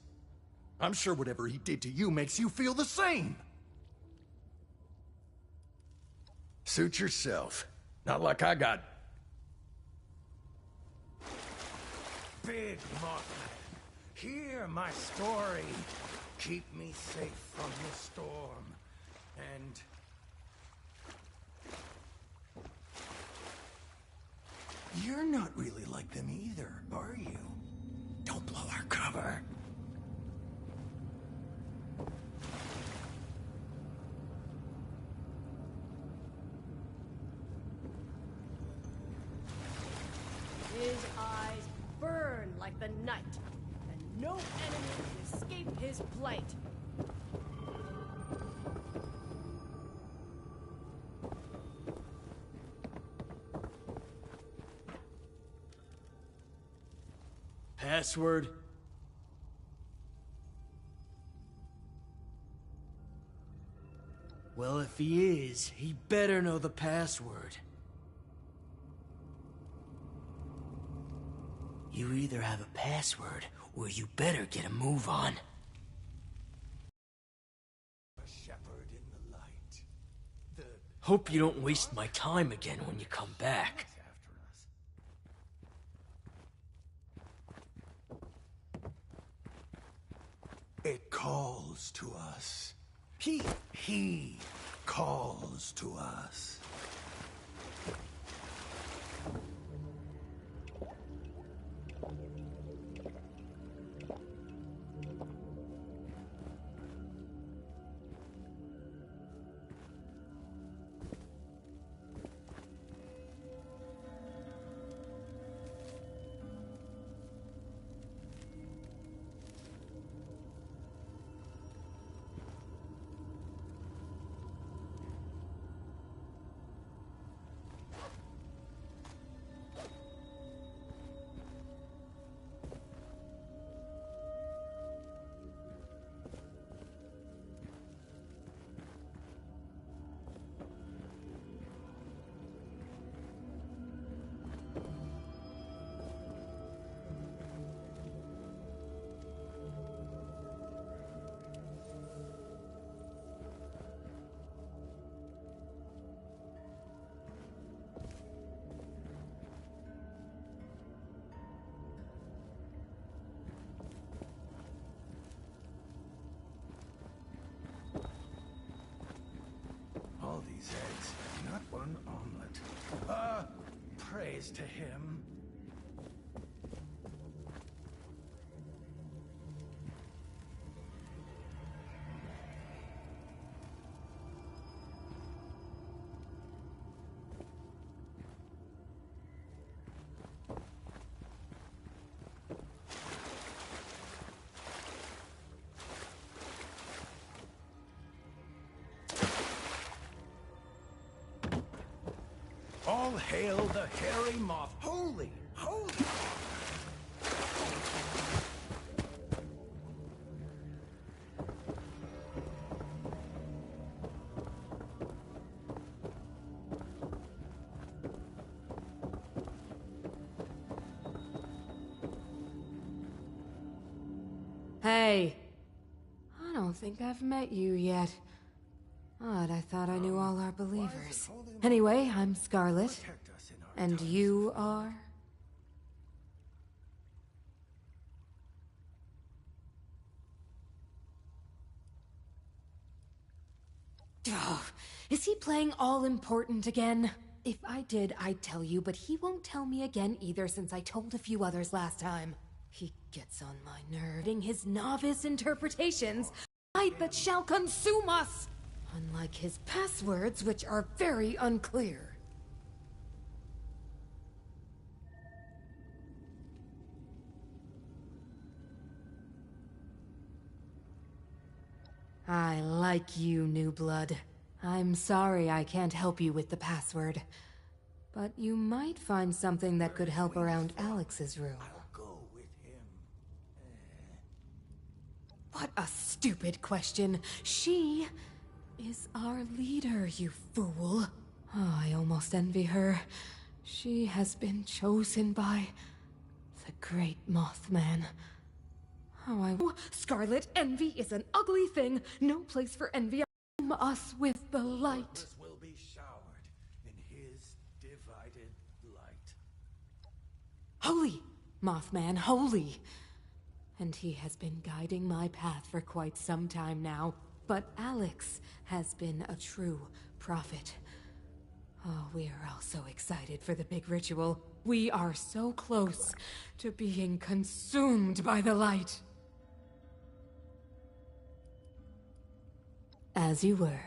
I'm sure whatever he did to you makes you feel the same. Suit yourself. Not like I got... Big Mothman, hear my story. Keep me safe from the storm. And... you're not really like them either, are you? Don't blow our cover. His eyes burn like the night, and no enemy can escape his blight. Password? Well, if he is, he better know the password. You either have a password, or you better get a move on. A shepherd in the light. Hope you don't waste my time again when you come back. It calls to us. He calls to us. All these eggs, not one omelet. Praise to him. All hail the hairy moth. Holy, holy. Hey. I don't think I've met you yet. Odd, I thought I knew all our believers. Anyway, I'm Scarlet. And you are? Oh, is he playing all important again? If I did, I'd tell you, but he won't tell me again either since I told a few others last time. He gets on my nerve in his novice interpretations. Light that shall consume us! Unlike his passwords, which are very unclear. I like you, new blood. I'm sorry I can't help you with the password. But you might find something that could help around Alex's room. Go with him. What a stupid question. She is our leader, you fool. Oh, I almost envy her. She has been chosen by the great Mothman. Oh, Scarlet, envy is an ugly thing. No place for envy. Arm us with the light. Will be showered in his divided light. Holy, Mothman, holy. And he has been guiding my path for quite some time now. But Alex has been a true prophet. Oh, we are all so excited for the big ritual. We are so close to being consumed by the light. As you were.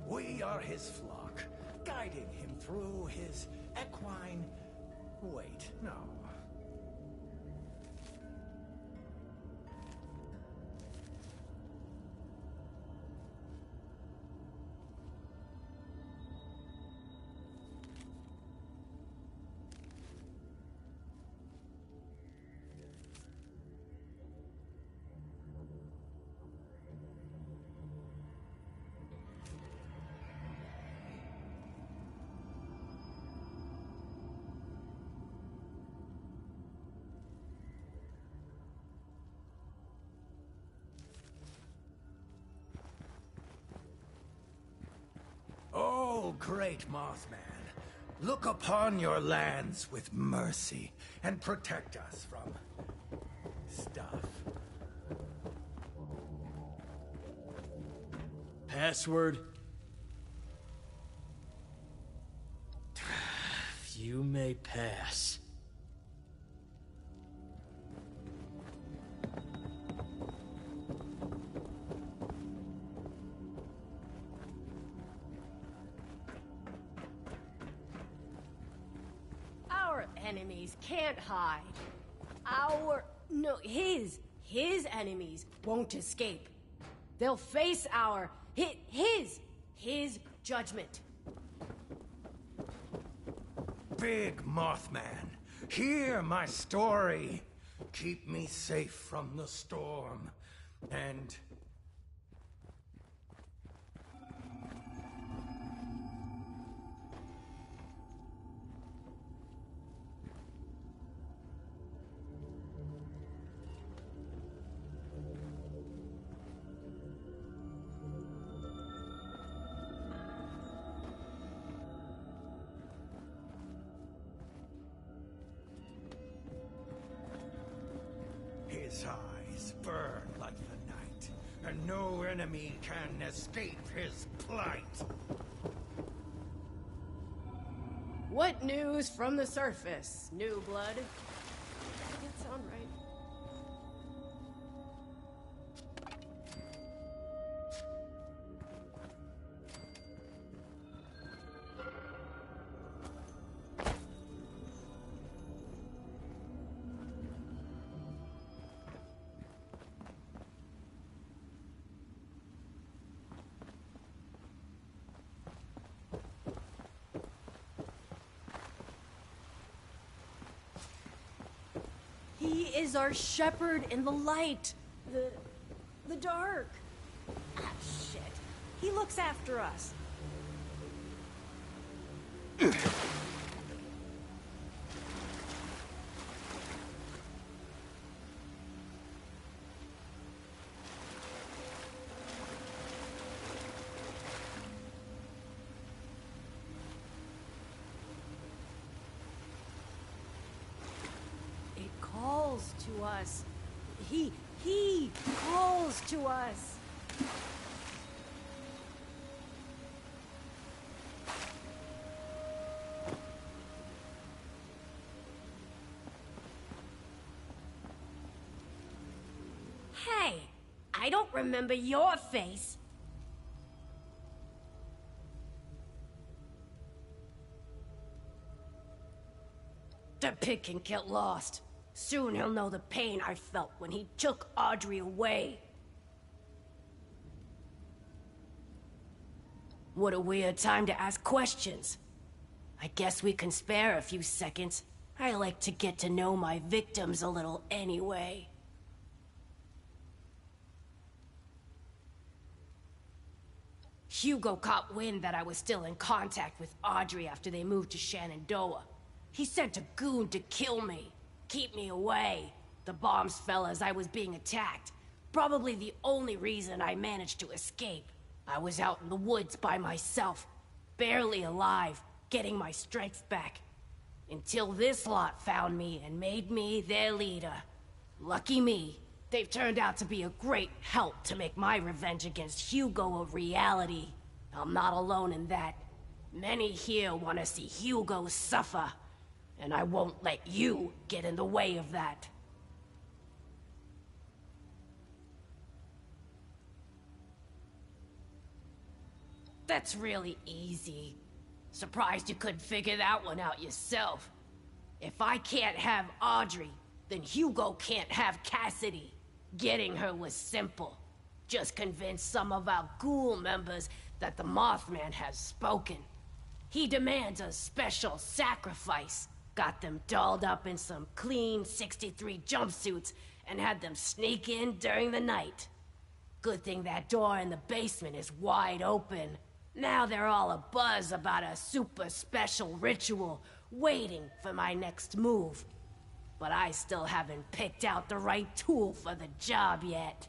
We are his flock, guiding him through his equine... Wait, no. Oh, great Mothman, look upon your lands with mercy and protect us from stuff. Password? You may pass. Our enemies can't hide. His enemies won't escape. They'll face his judgment. Big Mothman, hear my story. Keep me safe from the storm, and... His eyes burn like the night, and no enemy can escape his plight. What news from the surface, new blood? Does that sound right? He is our shepherd in the light, the dark. Ah, shit. He looks after us. It calls to us. He He calls to us. Hey, I don't remember your face. The pig can get lost. Soon he'll know the pain I felt when he took Audrey away. What a weird time to ask questions. I guess we can spare a few seconds. I like to get to know my victims a little anyway. Hugo caught wind that I was still in contact with Audrey after they moved to Shenandoah. He sent a goon to kill me, keep me away. The bombs fell as I was being attacked. Probably the only reason I managed to escape. I was out in the woods by myself, barely alive, getting my strength back. Until this lot found me and made me their leader. Lucky me, they've turned out to be a great help to make my revenge against Hugo a reality. I'm not alone in that. Many here want to see Hugo suffer. And I won't let you get in the way of that. That's really easy. Surprised you couldn't figure that one out yourself. If I can't have Audrey, then Hugo can't have Cassidy. Getting her was simple. Just convince some of our ghoul members that the Mothman has spoken. He demands a special sacrifice. Got them dolled up in some clean 63 jumpsuits and had them sneak in during the night. Good thing that door in the basement is wide open. Now they're all abuzz about a super special ritual waiting for my next move. But I still haven't picked out the right tool for the job yet.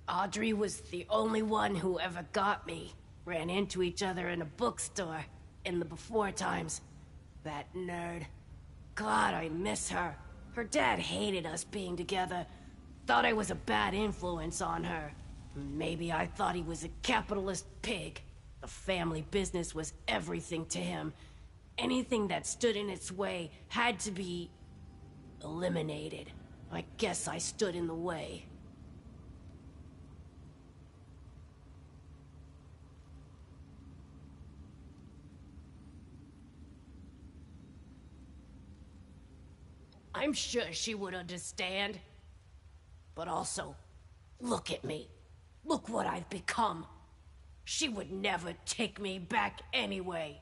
Audrey was the only one who ever got me. Ran into each other in a bookstore in the before times. That nerd. God, I miss her. Her dad hated us being together. Thought I was a bad influence on her. Maybe I thought he was a capitalist pig. The family business was everything to him. Anything that stood in its way had to be eliminated. I guess I stood in the way. I'm sure she would understand. But also, look at me. Look what I've become. She would never take me back anyway.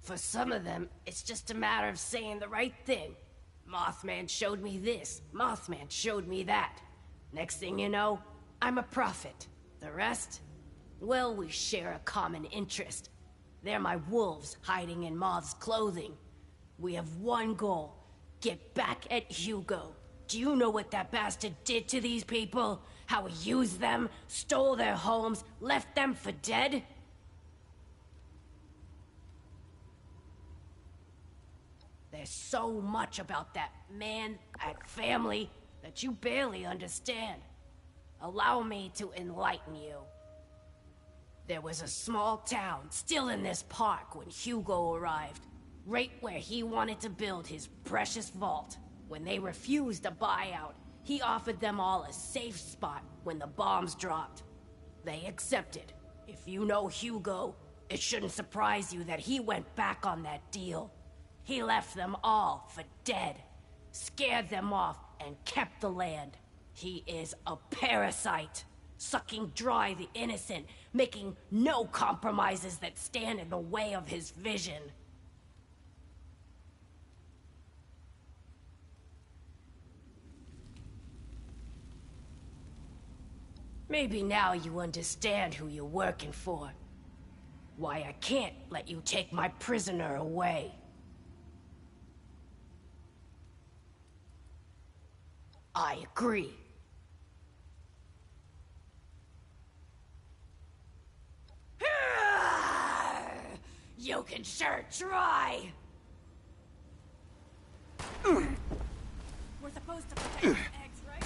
For some of them, it's just a matter of saying the right thing. Mothman showed me this. Mothman showed me that. Next thing you know, I'm a prophet. The rest? Well, we share a common interest. They're my wolves hiding in Moth's clothing. We have one goal. Get back at Hugo. Do you know what that bastard did to these people? How he used them, stole their homes, left them for dead? There's so much about that man, that family, that you barely understand. Allow me to enlighten you. There was a small town still in this park when Hugo arrived. Right where he wanted to build his precious vault. When they refused a buyout, he offered them all a safe spot when the bombs dropped. They accepted. If you know Hugo, it shouldn't surprise you that he went back on that deal. He left them all for dead, scared them off, and kept the land. He is a parasite, sucking dry the innocent, making no compromises that stand in the way of his vision. Maybe now you understand who you're working for. Why I can't let you take my prisoner away. I agree. try! We're supposed to protect these eggs, right?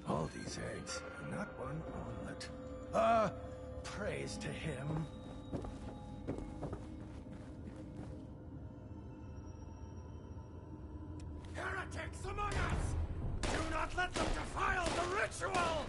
All these eggs, and not one omelet. Praise to him. Heretics among us! Do not let them defile the ritual!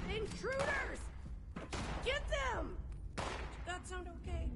Intruders! Get them! That sound okay?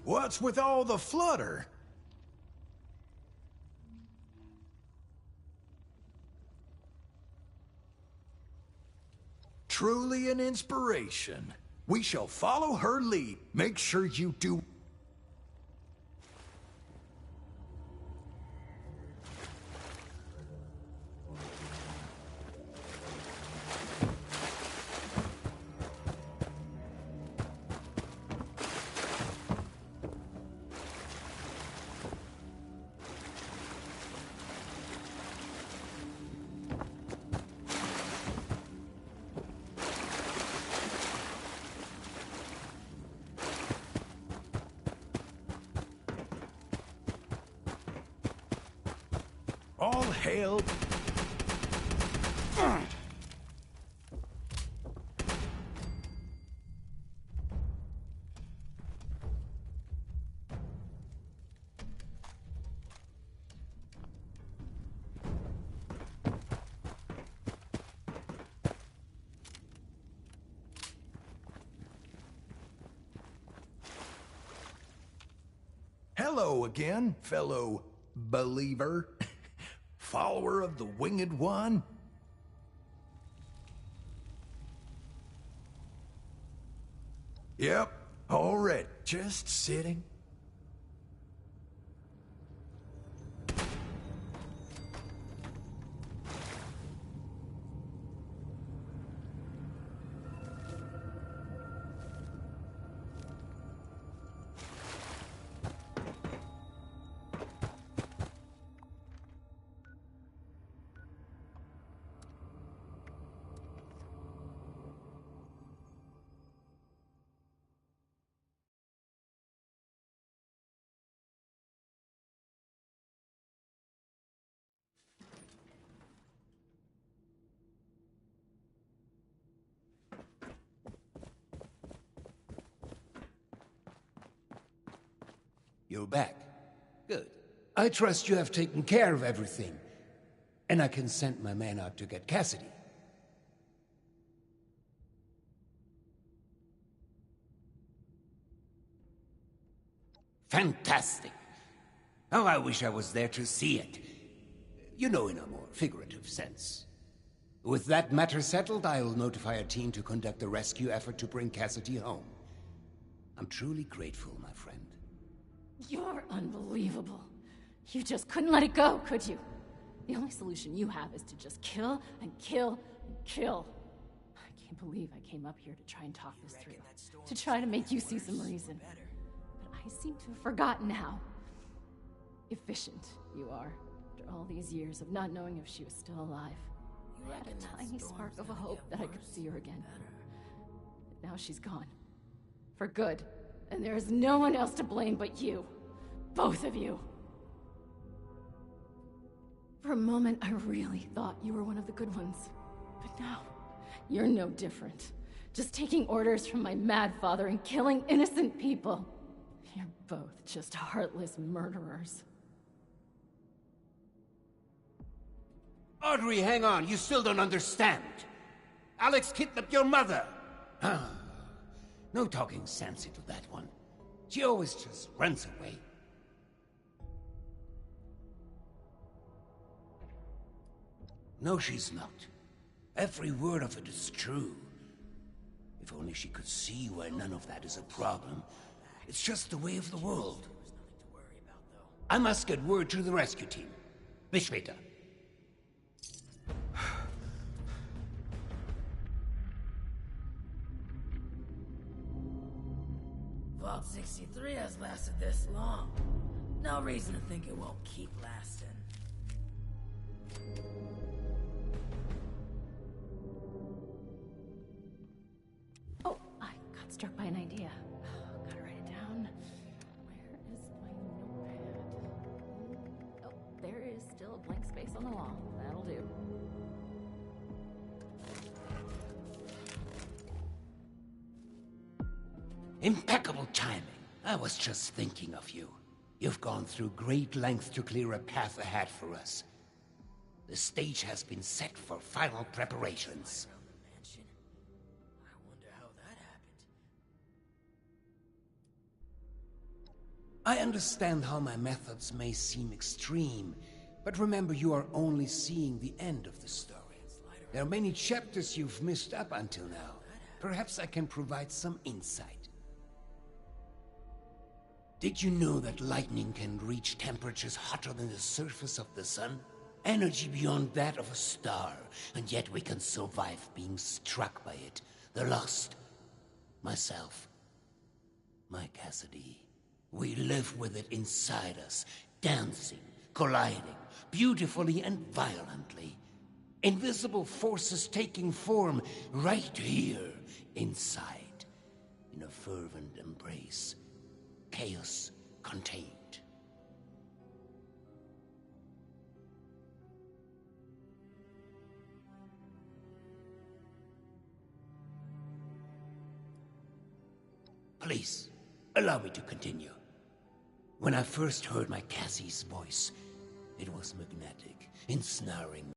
What's with all the flutter? Truly an inspiration. We shall follow her lead. Make sure you do. All hail... Hello again, fellow believer, follower of the Winged One. Yep, all right, just sitting. You're back. Good. I trust you have taken care of everything. And I can send my man out to get Cassidy. Fantastic. Oh, I wish I was there to see it. You know, in a more figurative sense. With that matter settled, I'll notify a team to conduct a rescue effort to bring Cassidy home. I'm truly grateful, my friend. You're unbelievable. You just couldn't let it go, could you? The only solution you have is to just kill and kill and kill. I can't believe I came up here to try and talk this through. To try to make you see some reason. But I seem to have forgotten how efficient you are. After all these years of not knowing if she was still alive. I had a tiny spark of a hope that I could see her again. But now she's gone. For good. And there is no one else to blame but you. Both of you. For a moment, I really thought you were one of the good ones. But now, you're no different. Just taking orders from my mad father and killing innocent people. You're both just heartless murderers. Audrey, hang on. You still don't understand. Alex kidnapped your mother. No talking sense into that one. She always just runs away. No, she's not. Every word of it is true. If only she could see why none of that is a problem. It's just the way of the world. I must get word to the rescue team. Bis später. Vault 63 has lasted this long. No reason to think it won't keep lasting. Oh, I got struck by an idea. Gotta write it down. Where is my notepad? Oh, there is still a blank space on the wall. That'll do. Impeccable timing. I was just thinking of you. You've gone through great lengths to clear a path ahead for us. The stage has been set for final preparations. I wonder how that happened. I understand how my methods may seem extreme, but remember you are only seeing the end of the story. There are many chapters you've missed up until now. Perhaps I can provide some insight. Did you know that lightning can reach temperatures hotter than the surface of the sun? Energy beyond that of a star, and yet we can survive being struck by it. The Lost. Myself. My Cassidy. We live with it inside us, dancing, colliding, beautifully and violently. Invisible forces taking form right here, inside, in a fervent embrace. Chaos contained. Please, allow me to continue. When I first heard my Cassie's voice, it was magnetic, ensnaring.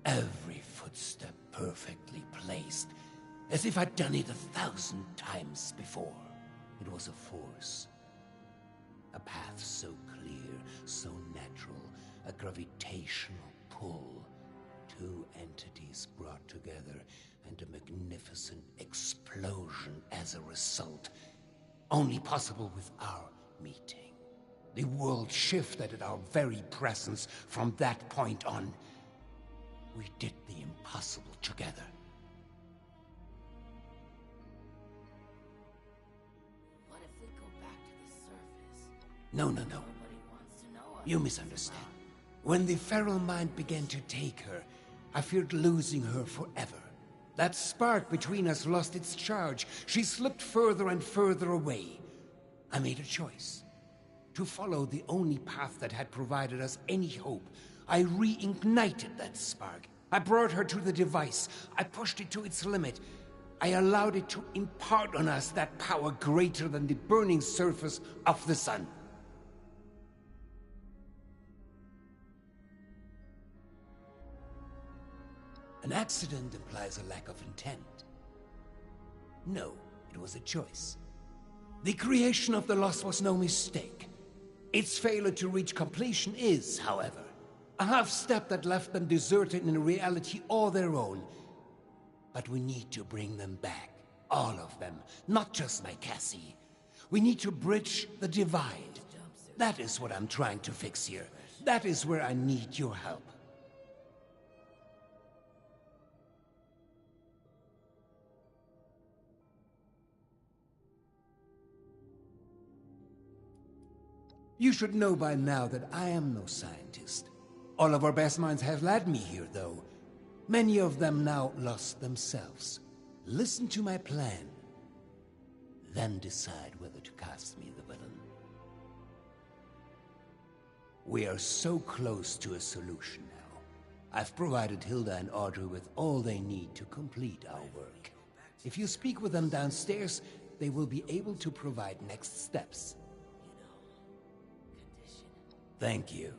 Every footstep perfectly placed, as if I'd done it 1,000 times before. It was a force. A path so clear, so natural, a gravitational pull. Two entities brought together, and a magnificent explosion as a result. Only possible with our meeting. The world shifted at our very presence from that point on. We did the impossible together. What if we go back to the surface? No. Nobody wants to know us. You misunderstand. When the feral mind began to take her, I feared losing her forever. That spark between us lost its charge. She slipped further and further away. I made a choice. To follow the only path that had provided us any hope. I reignited that spark. I brought her to the device. I pushed it to its limit. I allowed it to impart on us that power greater than the burning surface of the sun. An accident implies a lack of intent. No, it was a choice. The creation of the Lost was no mistake. Its failure to reach completion is, however, a half-step that left them deserted in a reality all their own. But we need to bring them back. All of them, not just my Cassie. We need to bridge the divide. That is what I'm trying to fix here. That is where I need your help. You should know by now that I am no scientist. All of our best minds have led me here, though. Many of them now lost themselves. Listen to my plan. Then decide whether to cast me the villain. We are so close to a solution now. I've provided Hilda and Audrey with all they need to complete our work. If you speak with them downstairs, they will be able to provide next steps. Thank you.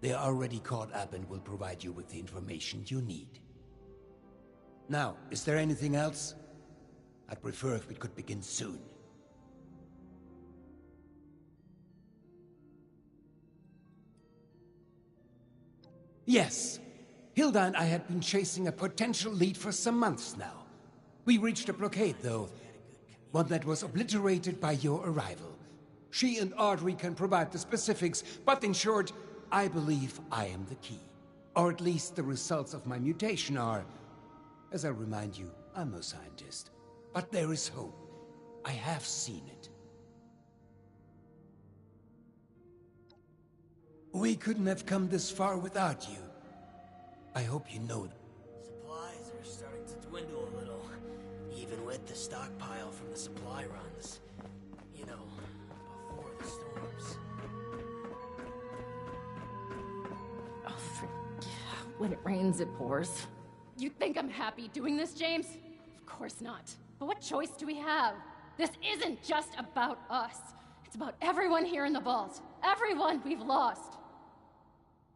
They are already caught up and will provide you with the information you need. Now, is there anything else? I'd prefer if we could begin soon. Yes. Hilda and I had been chasing a potential lead for some months now. We reached a blockade, though. One that was obliterated by your arrival. She and Audrey can provide the specifics, but in short, I believe I am the key. Or at least the results of my mutation are... As I remind you, I'm no scientist. But there is hope. I have seen it. We couldn't have come this far without you. I hope you know that. Supplies are starting to dwindle a little, even with the stockpile from the supply runs. You know, before the storms. When it rains, it pours. You think I'm happy doing this, James? Of course not. But what choice do we have? This isn't just about us. It's about everyone here in the vault. Everyone we've lost.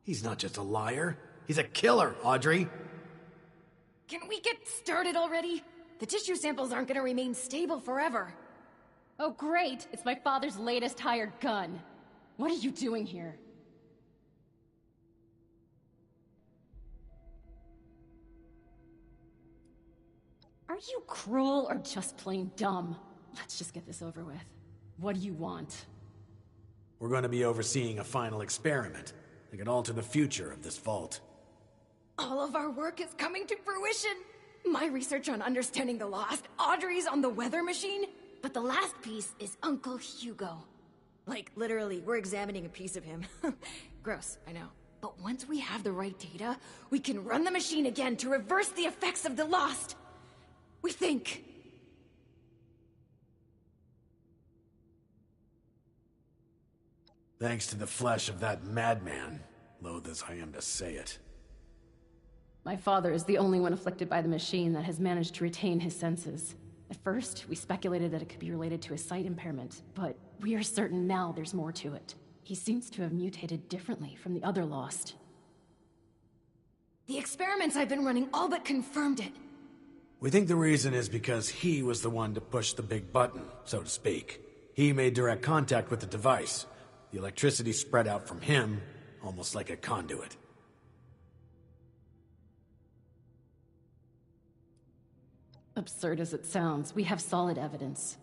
He's not just a liar. He's a killer, Audrey. Can we get started already? The tissue samples aren't gonna remain stable forever. Oh, great. It's my father's latest hired gun. What are you doing here? Are you cruel or just plain dumb? Let's just get this over with. What do you want? We're going to be overseeing a final experiment that could alter the future of this vault. All of our work is coming to fruition. My research on understanding the lost, Audrey's on the weather machine, but the last piece is Uncle Hugo. Like, literally, we're examining a piece of him. Gross, I know. But once we have the right data, we can run the machine again to reverse the effects of the lost. We think. Thanks to the flesh of that madman, loath as I am to say it. My father is the only one afflicted by the machine that has managed to retain his senses. At first, we speculated that it could be related to his sight impairment, but we are certain now there's more to it. He seems to have mutated differently from the other Lost. The experiments I've been running all but confirmed it. We think the reason is because he was the one to push the big button, so to speak. He made direct contact with the device. The electricity spread out from him, almost like a conduit. Absurd as it sounds, we have solid evidence.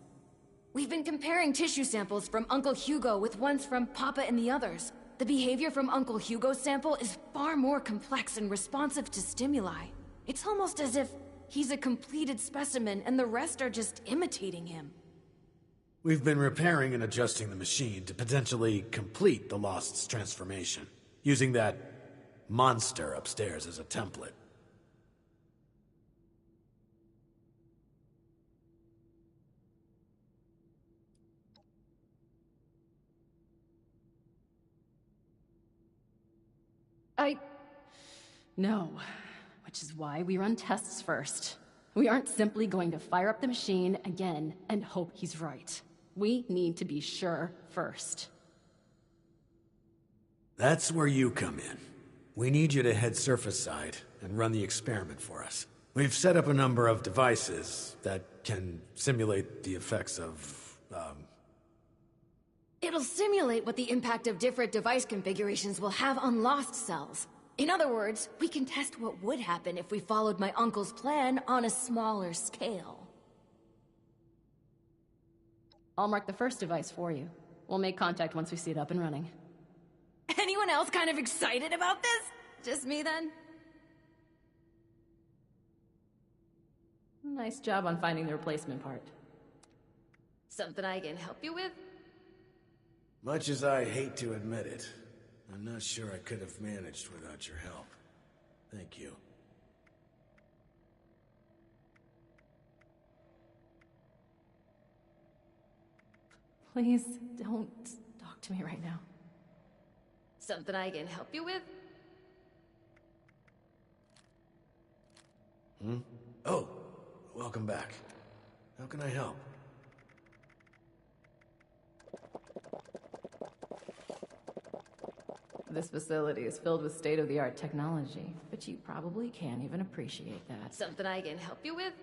We've been comparing tissue samples from Uncle Hugo with ones from Papa and the others. The behavior from Uncle Hugo's sample is far more complex and responsive to stimuli. It's almost as if he's a completed specimen and the rest are just imitating him. We've been repairing and adjusting the machine to potentially complete the Lost's transformation, using that monster upstairs as a template. No. Which is why we run tests first. We aren't simply going to fire up the machine again and hope he's right. We need to be sure first. That's where you come in. We need you to head surface side and run the experiment for us. We've set up a number of devices that can simulate the effects of, It'll simulate what the impact of different device configurations will have on Lost cells. In other words, we can test what would happen if we followed my uncle's plan on a smaller scale. I'll mark the first device for you. We'll make contact once we see it up and running. Anyone else kind of excited about this? Just me then? Nice job on finding the replacement part. Something I can help you with? Much as I hate to admit it, I'm not sure I could have managed without your help. Thank you. Please, don't talk to me right now. Something I can help you with? Oh, welcome back. How can I help? This facility is filled with state-of-the-art technology, but you probably can't even appreciate that. Something I can help you with?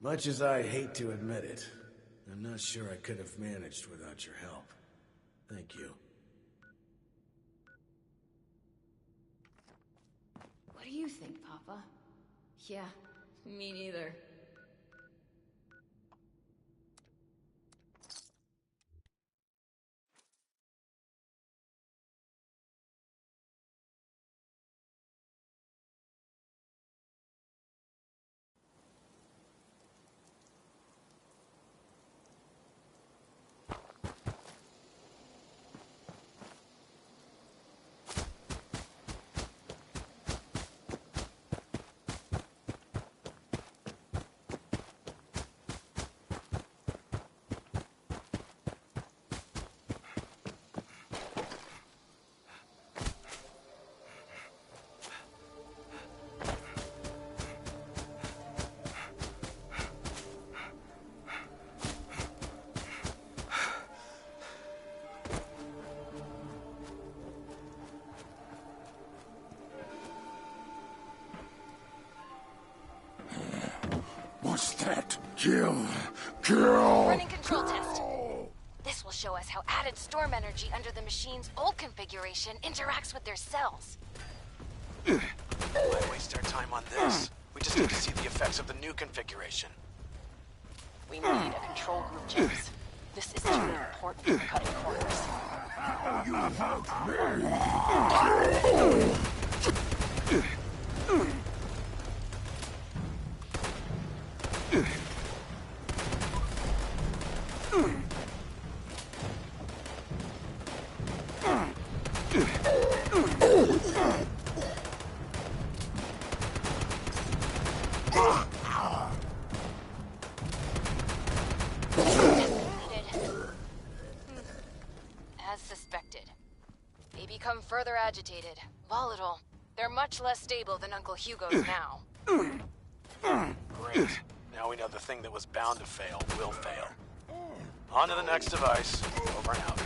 Much as I hate to admit it, I'm not sure I could have managed without your help. Thank you. What do you think, Papa? Yeah, me neither. What's that? Kill! Kill! Running control test. This will show us how added storm energy under the machine's old configuration interacts with their cells. Why waste our time on this? We just need to see the effects of the new configuration. We need a control group, James. This is too important for cutting corners. You want me? As suspected. They become further agitated, volatile. They're much less stable than Uncle Hugo's now. Great. Now we know the thing that was bound to fail will fail. On to the next device. Over and out.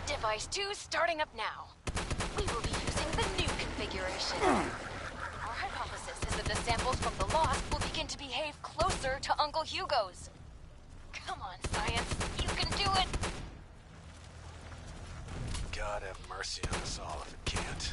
Device 2 starting up now. We will be using the new configuration. Our hypothesis is that the samples from the Lost will begin to behave closer to Uncle Hugo's. Come on, science. You can do it! God have mercy on us all if it can't.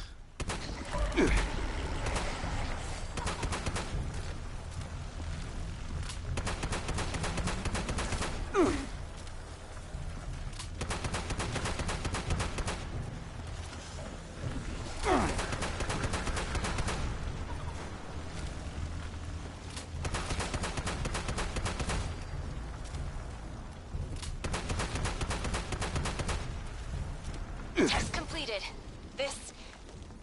Test completed. This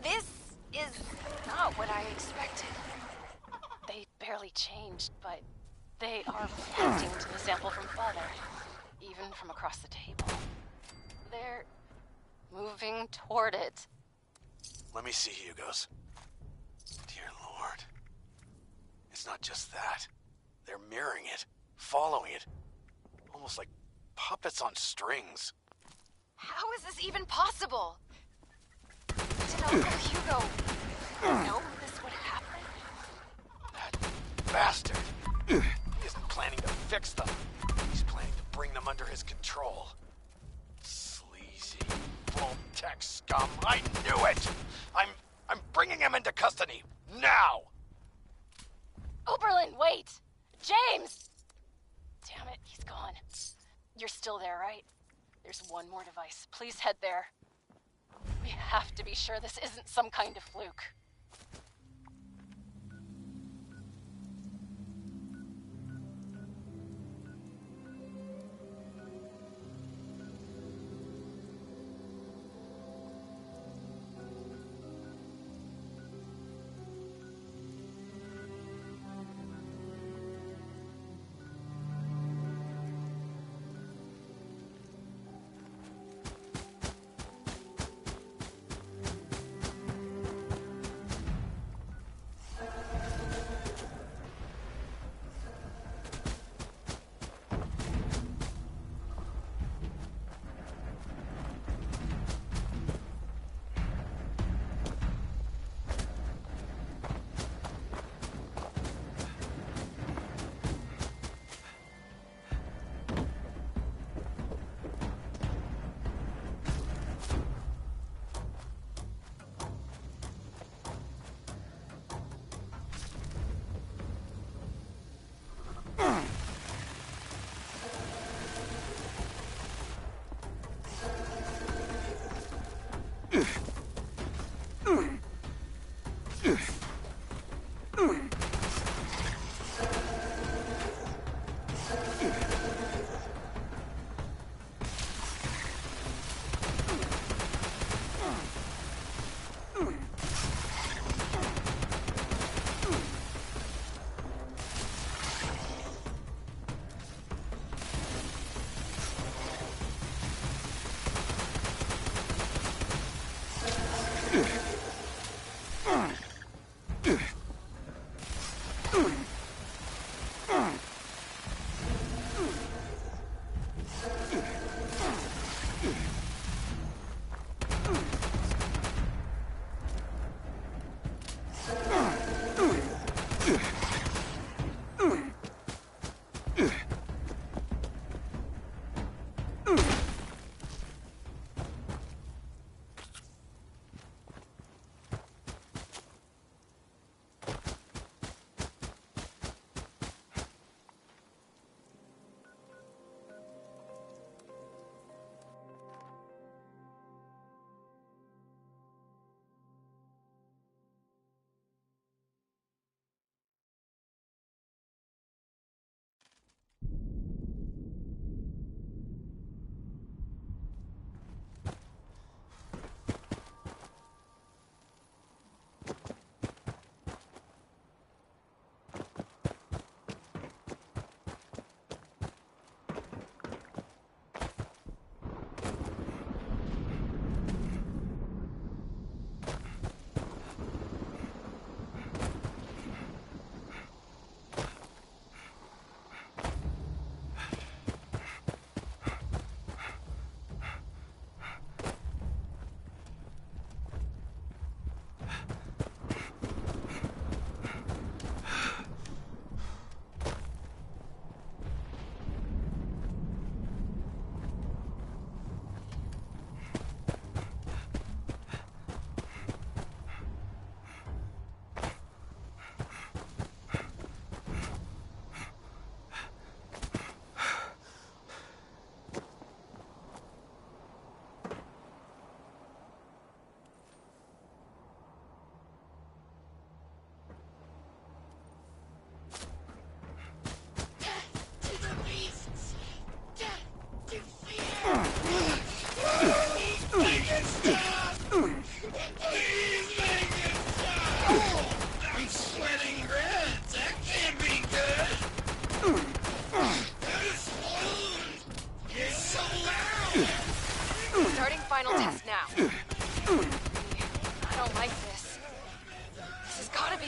is not what I expected. They barely changed, but they are pointing to the sample from Father, even from across the table. They're moving toward it. Let me see Hugo's. Dear Lord. It's not just that. They're mirroring it, following it. Almost like puppets on strings. How is this even possible? Did Uncle Hugo know this would happen? That bastard. He isn't planning to fix them. He's planning to bring them under his control. Sleazy, full-tech scum. I knew it! I'm bringing him into custody. Now! Oberlin, wait! James! Damn it, he's gone. You're still there, right? There's one more device. Please head there. We have to be sure this isn't some kind of fluke.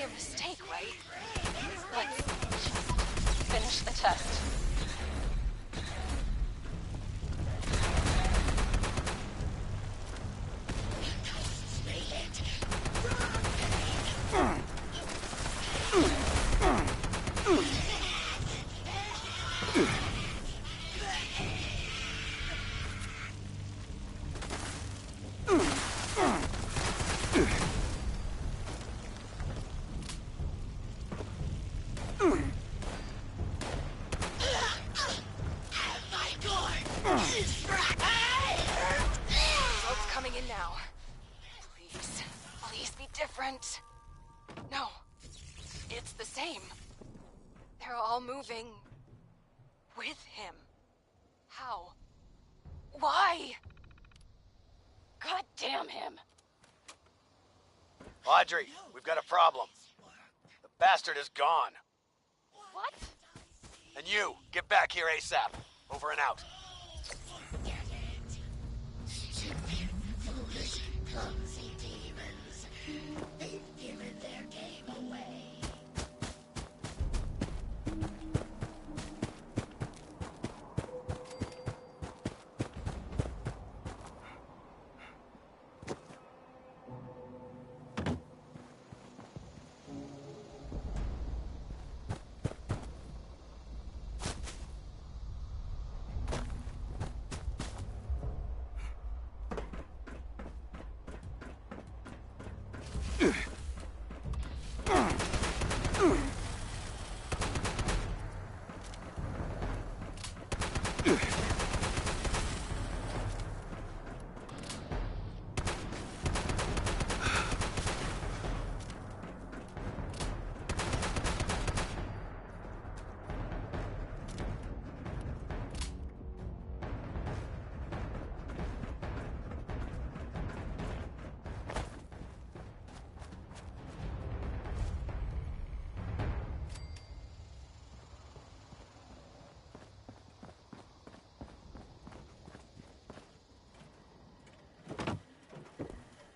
a mistake, right? Let's finish the test. Smoke's coming in now. Please, please be different. No, it's the same. They're all moving with him. How? Why? God damn him. Audrey, we've got a problem. The bastard is gone. What? And you, get back here ASAP. Over and out. Foolish, clumsy demons. They've given their game away.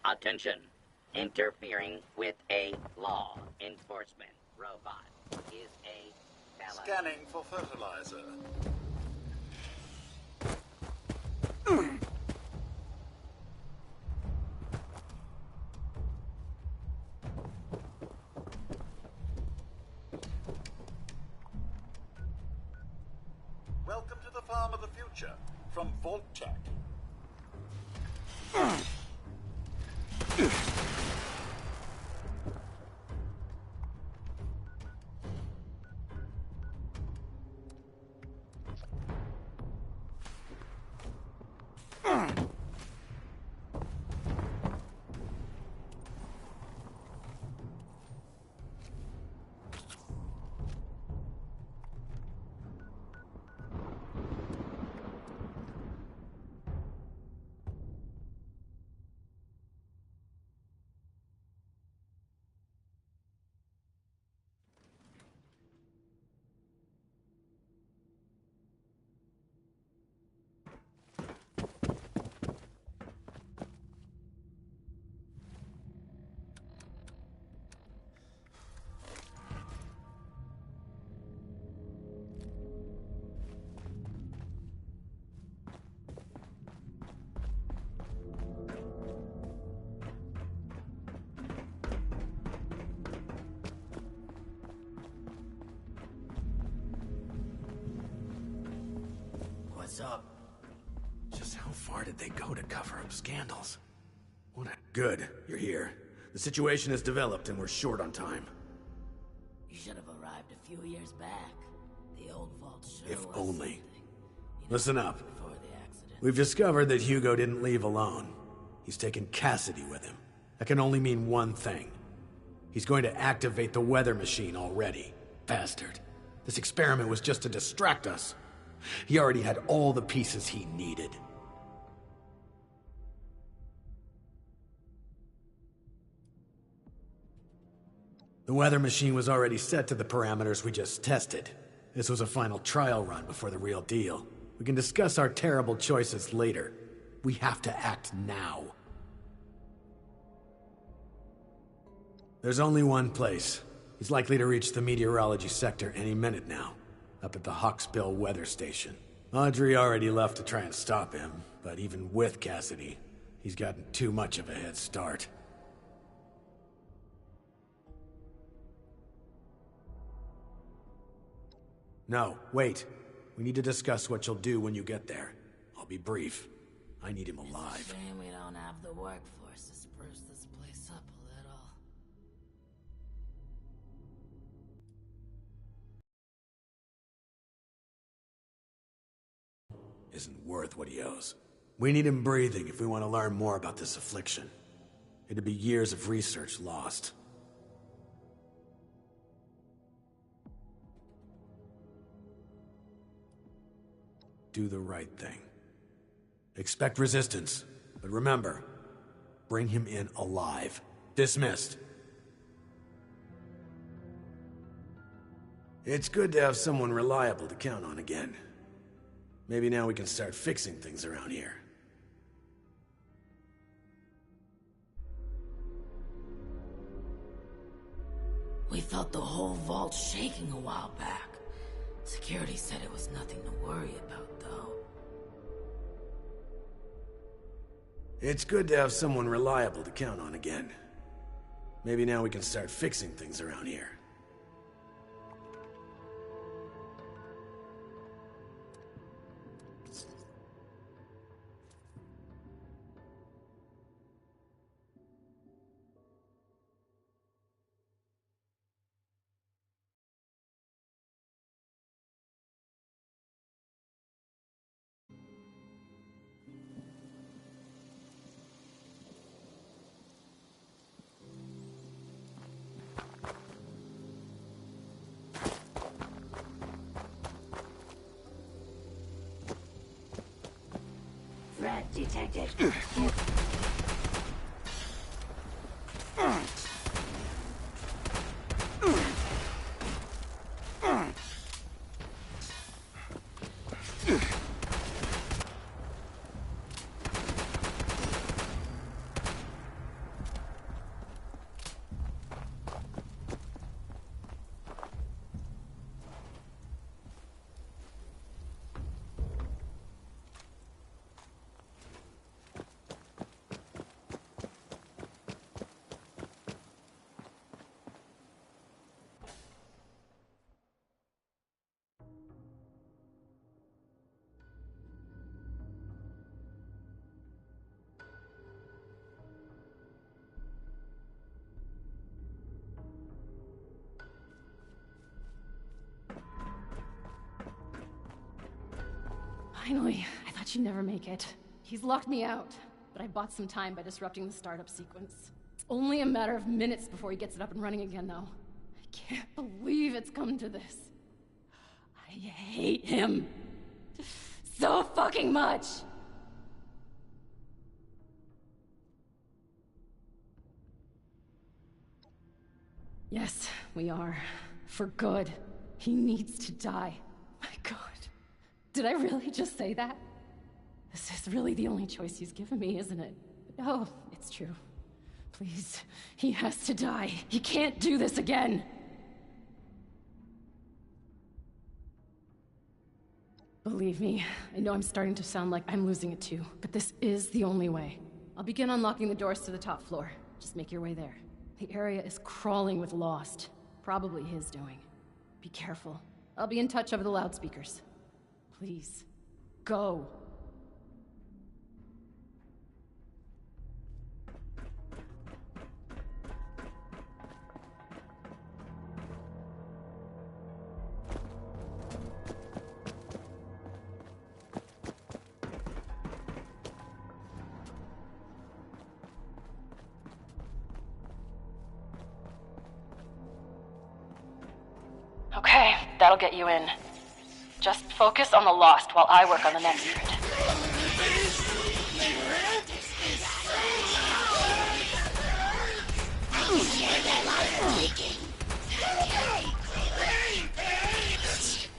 Attention. Interfering with a law enforcement robot is a felony. Scanning for fertilizer. Welcome to the farm of the future from Vault Tech. What's up? Just how far did they go to cover up scandals? What a... Good, you're here. The situation has developed and we're short on time. You should have arrived a few years back. The old vault sure If was only. something. Listen up. Before the accident. We've discovered that Hugo didn't leave alone. He's taken Cassidy with him. That can only mean one thing. He's going to activate the weather machine already. Bastard. This experiment was just to distract us. He already had all the pieces he needed. The weather machine was already set to the parameters we just tested. This was a final trial run before the real deal. We can discuss our terrible choices later. We have to act now. There's only one place. He's likely to reach the meteorology sector any minute now, up at the Hawksbill weather station. Audrey already left to try and stop him, but even with Cassidy, he's gotten too much of a head start. No, wait. We need to discuss what you'll do when you get there. I'll be brief. I need him alive. It's a shame we don't have the workforce to spruce this place up a little. Isn't worth what he owes. We need him breathing if we want to learn more about this affliction. It'd be years of research lost. Do the right thing. Expect resistance, but remember, bring him in alive. Dismissed. It's good to have someone reliable to count on again. Maybe now we can start fixing things around here. We felt the whole vault shaking a while back. Security said it was nothing to worry about, though. It's good to have someone reliable to count on again. Maybe now we can start fixing things around here. Threat detected. Finally, I thought you'd never make it. He's locked me out, but I bought some time by disrupting the startup sequence. It's only a matter of minutes before he gets it up and running again, though. I can't believe it's come to this. I hate him. So fucking much! Yes, we are. For good. He needs to die. My God. Did I really just say that? This is really the only choice he's given me, isn't it? But no, it's true. Please, he has to die. He can't do this again. Believe me, I know I'm starting to sound like I'm losing it too, but this is the only way. I'll begin unlocking the doors to the top floor. Just make your way there. The area is crawling with Lost. Probably his doing. Be careful. I'll be in touch over the loudspeakers. Please, go. Okay, that'll get you in. Just focus on the Lost while I work on the next bit.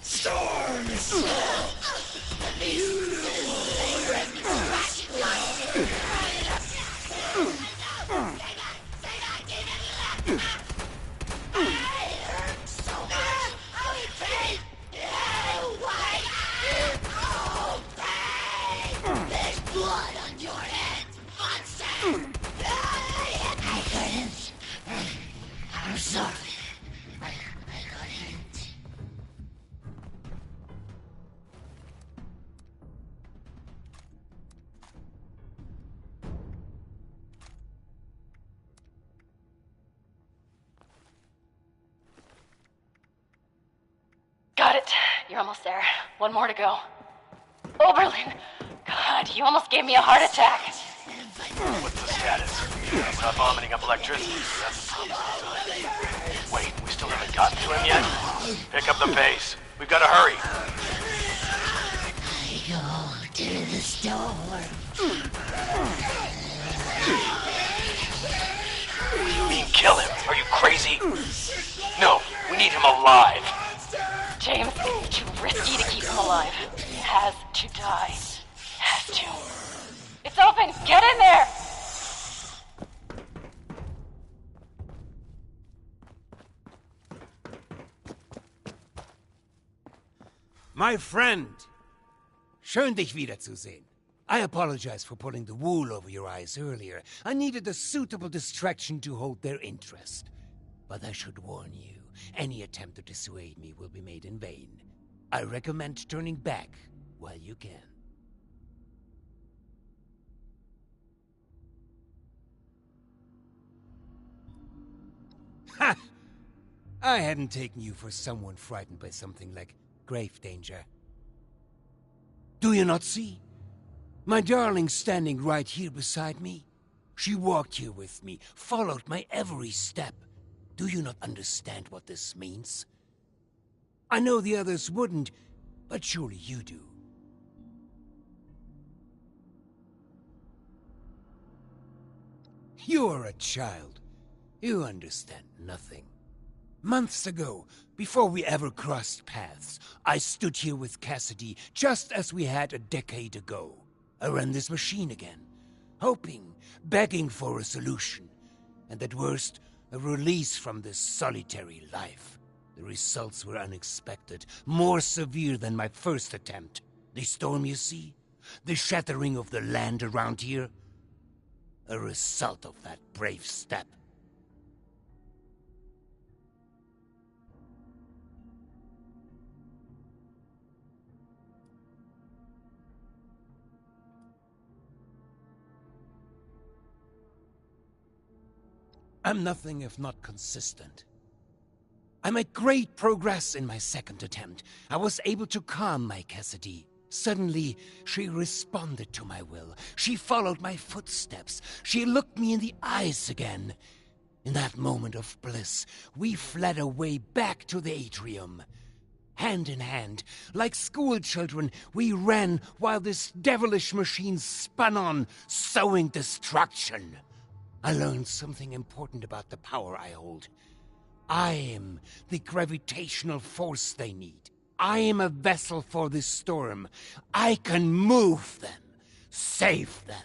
Storm! I'm sorry. I couldn't. Got it. You're almost there. One more to go. Oberlin! God, you almost gave me a heart attack. What's the status? Not vomiting up electricity. That's a promising sign. Wait, we still haven't gotten to him yet? Pick up the pace. We've got to hurry. I go to the store. What do you mean, kill him? Are you crazy? No, we need him alive. James, it's too risky to keep him alive. He has to die. Has to. It's open! Get in there! My friend! Schön, dich wiederzusehen. I apologize for pulling the wool over your eyes earlier. I needed a suitable distraction to hold their interest. But I should warn you, any attempt to dissuade me will be made in vain. I recommend turning back while you can. Ha! I hadn't taken you for someone frightened by something like grave danger. Do you not see? My darling standing right here beside me. She walked here with me, followed my every step. Do you not understand what this means? I know the others wouldn't, but surely you do. You are a child. You understand nothing. Months ago, before we ever crossed paths, I stood here with Cassidy just as we had a decade ago. I ran this machine again, hoping, begging for a solution, and at worst, a release from this solitary life. The results were unexpected, more severe than my first attempt. The storm, you see? The shattering of the land around here? A result of that brave step. I'm nothing if not consistent. I made great progress in my second attempt. I was able to calm my Cassidy. Suddenly, she responded to my will. She followed my footsteps. She looked me in the eyes again. In that moment of bliss, we fled away back to the atrium. Hand in hand, like school children, we ran while this devilish machine spun on, sowing destruction. I learned something important about the power I hold. I am the gravitational force they need. I am a vessel for this storm. I can move them, save them.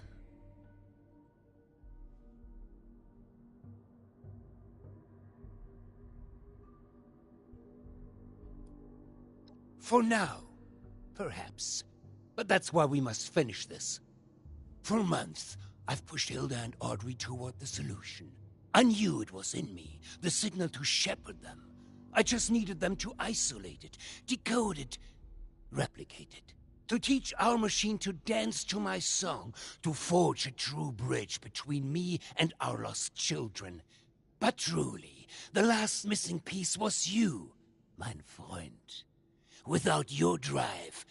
For now, perhaps. But that's why we must finish this. For months, I've pushed Hilda and Audrey toward the solution. I knew it was in me, the signal to shepherd them. I just needed them to isolate it, decode it, replicate it. To teach our machine to dance to my song, to forge a true bridge between me and our lost children. But truly, the last missing piece was you, mein Freund. Without your drive,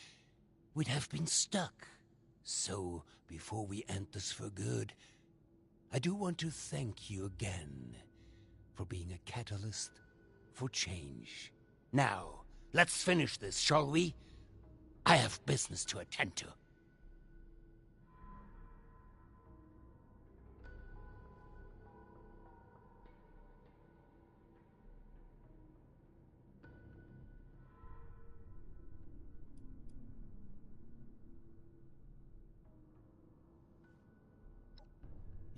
we'd have been stuck. So, before we end this for good, I do want to thank you again for being a catalyst for change. Now, let's finish this, shall we? I have business to attend to.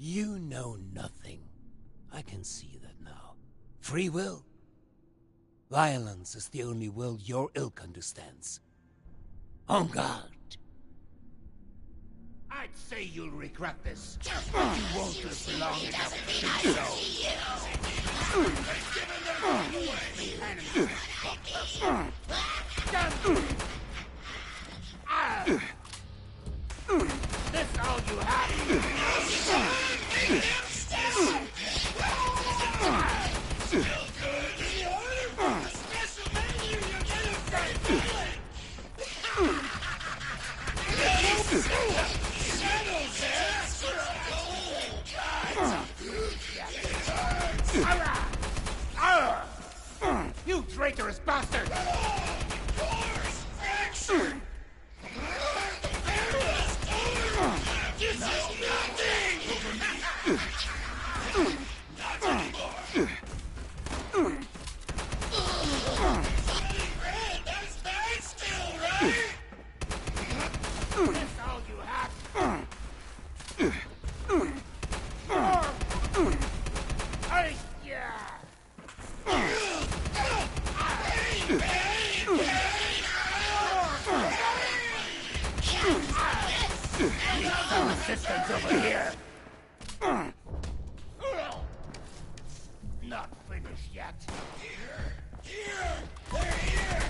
You know nothing. I can see that now. Free will? Violence is the only will your ilk understands. En garde. I'd say you'll regret this, but you won't live long enough to do so. This all you have. Still good. The order for the special menu. You get a free fillet. Shadows there. You traitorous bastard! This is nothing! Not anymore. Red, that's bad still, right? That's all you have. Hey, yeah! Some assistance over here. Not finished yet. Here! They're here!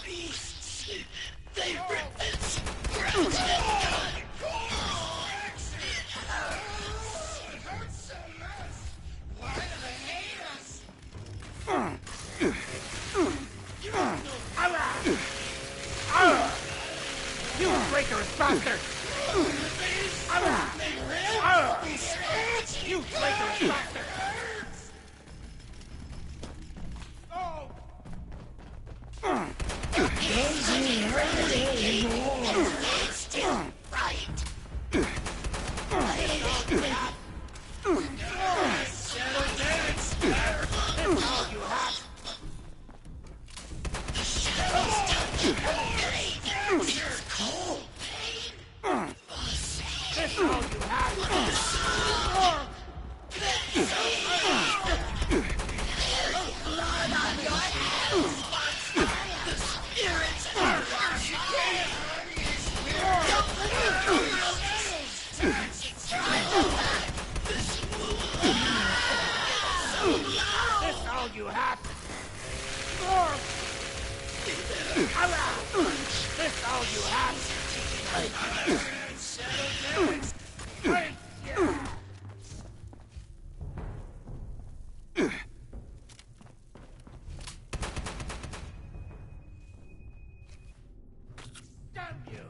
Beasts! They rip and spread it! Hurts a mess! Why do they hate us? You traitorous bastard! You traitorous bastard! It's still right. Settle down, Splatter. That's all you have. The shadows touch. You're cold. That's all you have! Blood on your hands. The spirits are rushing in. That's all you have! That's all you have! Hey, yeah! Damn you!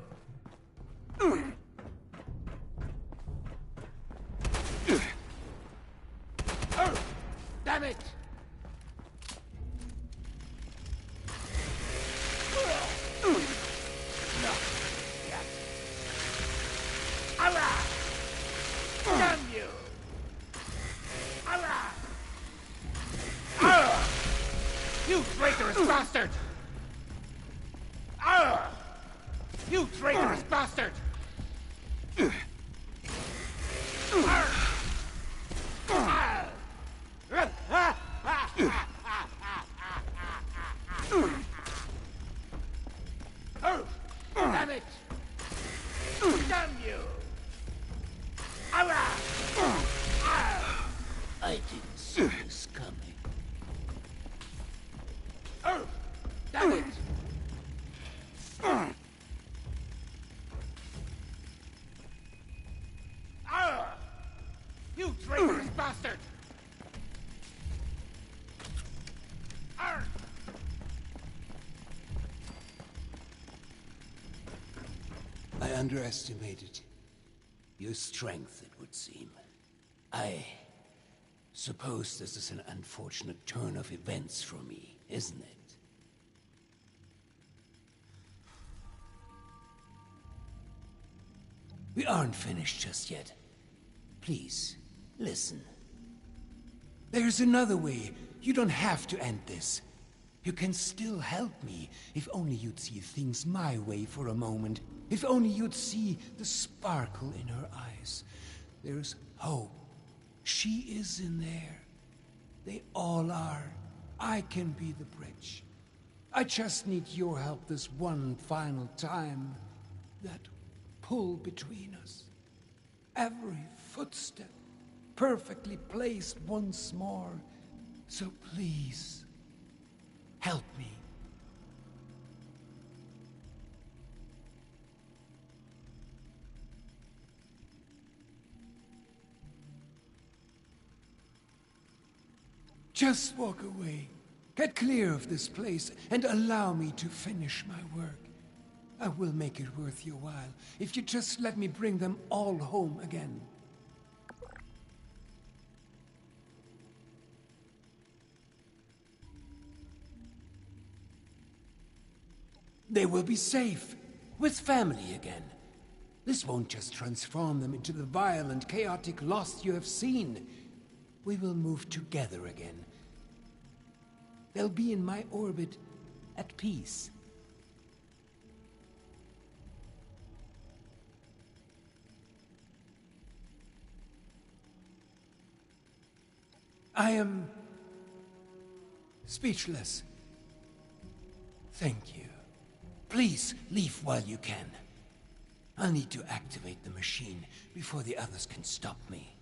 Oh, damn it! No, yes. Allah! Damn you! Allah! Ah! You traitorous bastard! Ah! You traitorous bastard! Oh, damn it! Damn you! Allah! I didn't see this coming. Oh, damn it! You traitorous bastard! I underestimated your strength, it would seem. I suppose this is an unfortunate turn of events for me, isn't it? We aren't finished just yet. Please, listen. There's another way. You don't have to end this. You can still help me, if only you'd see things my way for a moment. If only you'd see the sparkle in her eyes. There's hope. She is in there. They all are. I can be the bridge. I just need your help this one final time. That pull between us. Every footstep perfectly placed once more. So please, help me. Just walk away. Get clear of this place and allow me to finish my work. I will make it worth your while if you just let me bring them all home again. They will be safe, with family again. This won't just transform them into the violent, chaotic lost you have seen. We will move together again. They'll be in my orbit, at peace. I am speechless. Thank you. Please leave while you can. I'll need to activate the machine before the others can stop me.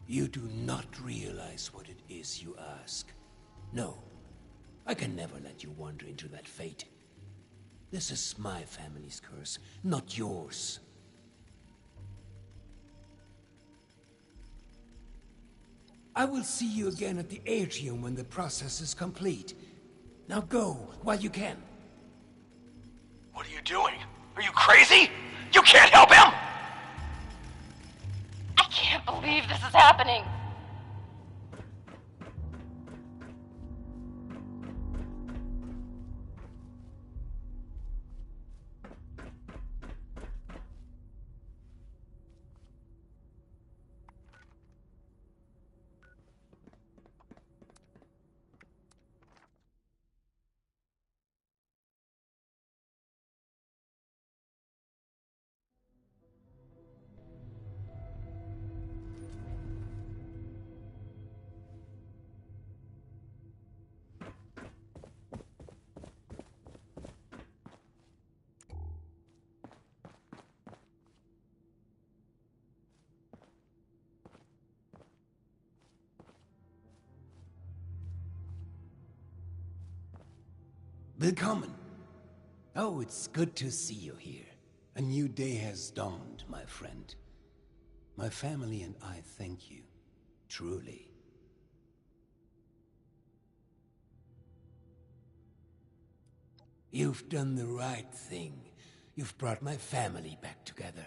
You do not realize what it is you ask. No, I can never let you wander into that fate. This is my family's curse, not yours. I will see you again at the atrium when the process is complete. Now go, while you can. What are you doing? Are you crazy? You can't help him! I can't believe this is happening! Willkommen. Oh, it's good to see you here. A new day has dawned, my friend. My family and I thank you. Truly. You've done the right thing. You've brought my family back together.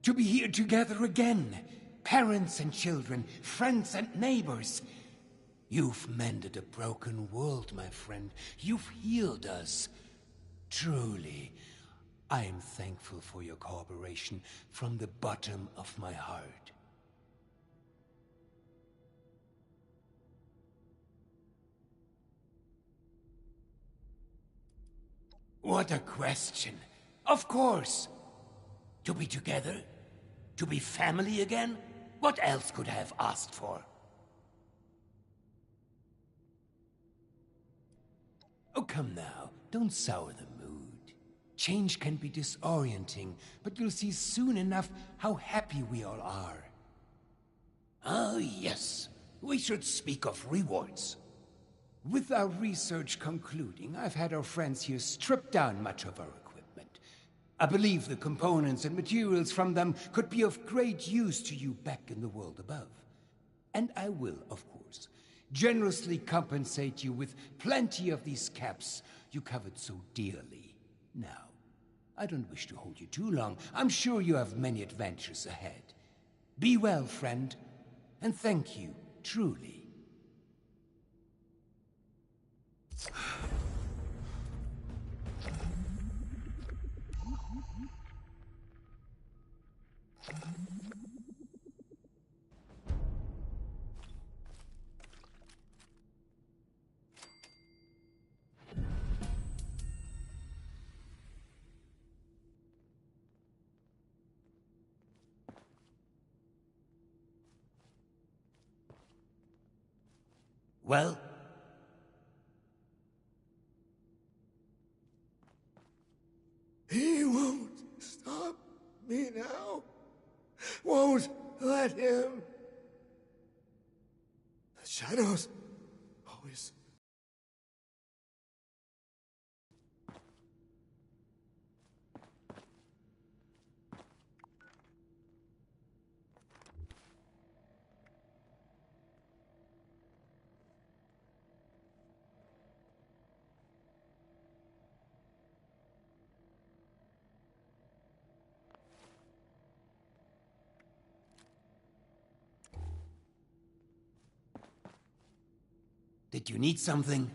To be here together again. Parents and children, friends and neighbors. You've mended a broken world, my friend. You've healed us. Truly, I am thankful for your cooperation from the bottom of my heart. What a question. Of course. To be together? To be family again? What else could I have asked for? Oh, come now. Don't sour the mood. Change can be disorienting, but you'll see soon enough how happy we all are. Ah, yes. We should speak of rewards. With our research concluding, I've had our friends here strip down much of our equipment. I believe the components and materials from them could be of great use to you back in the world above. And I will, of course, generously compensate you with plenty of these caps you covered so dearly. Now, I don't wish to hold you too long. I'm sure you have many adventures ahead. Be well, friend, and thank you, truly. Well? He won't me now. Won't let him. The shadows always. Did you need something?